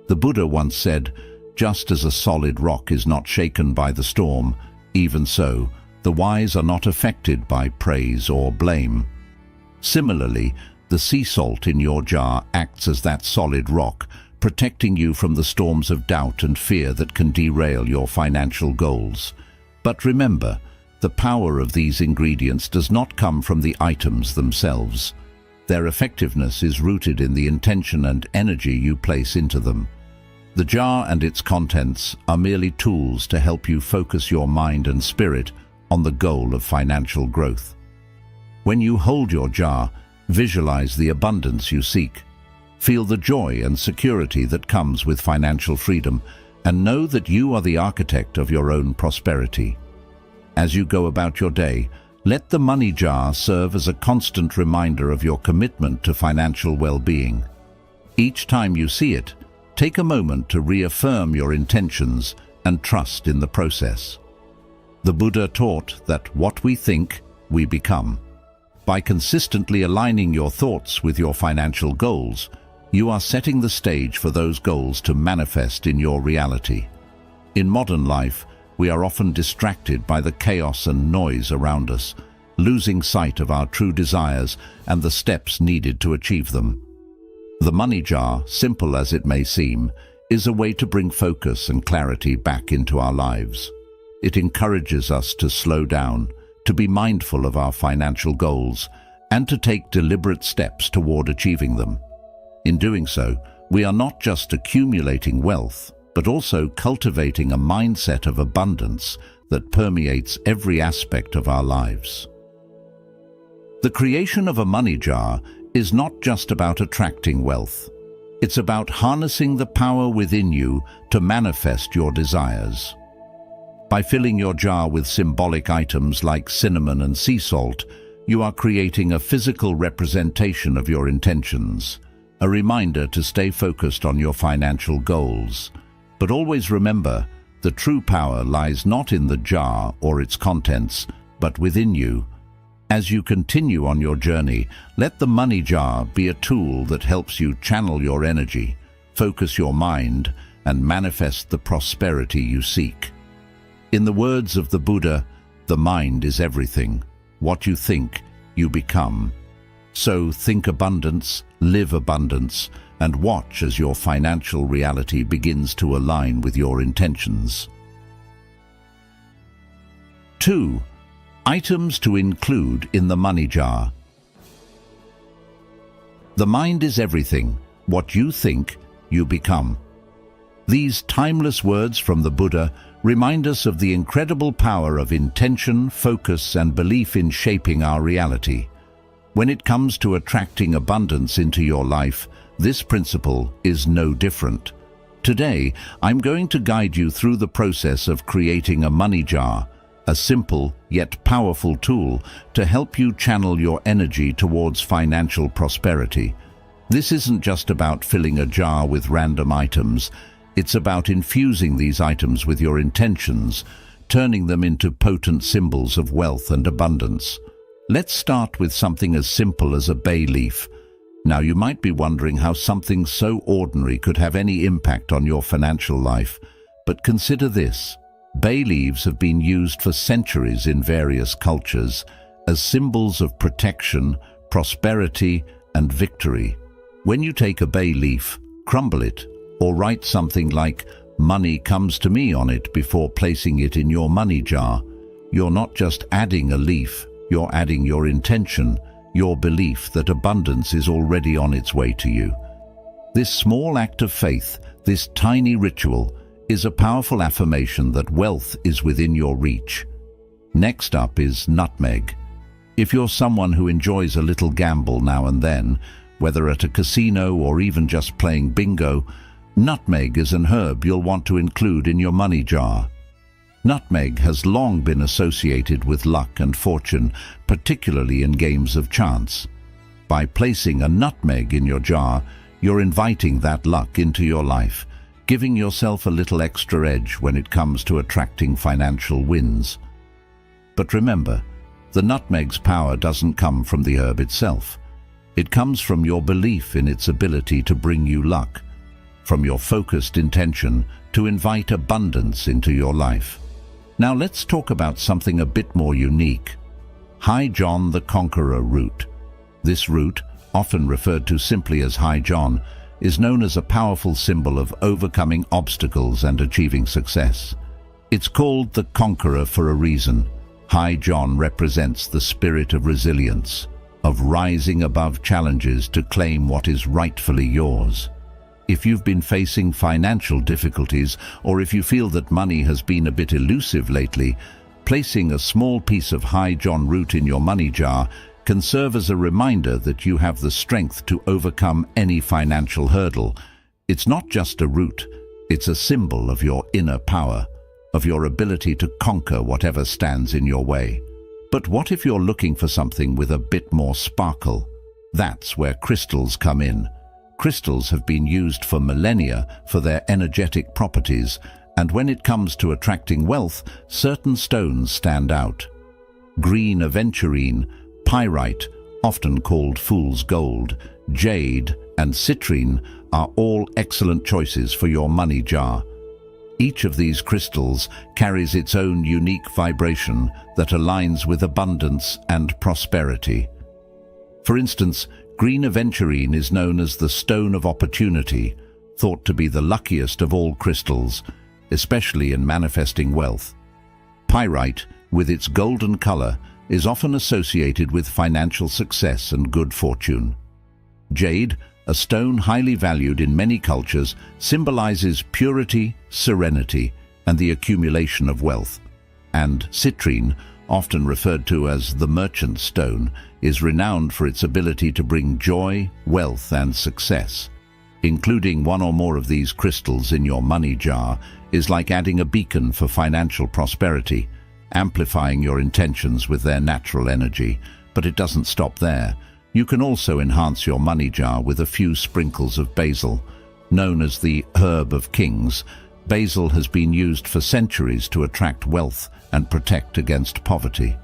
The Buddha once said, "Just as a solid rock is not shaken by the storm, even so, the wise are not affected by praise or blame." Similarly, the sea salt in your jar acts as that solid rock, protecting you from the storms of doubt and fear that can derail your financial goals. But remember, the power of these ingredients does not come from the items themselves. Their effectiveness is rooted in the intention and energy you place into them. The jar and its contents are merely tools to help you focus your mind and spirit on the goal of financial growth. When you hold your jar, visualize the abundance you seek, Feel the joy and security that comes with financial freedom, and know that you are the architect of your own prosperity. As you go about your day, let the money jar serve as a constant reminder of your commitment to financial well-being. Each time you see it, take a moment to reaffirm your intentions and trust in the process. The Buddha taught that what we think, we become. By consistently aligning your thoughts with your financial goals, you are setting the stage for those goals to manifest in your reality. In modern life, we are often distracted by the chaos and noise around us, losing sight of our true desires and the steps needed to achieve them. The money jar, simple as it may seem, is a way to bring focus and clarity back into our lives. It encourages us to slow down, to be mindful of our financial goals, and to take deliberate steps toward achieving them. In doing so, we are not just accumulating wealth, but also cultivating a mindset of abundance that permeates every aspect of our lives. The creation of a money jar is not just about attracting wealth. It's about harnessing the power within you to manifest your desires. By filling your jar with symbolic items like cinnamon and sea salt, you are creating a physical representation of your intentions, a reminder to stay focused on your financial goals. But always remember, the true power lies not in the jar or its contents, but within you. As you continue on your journey, let the money jar be a tool that helps you channel your energy, focus your mind, and manifest the prosperity you seek. In the words of the Buddha, the mind is everything. What you think, you become. So think abundance, live abundance, and watch as your financial reality begins to align with your intentions. 2. Items to include in the money jar. The mind is everything. What you think, you become. These timeless words from the Buddha remind us of the incredible power of intention, focus, and belief in shaping our reality. When it comes to attracting abundance into your life, this principle is no different. Today, I'm going to guide you through the process of creating a money jar, a simple yet powerful tool to help you channel your energy towards financial prosperity. This isn't just about filling a jar with random items. It's about infusing these items with your intentions, turning them into potent symbols of wealth and abundance. Let's start with something as simple as a bay leaf. Now, you might be wondering how something so ordinary could have any impact on your financial life, but consider this. Bay leaves have been used for centuries in various cultures as symbols of protection, prosperity, and victory. When you take a bay leaf, crumble it, or write something like "Money comes to me" on it before placing it in your money jar, you're not just adding a leaf, you're adding your intention, your belief that abundance is already on its way to you. This small act of faith, this tiny ritual, is a powerful affirmation that wealth is within your reach. Next up is nutmeg. If you're someone who enjoys a little gamble now and then, whether at a casino or even just playing bingo, nutmeg is an herb you'll want to include in your money jar. Nutmeg has long been associated with luck and fortune, particularly in games of chance. By placing a nutmeg in your jar, you're inviting that luck into your life, giving yourself a little extra edge when it comes to attracting financial wins. But remember, the nutmeg's power doesn't come from the herb itself. It comes from your belief in its ability to bring you luck, from your focused intention to invite abundance into your life. Now let's talk about something a bit more unique. High John the Conqueror root. This root, often referred to simply as High John, is known as a powerful symbol of overcoming obstacles and achieving success. It's called the Conqueror for a reason. High John represents the spirit of resilience, of rising above challenges to claim what is rightfully yours. If you've been facing financial difficulties, or if you feel that money has been a bit elusive lately, placing a small piece of High John root in your money jar can serve as a reminder that you have the strength to overcome any financial hurdle. It's not just a root, it's a symbol of your inner power, of your ability to conquer whatever stands in your way. But what if you're looking for something with a bit more sparkle? That's where crystals come in. Crystals have been used for millennia for their energetic properties, and when it comes to attracting wealth, certain stones stand out. Green aventurine, pyrite, often called fool's gold, jade, and citrine are all excellent choices for your money jar. Each of these crystals carries its own unique vibration that aligns with abundance and prosperity. For instance, green aventurine is known as the stone of opportunity, thought to be the luckiest of all crystals, especially in manifesting wealth. Pyrite, with its golden color, is often associated with financial success and good fortune. Jade, a stone highly valued in many cultures, symbolizes purity, serenity, and the accumulation of wealth. And citrine, often referred to as the merchant stone, is renowned for its ability to bring joy, wealth, and success. Including one or more of these crystals in your money jar is like adding a beacon for financial prosperity, amplifying your intentions with their natural energy. But it doesn't stop there. You can also enhance your money jar with a few sprinkles of basil. Known as the herb of kings, basil has been used for centuries to attract wealth and protect against poverty.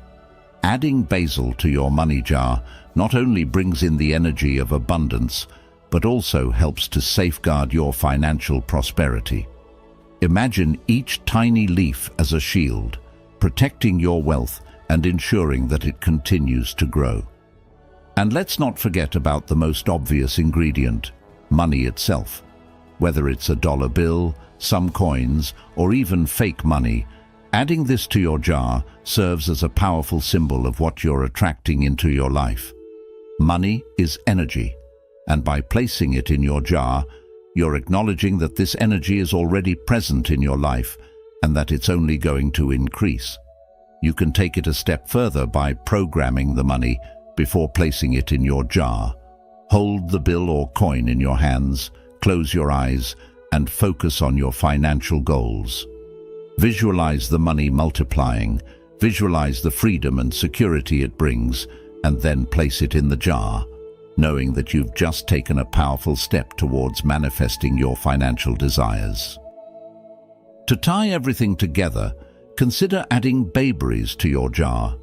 Adding basil to your money jar not only brings in the energy of abundance, but also helps to safeguard your financial prosperity. Imagine each tiny leaf as a shield, protecting your wealth and ensuring that it continues to grow. And let's not forget about the most obvious ingredient, money itself. Whether it's a dollar bill, some coins, or even fake money, adding this to your jar serves as a powerful symbol of what you're attracting into your life. Money is energy, and by placing it in your jar, you're acknowledging that this energy is already present in your life and that it's only going to increase. You can take it a step further by programming the money before placing it in your jar. Hold the bill or coin in your hands, close your eyes, and focus on your financial goals. Visualize the money multiplying, visualize the freedom and security it brings, and then place it in the jar, knowing that you've just taken a powerful step towards manifesting your financial desires. To tie everything together, consider adding bayberries to your jar.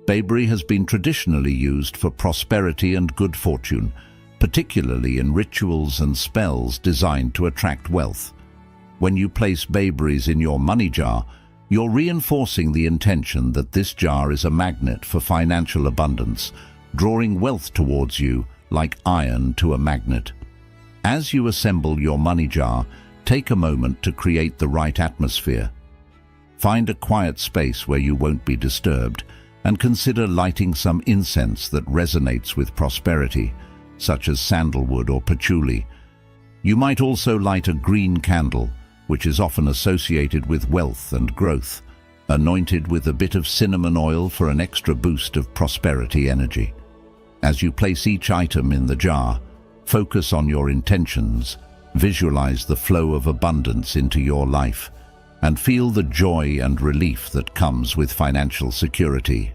Bayberry has been traditionally used for prosperity and good fortune, particularly in rituals and spells designed to attract wealth. When you place bayberries in your money jar, you're reinforcing the intention that this jar is a magnet for financial abundance, drawing wealth towards you like iron to a magnet. As you assemble your money jar, take a moment to create the right atmosphere. Find a quiet space where you won't be disturbed, and consider lighting some incense that resonates with prosperity, such as sandalwood or patchouli. You might also light a green candle, which is often associated with wealth and growth, anointed with a bit of cinnamon oil for an extra boost of prosperity energy. As you place each item in the jar, focus on your intentions, visualize the flow of abundance into your life, and feel the joy and relief that comes with financial security.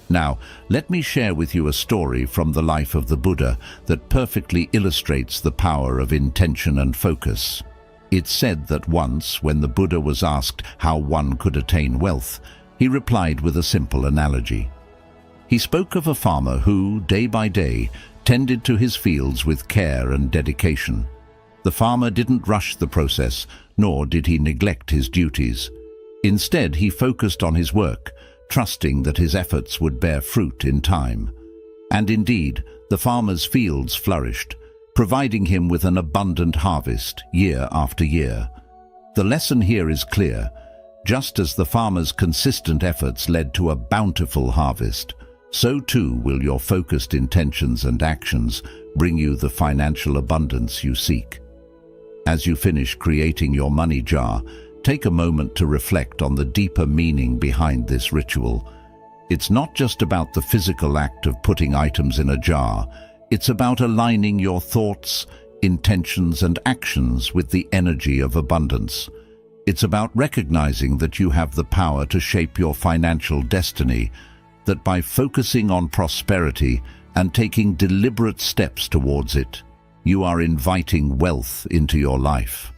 Now, let me share with you a story from the life of the Buddha that perfectly illustrates the power of intention and focus. It's said that once, when the Buddha was asked how one could attain wealth, he replied with a simple analogy. He spoke of a farmer who, day by day, tended to his fields with care and dedication. The farmer didn't rush the process, nor did he neglect his duties. Instead, he focused on his work, trusting that his efforts would bear fruit in time. And indeed, the farmer's fields flourished, providing him with an abundant harvest year after year. The lesson here is clear. Just as the farmer's consistent efforts led to a bountiful harvest, so too will your focused intentions and actions bring you the financial abundance you seek. As you finish creating your money jar, take a moment to reflect on the deeper meaning behind this ritual. It's not just about the physical act of putting items in a jar. It's about aligning your thoughts, intentions, and actions with the energy of abundance. It's about recognizing that you have the power to shape your financial destiny, that by focusing on prosperity and taking deliberate steps towards it, you are inviting wealth into your life.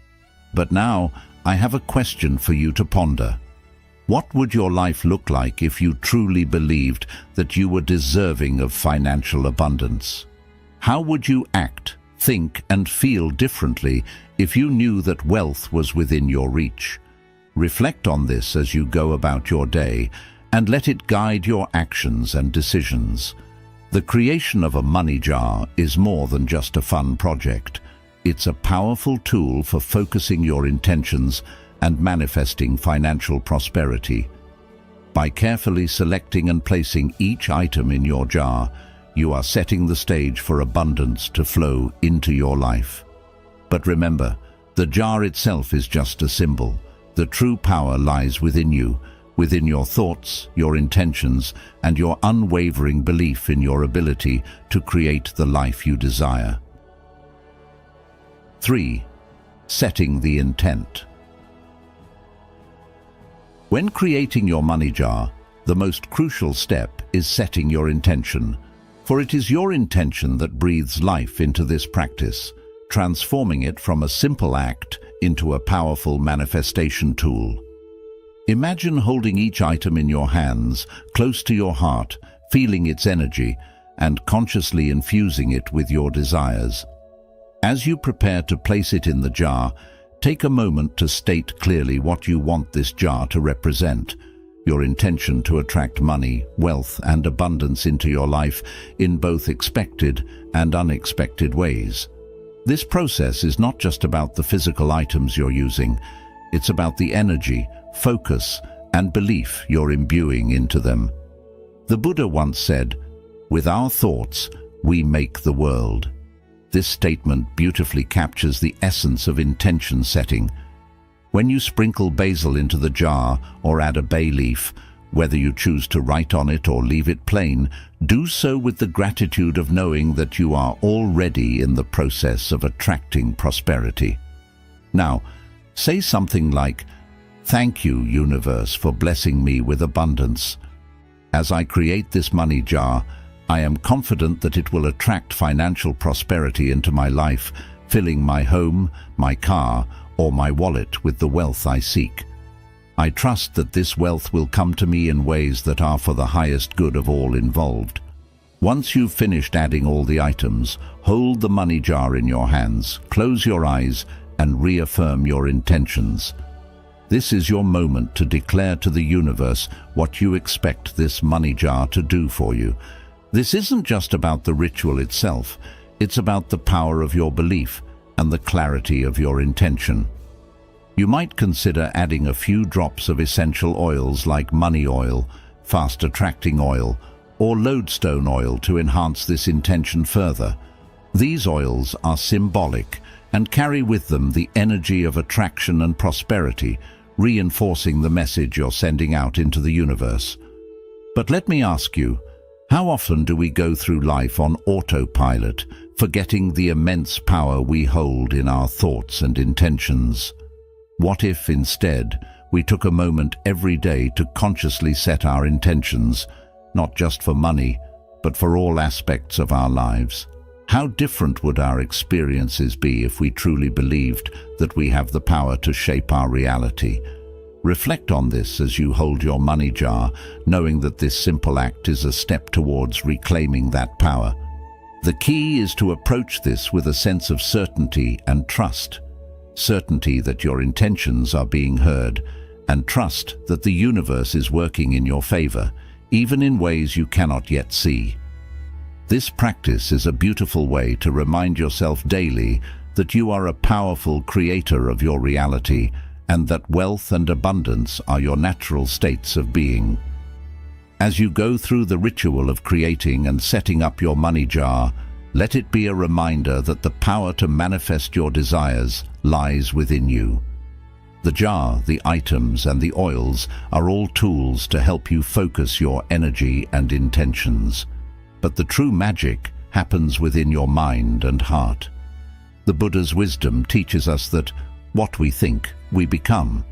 But now, I have a question for you to ponder. What would your life look like if you truly believed that you were deserving of financial abundance? How would you act, think, and feel differently if you knew that wealth was within your reach? Reflect on this as you go about your day and let it guide your actions and decisions. The creation of a money jar is more than just a fun project. It's a powerful tool for focusing your intentions and manifesting financial prosperity. By carefully selecting and placing each item in your jar, you are setting the stage for abundance to flow into your life. But remember, the jar itself is just a symbol. The true power lies within you, within your thoughts, your intentions, and your unwavering belief in your ability to create the life you desire. 3. Setting the intent. When creating your money jar, the most crucial step is setting your intention, for it is your intention that breathes life into this practice, transforming it from a simple act into a powerful manifestation tool. Imagine holding each item in your hands, close to your heart, feeling its energy, and consciously infusing it with your desires. As you prepare to place it in the jar, take a moment to state clearly what you want this jar to represent, your intention to attract money, wealth, and abundance into your life in both expected and unexpected ways. This process is not just about the physical items you're using, it's about the energy, focus, and belief you're imbuing into them. The Buddha once said, "With our thoughts, we make the world." This statement beautifully captures the essence of intention setting. When you sprinkle basil into the jar or add a bay leaf, whether you choose to write on it or leave it plain, do so with the gratitude of knowing that you are already in the process of attracting prosperity. Now, say something like, "Thank you, universe, for blessing me with abundance. As I create this money jar, I am confident that it will attract financial prosperity into my life, filling my home, my car, or my wallet with the wealth I seek. I trust that this wealth will come to me in ways that are for the highest good of all involved." Once you've finished adding all the items, hold the money jar in your hands, close your eyes, and reaffirm your intentions. This is your moment to declare to the universe what you expect this money jar to do for you. This isn't just about the ritual itself, it's about the power of your belief and the clarity of your intention. You might consider adding a few drops of essential oils like money oil, fast-attracting oil, or lodestone oil to enhance this intention further. These oils are symbolic and carry with them the energy of attraction and prosperity, reinforcing the message you're sending out into the universe. But let me ask you, how often do we go through life on autopilot, forgetting the immense power we hold in our thoughts and intentions? What if, instead, we took a moment every day to consciously set our intentions, not just for money, but for all aspects of our lives? How different would our experiences be if we truly believed that we have the power to shape our reality? Reflect on this as you hold your money jar, knowing that this simple act is a step towards reclaiming that power. The key is to approach this with a sense of certainty and trust. Certainty that your intentions are being heard, and trust that the universe is working in your favor, even in ways you cannot yet see. This practice is a beautiful way to remind yourself daily that you are a powerful creator of your reality, and that wealth and abundance are your natural states of being. As you go through the ritual of creating and setting up your money jar, let it be a reminder that the power to manifest your desires lies within you. The jar, the items, and the oils are all tools to help you focus your energy and intentions. But the true magic happens within your mind and heart. The Buddha's wisdom teaches us that what we think, we become.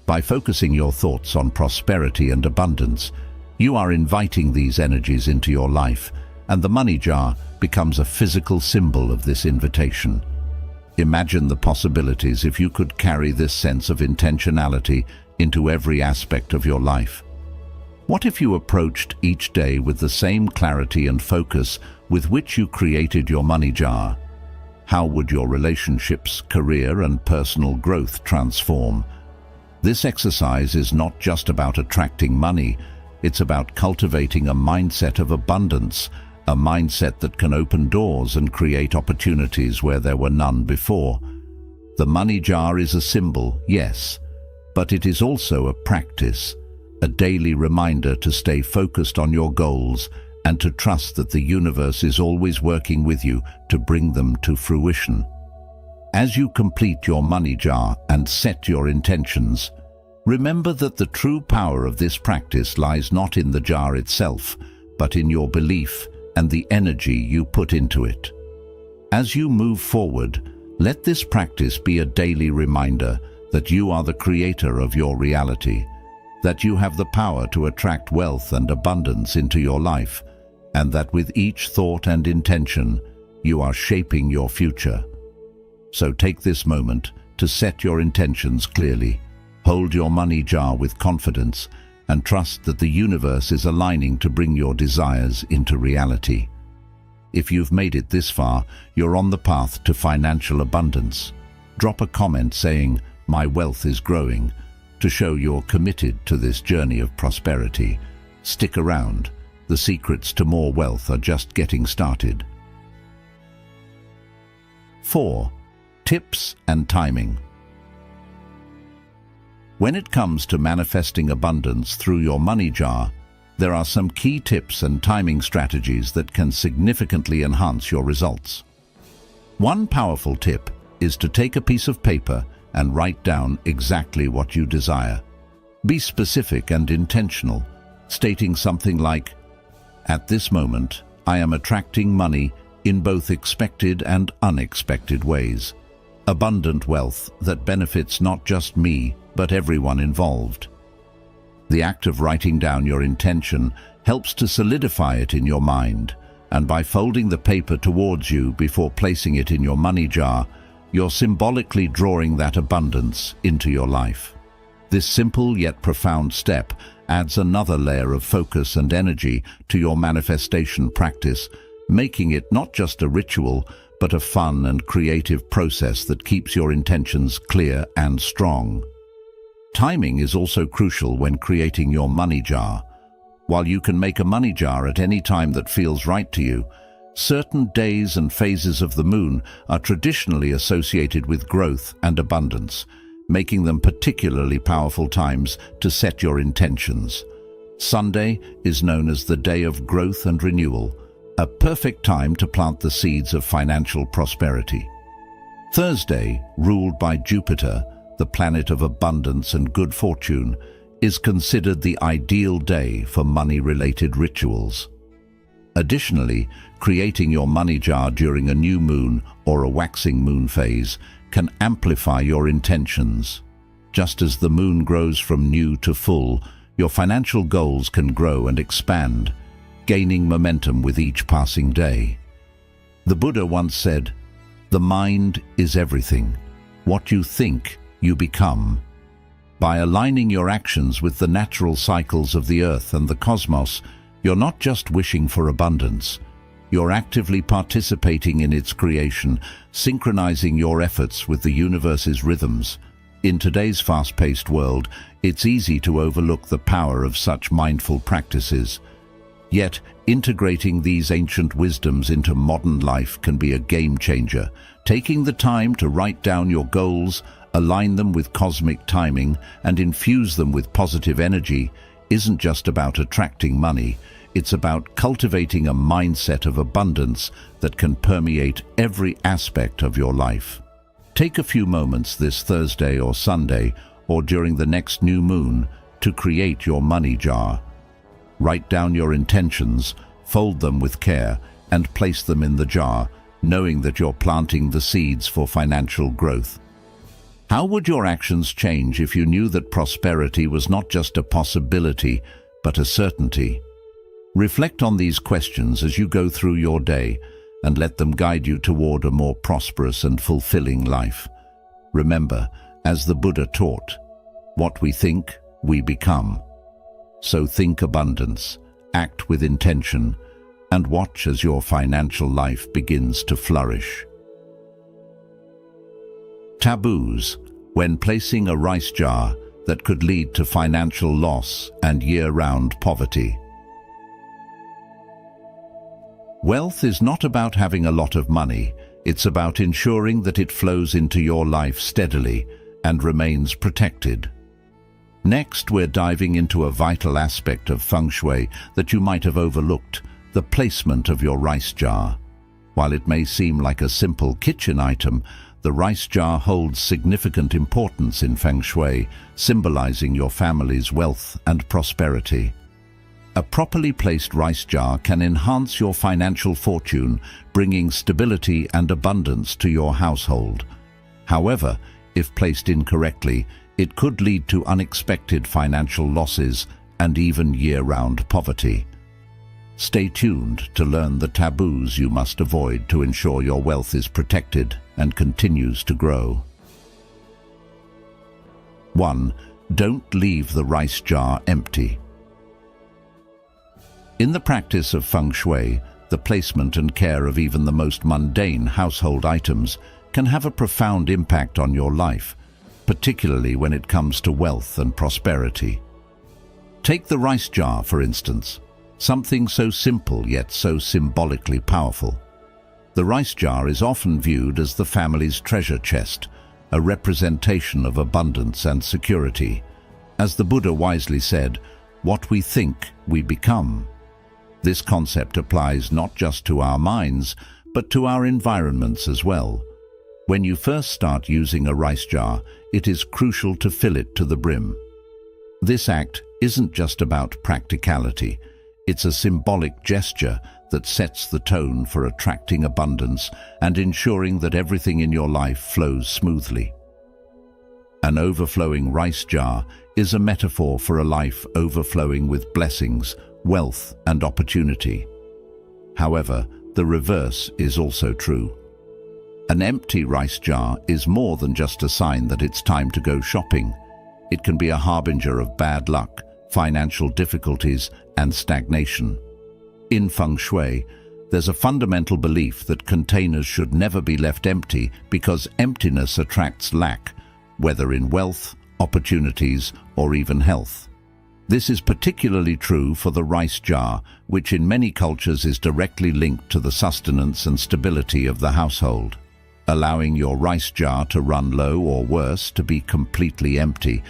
By focusing your thoughts on prosperity and abundance, you are inviting these energies into your life, and the money jar becomes a physical symbol of this invitation. Imagine the possibilities if you could carry this sense of intentionality into every aspect of your life. What if you approached each day with the same clarity and focus with which you created your money jar? How would your relationships, career, and personal growth transform? This exercise is not just about attracting money, it's about cultivating a mindset of abundance, a mindset that can open doors and create opportunities where there were none before. The money jar is a symbol, yes, but it is also a practice, a daily reminder to stay focused on your goals and to trust that the universe is always working with you to bring them to fruition. As you complete your money jar and set your intentions, remember that the true power of this practice lies not in the jar itself, but in your belief and the energy you put into it. As you move forward, let this practice be a daily reminder that you are the creator of your reality, that you have the power to attract wealth and abundance into your life, and that with each thought and intention, you are shaping your future. So take this moment to set your intentions clearly, hold your money jar with confidence, and trust that the universe is aligning to bring your desires into reality. If you've made it this far, you're on the path to financial abundance. Drop a comment saying, "My wealth is growing," to show you're committed to this journey of prosperity. Stick around. The secrets to more wealth are just getting started. 4. Tips and timing. When it comes to manifesting abundance through your money jar, there are some key tips and timing strategies that can significantly enhance your results. One powerful tip is to take a piece of paper and write down exactly what you desire. Be specific and intentional, stating something like, "At this moment, I am attracting money in both expected and unexpected ways. Abundant wealth that benefits not just me, but everyone involved." The act of writing down your intention helps to solidify it in your mind, and by folding the paper towards you before placing it in your money jar, you're symbolically drawing that abundance into your life. This simple yet profound step adds another layer of focus and energy to your manifestation practice, making it not just a ritual, but a fun and creative process that keeps your intentions clear and strong. Timing is also crucial when creating your money jar. While you can make a money jar at any time that feels right to you, certain days and phases of the moon are traditionally associated with growth and abundance, making them particularly powerful times to set your intentions. Sunday is known as the day of growth and renewal, a perfect time to plant the seeds of financial prosperity. Thursday, ruled by Jupiter, the planet of abundance and good fortune, is considered the ideal day for money-related rituals. Additionally, creating your money jar during a new moon or a waxing moon phase can amplify your intentions. Just as the moon grows from new to full, your financial goals can grow and expand, gaining momentum with each passing day. The Buddha once said, "The mind is everything. What you think, you become." By aligning your actions with the natural cycles of the earth and the cosmos, you're not just wishing for abundance. You're actively participating in its creation, synchronizing your efforts with the universe's rhythms. In today's fast-paced world, it's easy to overlook the power of such mindful practices. Yet, integrating these ancient wisdoms into modern life can be a game-changer. Taking the time to write down your goals, align them with cosmic timing, and infuse them with positive energy isn't just about attracting money. It's about cultivating a mindset of abundance that can permeate every aspect of your life. Take a few moments this Thursday or Sunday or during the next new moon to create your money jar. Write down your intentions, fold them with care, and place them in the jar, knowing that you're planting the seeds for financial growth. How would your actions change if you knew that prosperity was not just a possibility, but a certainty? Reflect on these questions as you go through your day, and let them guide you toward a more prosperous and fulfilling life. Remember, as the Buddha taught, what we think, we become. So think abundance, act with intention, and watch as your financial life begins to flourish. Taboos, when placing a rice jar that could lead to financial loss and year-round poverty. Wealth is not about having a lot of money, it's about ensuring that it flows into your life steadily and remains protected. Next, we're diving into a vital aspect of feng shui that you might have overlooked, the placement of your rice jar. While it may seem like a simple kitchen item, the rice jar holds significant importance in feng shui, symbolizing your family's wealth and prosperity. A properly placed rice jar can enhance your financial fortune, bringing stability and abundance to your household. However, if placed incorrectly, it could lead to unexpected financial losses and even year-round poverty. Stay tuned to learn the taboos you must avoid to ensure your wealth is protected and continues to grow. 1. Don't leave the rice jar empty. In the practice of feng shui, the placement and care of even the most mundane household items can have a profound impact on your life, particularly when it comes to wealth and prosperity. Take the rice jar, for instance, something so simple yet so symbolically powerful. The rice jar is often viewed as the family's treasure chest, a representation of abundance and security. As the Buddha wisely said, "What we think, we become." This concept applies not just to our minds, but to our environments as well. When you first start using a rice jar, it is crucial to fill it to the brim. This act isn't just about practicality. It's a symbolic gesture that sets the tone for attracting abundance and ensuring that everything in your life flows smoothly. An overflowing rice jar is a metaphor for a life overflowing with blessings, wealth, and opportunity. However, the reverse is also true. An empty rice jar is more than just a sign that it's time to go shopping. It can be a harbinger of bad luck, financial difficulties, and stagnation. In feng shui, there's a fundamental belief that containers should never be left empty because emptiness attracts lack, whether in wealth, opportunities, or even health. This is particularly true for the rice jar, which in many cultures is directly linked to the sustenance and stability of the household. Allowing your rice jar to run low, or worse, to be completely empty,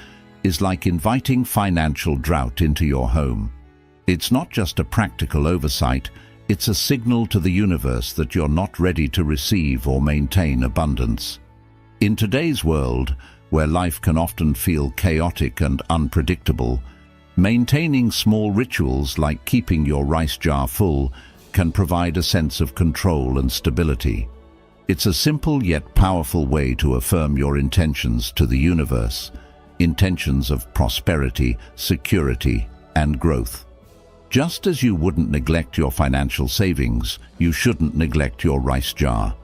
is like inviting financial drought into your home. It's not just a practical oversight, it's a signal to the universe that you're not ready to receive or maintain abundance. In today's world, where life can often feel chaotic and unpredictable, maintaining small rituals like keeping your rice jar full can provide a sense of control and stability. It's a simple yet powerful way to affirm your intentions to the universe, intentions of prosperity, security, and growth. Just as you wouldn't neglect your financial savings, you shouldn't neglect your rice jar.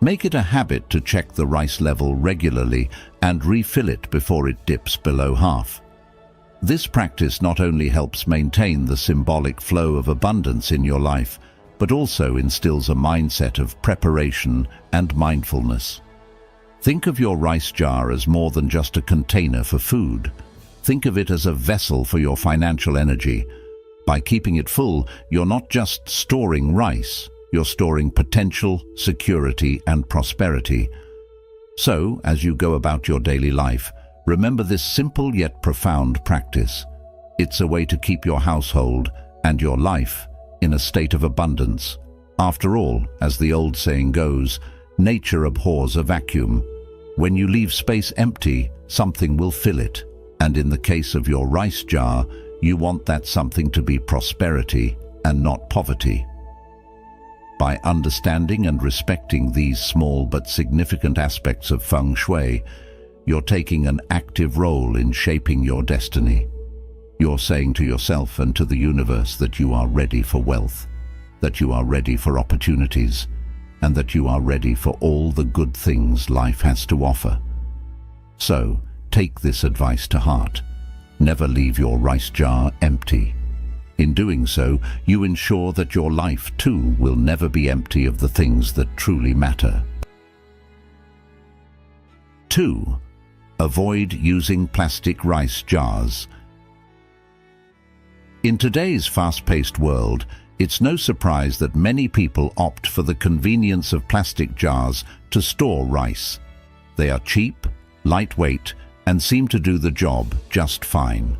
Make it a habit to check the rice level regularly and refill it before it dips below half. This practice not only helps maintain the symbolic flow of abundance in your life, but also instills a mindset of preparation and mindfulness. Think of your rice jar as more than just a container for food. Think of it as a vessel for your financial energy. By keeping it full, you're not just storing rice, you're storing potential, security, and prosperity. So, as you go about your daily life, remember this simple yet profound practice. It's a way to keep your household and your life in a state of abundance. After all, as the old saying goes, nature abhors a vacuum. When you leave space empty, something will fill it. And in the case of your rice jar, you want that something to be prosperity and not poverty. By understanding and respecting these small but significant aspects of feng shui, you're taking an active role in shaping your destiny. You're saying to yourself and to the universe that you are ready for wealth, that you are ready for opportunities, and that you are ready for all the good things life has to offer. So, take this advice to heart. Never leave your rice jar empty. In doing so, you ensure that your life too will never be empty of the things that truly matter. 2. Avoid using plastic rice jars. In today's fast-paced world, it's no surprise that many people opt for the convenience of plastic jars to store rice. They are cheap, lightweight, and seem to do the job just fine.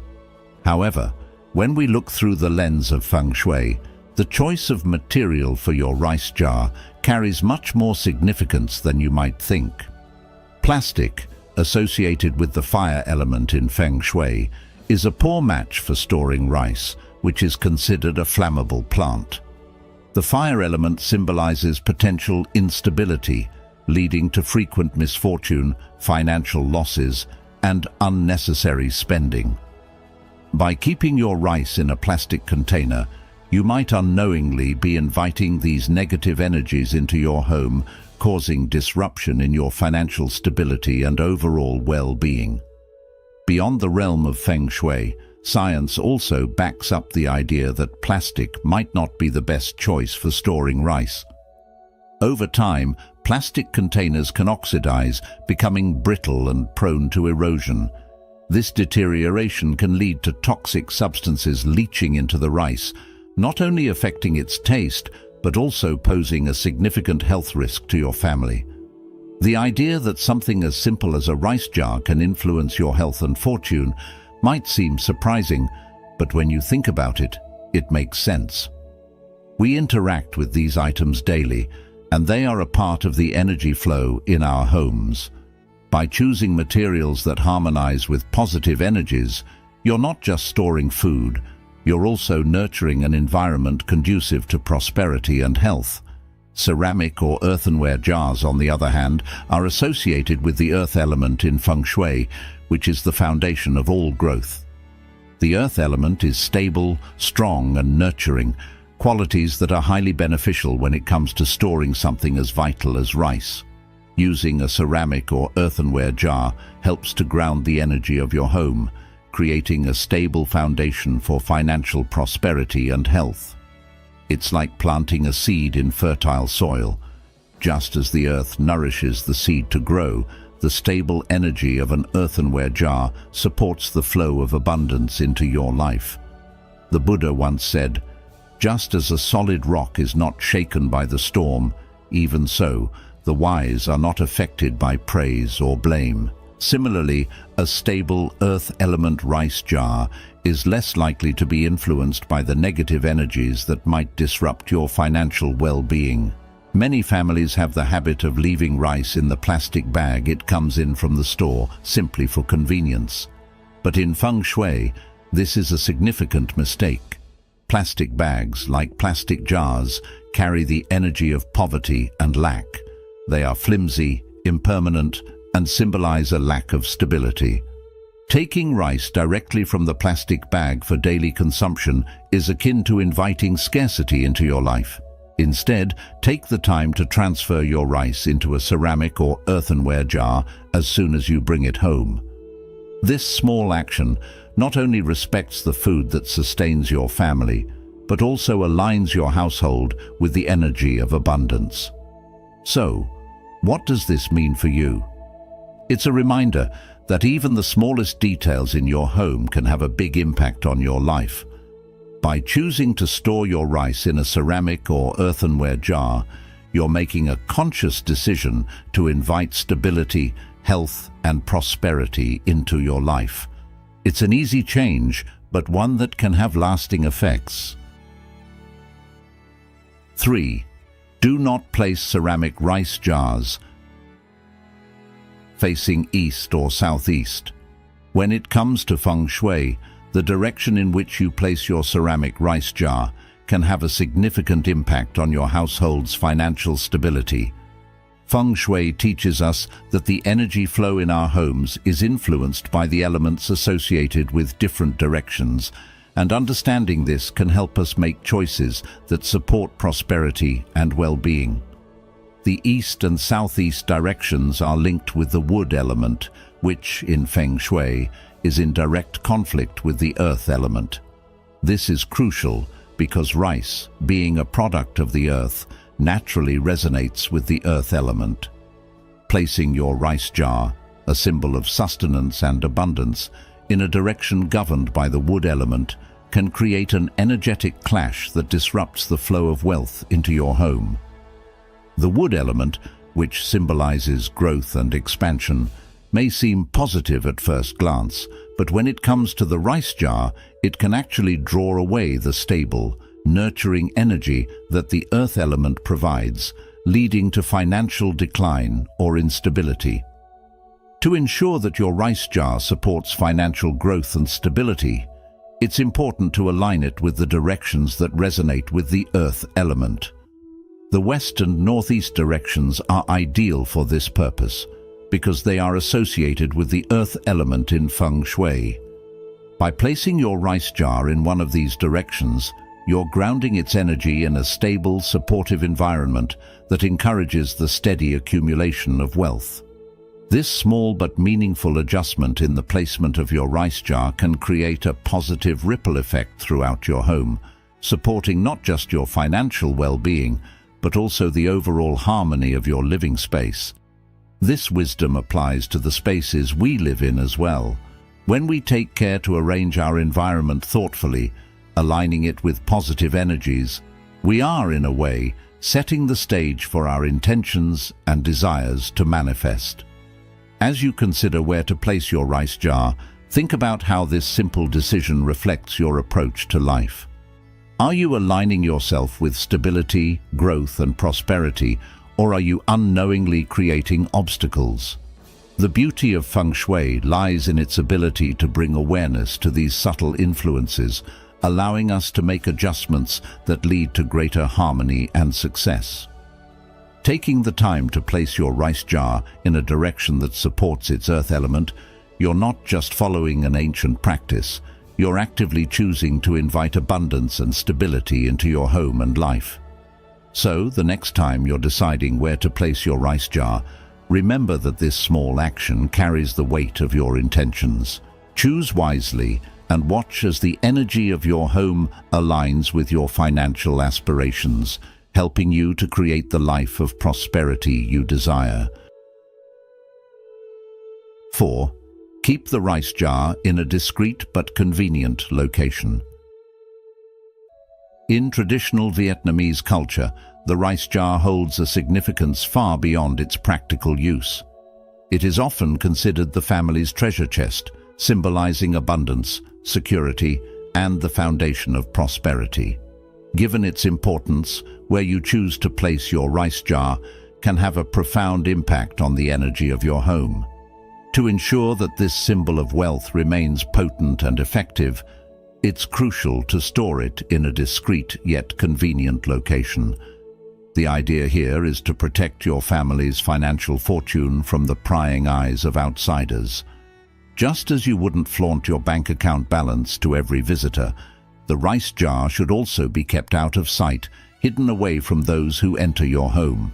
However, when we look through the lens of feng shui, the choice of material for your rice jar carries much more significance than you might think. Plastic, associated with the fire element in feng shui, is a poor match for storing rice, which is considered a flammable plant. The fire element symbolizes potential instability, leading to frequent misfortune, financial losses, and unnecessary spending. By keeping your rice in a plastic container, you might unknowingly be inviting these negative energies into your home, causing disruption in your financial stability and overall well-being. Beyond the realm of feng shui, science also backs up the idea that plastic might not be the best choice for storing rice. Over time, plastic containers can oxidize, becoming brittle and prone to erosion. This deterioration can lead to toxic substances leaching into the rice, not only affecting its taste, but also posing a significant health risk to your family. The idea that something as simple as a rice jar can influence your health and fortune might seem surprising, but when you think about it, it makes sense. We interact with these items daily, and they are a part of the energy flow in our homes. By choosing materials that harmonize with positive energies, you're not just storing food, you're also nurturing an environment conducive to prosperity and health. Ceramic or earthenware jars, on the other hand, are associated with the earth element in feng shui, which is the foundation of all growth. The earth element is stable, strong, and nurturing, qualities that are highly beneficial when it comes to storing something as vital as rice. Using a ceramic or earthenware jar helps to ground the energy of your home, creating a stable foundation for financial prosperity and health. It's like planting a seed in fertile soil. Just as the earth nourishes the seed to grow, the stable energy of an earthenware jar supports the flow of abundance into your life. The Buddha once said, "Just as a solid rock is not shaken by the storm, even so, the wise are not affected by praise or blame." Similarly, a stable earth element rice jar is less likely to be influenced by the negative energies that might disrupt your financial well-being. Many families have the habit of leaving rice in the plastic bag it comes in from the store, simply for convenience. But in feng shui, this is a significant mistake. Plastic bags, like plastic jars, carry the energy of poverty and lack. They are flimsy, impermanent, and symbolize a lack of stability. Taking rice directly from the plastic bag for daily consumption is akin to inviting scarcity into your life. Instead, take the time to transfer your rice into a ceramic or earthenware jar as soon as you bring it home. This small action not only respects the food that sustains your family, but also aligns your household with the energy of abundance. So, what does this mean for you? It's a reminder that even the smallest details in your home can have a big impact on your life. By choosing to store your rice in a ceramic or earthenware jar, you're making a conscious decision to invite stability, health, and prosperity into your life. It's an easy change, but one that can have lasting effects. 3. Do not place ceramic rice jars. facing east or southeast. When it comes to feng shui, the direction in which you place your ceramic rice jar can have a significant impact on your household's financial stability. Feng shui teaches us that the energy flow in our homes is influenced by the elements associated with different directions, and understanding this can help us make choices that support prosperity and well-being. The east and southeast directions are linked with the wood element, which, in feng shui, is in direct conflict with the earth element. This is crucial because rice, being a product of the earth, naturally resonates with the earth element. Placing your rice jar, a symbol of sustenance and abundance, in a direction governed by the wood element can create an energetic clash that disrupts the flow of wealth into your home. The wood element, which symbolizes growth and expansion, may seem positive at first glance, but when it comes to the rice jar, it can actually draw away the stable, nurturing energy that the earth element provides, leading to financial decline or instability. To ensure that your rice jar supports financial growth and stability, it's important to align it with the directions that resonate with the earth element. The west and northeast directions are ideal for this purpose because they are associated with the earth element in feng shui. By placing your rice jar in one of these directions, you're grounding its energy in a stable, supportive environment that encourages the steady accumulation of wealth. This small but meaningful adjustment in the placement of your rice jar can create a positive ripple effect throughout your home, supporting not just your financial well-being, but also the overall harmony of your living space. This wisdom applies to the spaces we live in as well. When we take care to arrange our environment thoughtfully, aligning it with positive energies, we are, in a way, setting the stage for our intentions and desires to manifest. As you consider where to place your rice jar, think about how this simple decision reflects your approach to life. Are you aligning yourself with stability, growth, and prosperity, or are you unknowingly creating obstacles? The beauty of feng shui lies in its ability to bring awareness to these subtle influences, allowing us to make adjustments that lead to greater harmony and success. Taking the time to place your rice jar in a direction that supports its earth element, you're not just following an ancient practice, you're actively choosing to invite abundance and stability into your home and life. So, the next time you're deciding where to place your rice jar, remember that this small action carries the weight of your intentions. Choose wisely and watch as the energy of your home aligns with your financial aspirations, helping you to create the life of prosperity you desire. 4. Keep the rice jar in a discreet but convenient location. In traditional Vietnamese culture, the rice jar holds a significance far beyond its practical use. It is often considered the family's treasure chest, symbolizing abundance, security, and the foundation of prosperity. Given its importance, where you choose to place your rice jar can have a profound impact on the energy of your home. To ensure that this symbol of wealth remains potent and effective, it's crucial to store it in a discreet yet convenient location. The idea here is to protect your family's financial fortune from the prying eyes of outsiders. Just as you wouldn't flaunt your bank account balance to every visitor, the rice jar should also be kept out of sight, hidden away from those who enter your home.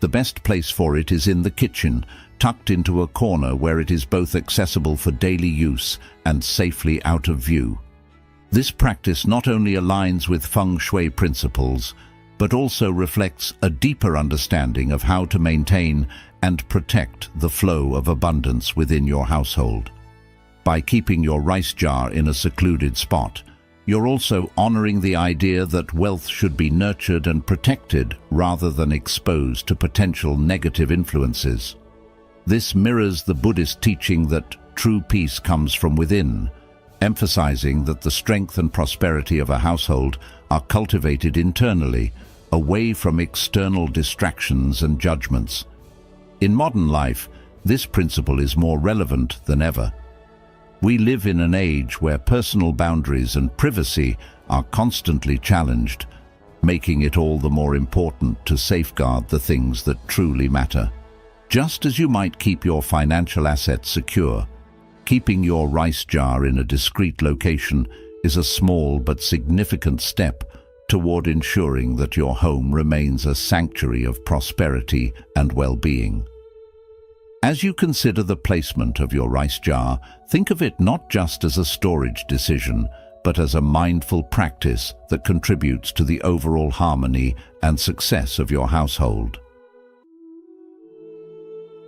The best place for it is in the kitchen, tucked into a corner where it is both accessible for daily use and safely out of view. This practice not only aligns with feng shui principles, but also reflects a deeper understanding of how to maintain and protect the flow of abundance within your household. By keeping your rice jar in a secluded spot, you're also honoring the idea that wealth should be nurtured and protected rather than exposed to potential negative influences. This mirrors the Buddhist teaching that true peace comes from within, emphasizing that the strength and prosperity of a household are cultivated internally, away from external distractions and judgments. In modern life, This principle is more relevant than ever. We live in an age where personal boundaries and privacy are constantly challenged, making it all the more important to safeguard the things that truly matter. Just as you might keep your financial assets secure, keeping your rice jar in a discreet location is a small but significant step toward ensuring that your home remains a sanctuary of prosperity and well-being. As you consider the placement of your rice jar, think of it not just as a storage decision, but as a mindful practice that contributes to the overall harmony and success of your household.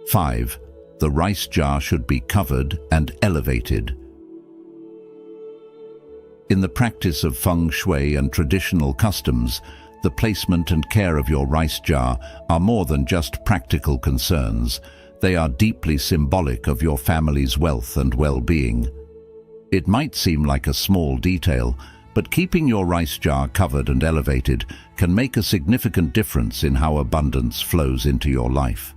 5. The rice jar should be covered and elevated. In the practice of feng shui and traditional customs, the placement and care of your rice jar are more than just practical concerns. They are deeply symbolic of your family's wealth and well-being. It might seem like a small detail, but keeping your rice jar covered and elevated can make a significant difference in how abundance flows into your life.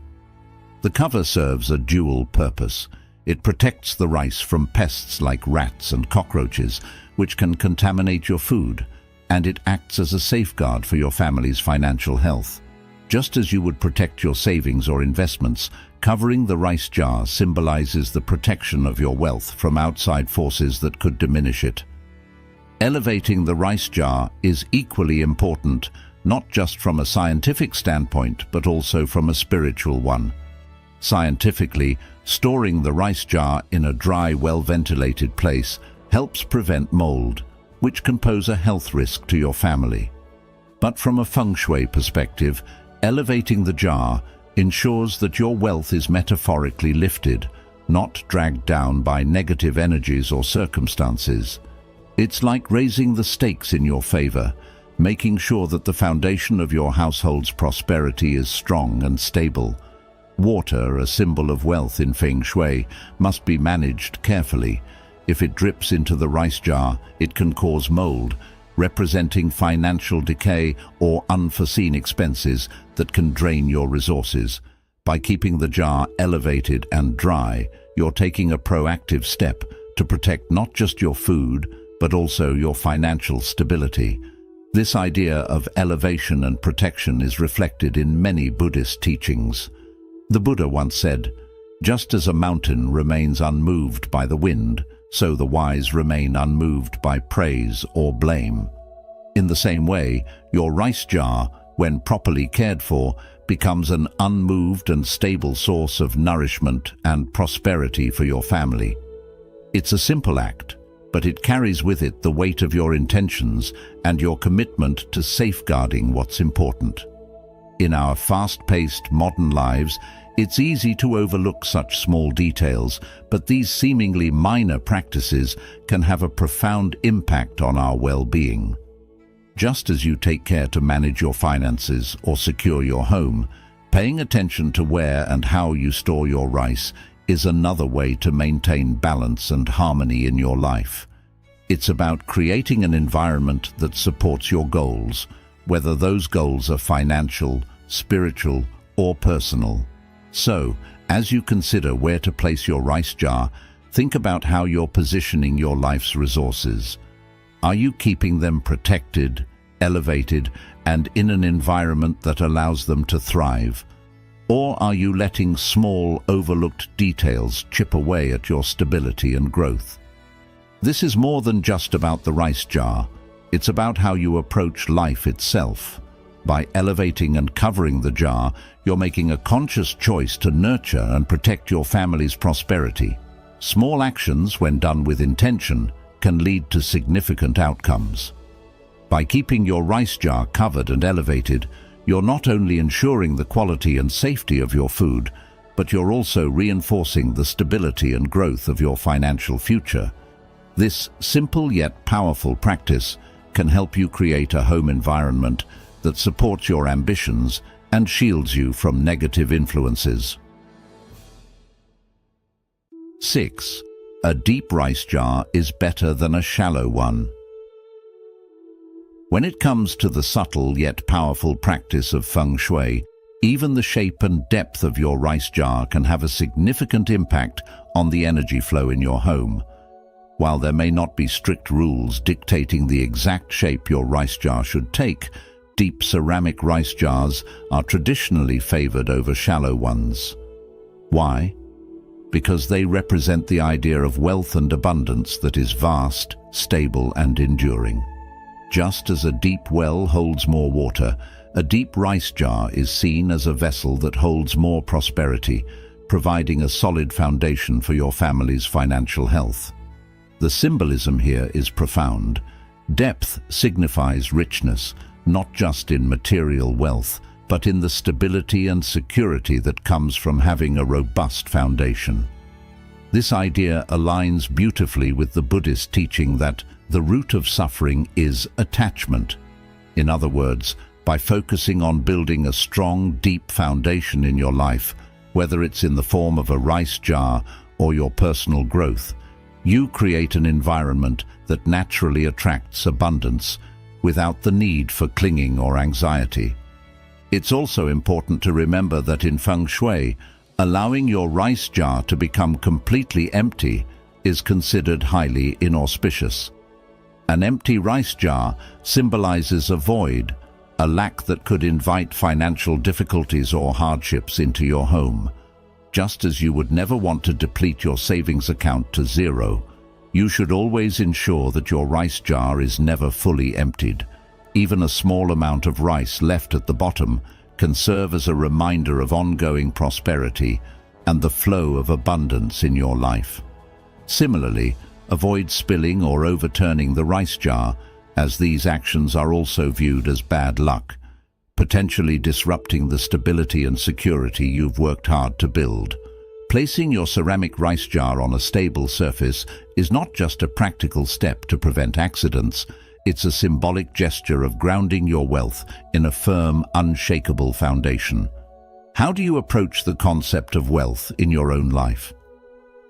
The cover serves a dual purpose. It protects the rice from pests like rats and cockroaches, which can contaminate your food, and it acts as a safeguard for your family's financial health. Just as you would protect your savings or investments, covering the rice jar symbolizes the protection of your wealth from outside forces that could diminish it. Elevating the rice jar is equally important, not just from a scientific standpoint, but also from a spiritual one. Scientifically, storing the rice jar in a dry, well-ventilated place helps prevent mold, which can pose a health risk to your family. But from a feng shui perspective, elevating the jar ensures that your wealth is metaphorically lifted, not dragged down by negative energies or circumstances. It's like raising the stakes in your favor, making sure that the foundation of your household's prosperity is strong and stable. Water, a symbol of wealth in feng shui, must be managed carefully. If it drips into the rice jar, it can cause mold, representing financial decay or unforeseen expenses that can drain your resources. By keeping the jar elevated and dry, you're taking a proactive step to protect not just your food, but also your financial stability. This idea of elevation and protection is reflected in many Buddhist teachings. The Buddha once said, "Just as a mountain remains unmoved by the wind, so the wise remain unmoved by praise or blame." In the same way, your rice jar, when properly cared for, becomes an unmoved and stable source of nourishment and prosperity for your family. It's a simple act, but it carries with it the weight of your intentions and your commitment to safeguarding what's important. In our fast-paced modern lives, it's easy to overlook such small details, but these seemingly minor practices can have a profound impact on our well-being. Just as you take care to manage your finances or secure your home, paying attention to where and how you store your rice is another way to maintain balance and harmony in your life. It's about creating an environment that supports your goals, whether those goals are financial, spiritual, or personal. So, as you consider where to place your rice jar, think about how you're positioning your life's resources. Are you keeping them protected, elevated, and in an environment that allows them to thrive? Or are you letting small, overlooked details chip away at your stability and growth? This is more than just about the rice jar. It's about how you approach life itself. By elevating and covering the jar, you're making a conscious choice to nurture and protect your family's prosperity. Small actions, when done with intention, can lead to significant outcomes. By keeping your rice jar covered and elevated, you're not only ensuring the quality and safety of your food, but you're also reinforcing the stability and growth of your financial future. This simple yet powerful practice can help you create a home environment that supports your ambitions and shields you from negative influences. 6. A deep rice jar is better than a shallow one. When it comes to the subtle yet powerful practice of feng shui, Even the shape and depth of your rice jar can have a significant impact on the energy flow in your home. While there may not be strict rules dictating the exact shape your rice jar should take, deep ceramic rice jars are traditionally favored over shallow ones. Why? Because they represent the idea of wealth and abundance that is vast, stable, and enduring. Just as a deep well holds more water, a deep rice jar is seen as a vessel that holds more prosperity, providing a solid foundation for your family's financial health. The symbolism here is profound. Depth signifies richness, not just in material wealth, but in the stability and security that comes from having a robust foundation. This idea aligns beautifully with the Buddhist teaching that the root of suffering is attachment. In other words, by focusing on building a strong, deep foundation in your life, whether it's in the form of a rice jar or your personal growth, you create an environment that naturally attracts abundance without the need for clinging or anxiety. It's also important to remember that in Feng Shui, allowing your rice jar to become completely empty is considered highly inauspicious. An empty rice jar symbolizes a void, a lack that could invite financial difficulties or hardships into your home. Just as you would never want to deplete your savings account to zero, you should always ensure that your rice jar is never fully emptied. Even a small amount of rice left at the bottom can serve as a reminder of ongoing prosperity and the flow of abundance in your life. Similarly, avoid spilling or overturning the rice jar, as these actions are also viewed as bad luck, potentially disrupting the stability and security you've worked hard to build. Placing your ceramic rice jar on a stable surface is not just a practical step to prevent accidents, it's a symbolic gesture of grounding your wealth in a firm, unshakable foundation. How do you approach the concept of wealth in your own life?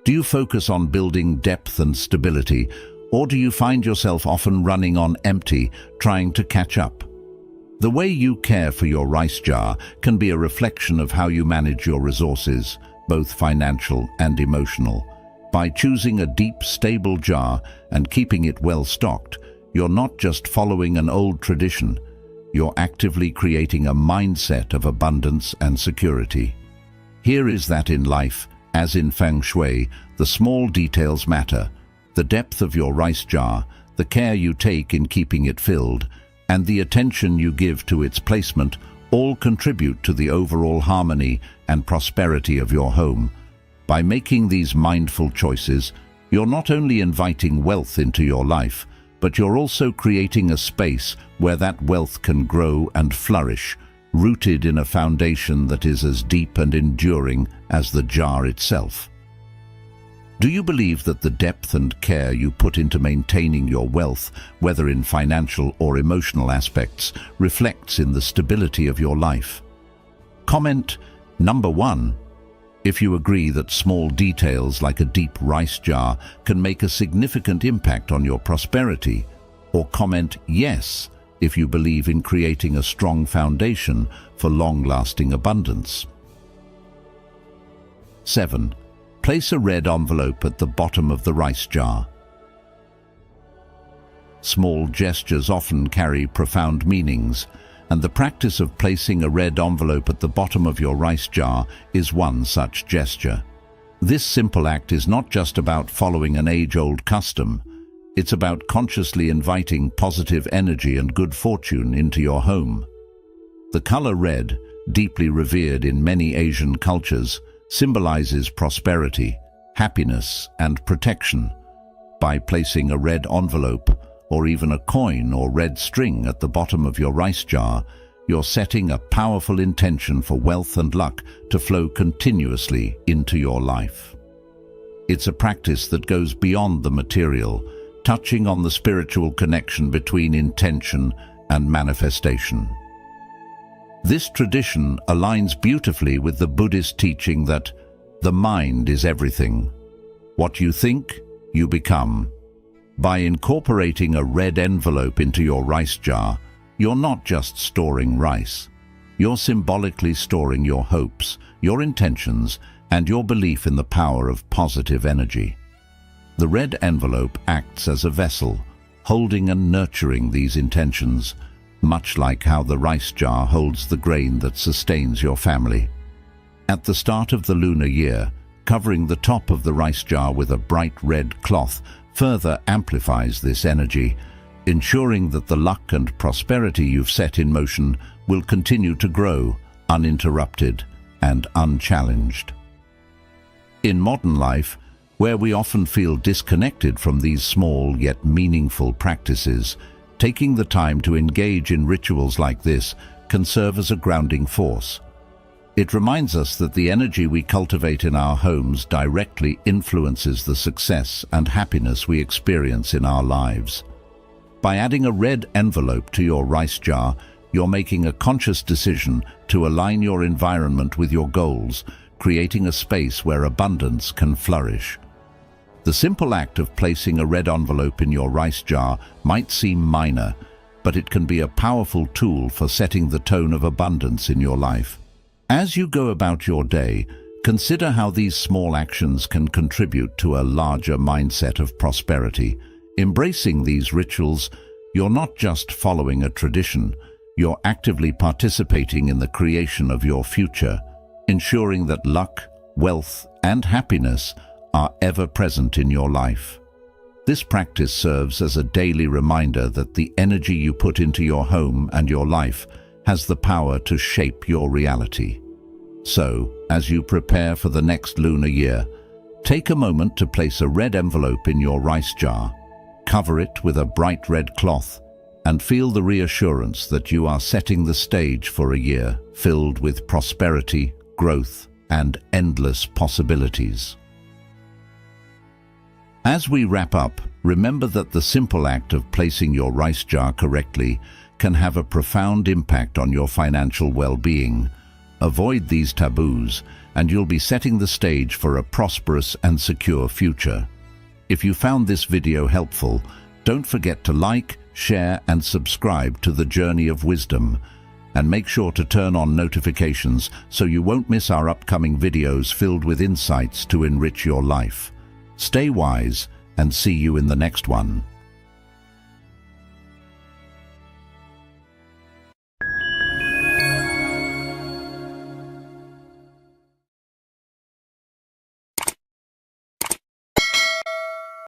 Do you focus on building depth and stability, or do you find yourself often running on empty, trying to catch up? The way you care for your rice jar can be a reflection of how you manage your resources, both financial and emotional. By choosing a deep, stable jar and keeping it well stocked, you're not just following an old tradition, you're actively creating a mindset of abundance and security. Here is that in life, as in Feng Shui, the small details matter. The depth of your rice jar, the care you take in keeping it filled, and the attention you give to its placement all contribute to the overall harmony and prosperity of your home. By making these mindful choices, you're not only inviting wealth into your life, but you're also creating a space where that wealth can grow and flourish, rooted in a foundation that is as deep and enduring as the jar itself. Do you believe that the depth and care you put into maintaining your wealth, whether in financial or emotional aspects, reflects in the stability of your life? Comment number 1 if you agree that small details like a deep rice jar can make a significant impact on your prosperity, or comment yes if you believe in creating a strong foundation for long-lasting abundance. 7. Place a red envelope at the bottom of the rice jar. Small gestures often carry profound meanings, and the practice of placing a red envelope at the bottom of your rice jar is one such gesture. This simple act is not just about following an age-old custom, it's about consciously inviting positive energy and good fortune into your home. The color red, deeply revered in many Asian cultures, symbolizes prosperity, happiness, and protection. By placing a red envelope, or even a coin or red string at the bottom of your rice jar, you're setting a powerful intention for wealth and luck to flow continuously into your life. It's a practice that goes beyond the material, touching on the spiritual connection between intention and manifestation. This tradition aligns beautifully with the Buddhist teaching that the mind is everything. What you think, you become. By incorporating a red envelope into your rice jar, you're not just storing rice. you're symbolically storing your hopes, your intentions, and your belief in the power of positive energy. The red envelope acts as a vessel, holding and nurturing these intentions, much like how the rice jar holds the grain that sustains your family. At the start of the lunar year, covering the top of the rice jar with a bright red cloth further amplifies this energy, ensuring that the luck and prosperity you've set in motion will continue to grow, uninterrupted and unchallenged. In modern life, where we often feel disconnected from these small yet meaningful practices, taking the time to engage in rituals like this can serve as a grounding force. It reminds us that the energy we cultivate in our homes directly influences the success and happiness we experience in our lives. By adding a red envelope to your rice jar, you're making a conscious decision to align your environment with your goals, creating a space where abundance can flourish. The simple act of placing a red envelope in your rice jar might seem minor, but it can be a powerful tool for setting the tone of abundance in your life. As you go about your day, consider how these small actions can contribute to a larger mindset of prosperity. Embracing these rituals, you're not just following a tradition, you're actively participating in the creation of your future, ensuring that luck, wealth, and happiness are ever present in your life. This practice serves as a daily reminder that the energy you put into your home and your life has the power to shape your reality. So, as you prepare for the next lunar year, take a moment to place a red envelope in your rice jar, cover it with a bright red cloth, and feel the reassurance that you are setting the stage for a year filled with prosperity, growth, and endless possibilities. As we wrap up, remember that the simple act of placing your rice jar correctly can have a profound impact on your financial well-being. Avoid these taboos, and you'll be setting the stage for a prosperous and secure future. If you found this video helpful, don't forget to like, share, and subscribe to The Journey of Wisdom, and make sure to turn on notifications so you won't miss our upcoming videos filled with insights to enrich your life. Stay wise, and see you in the next one.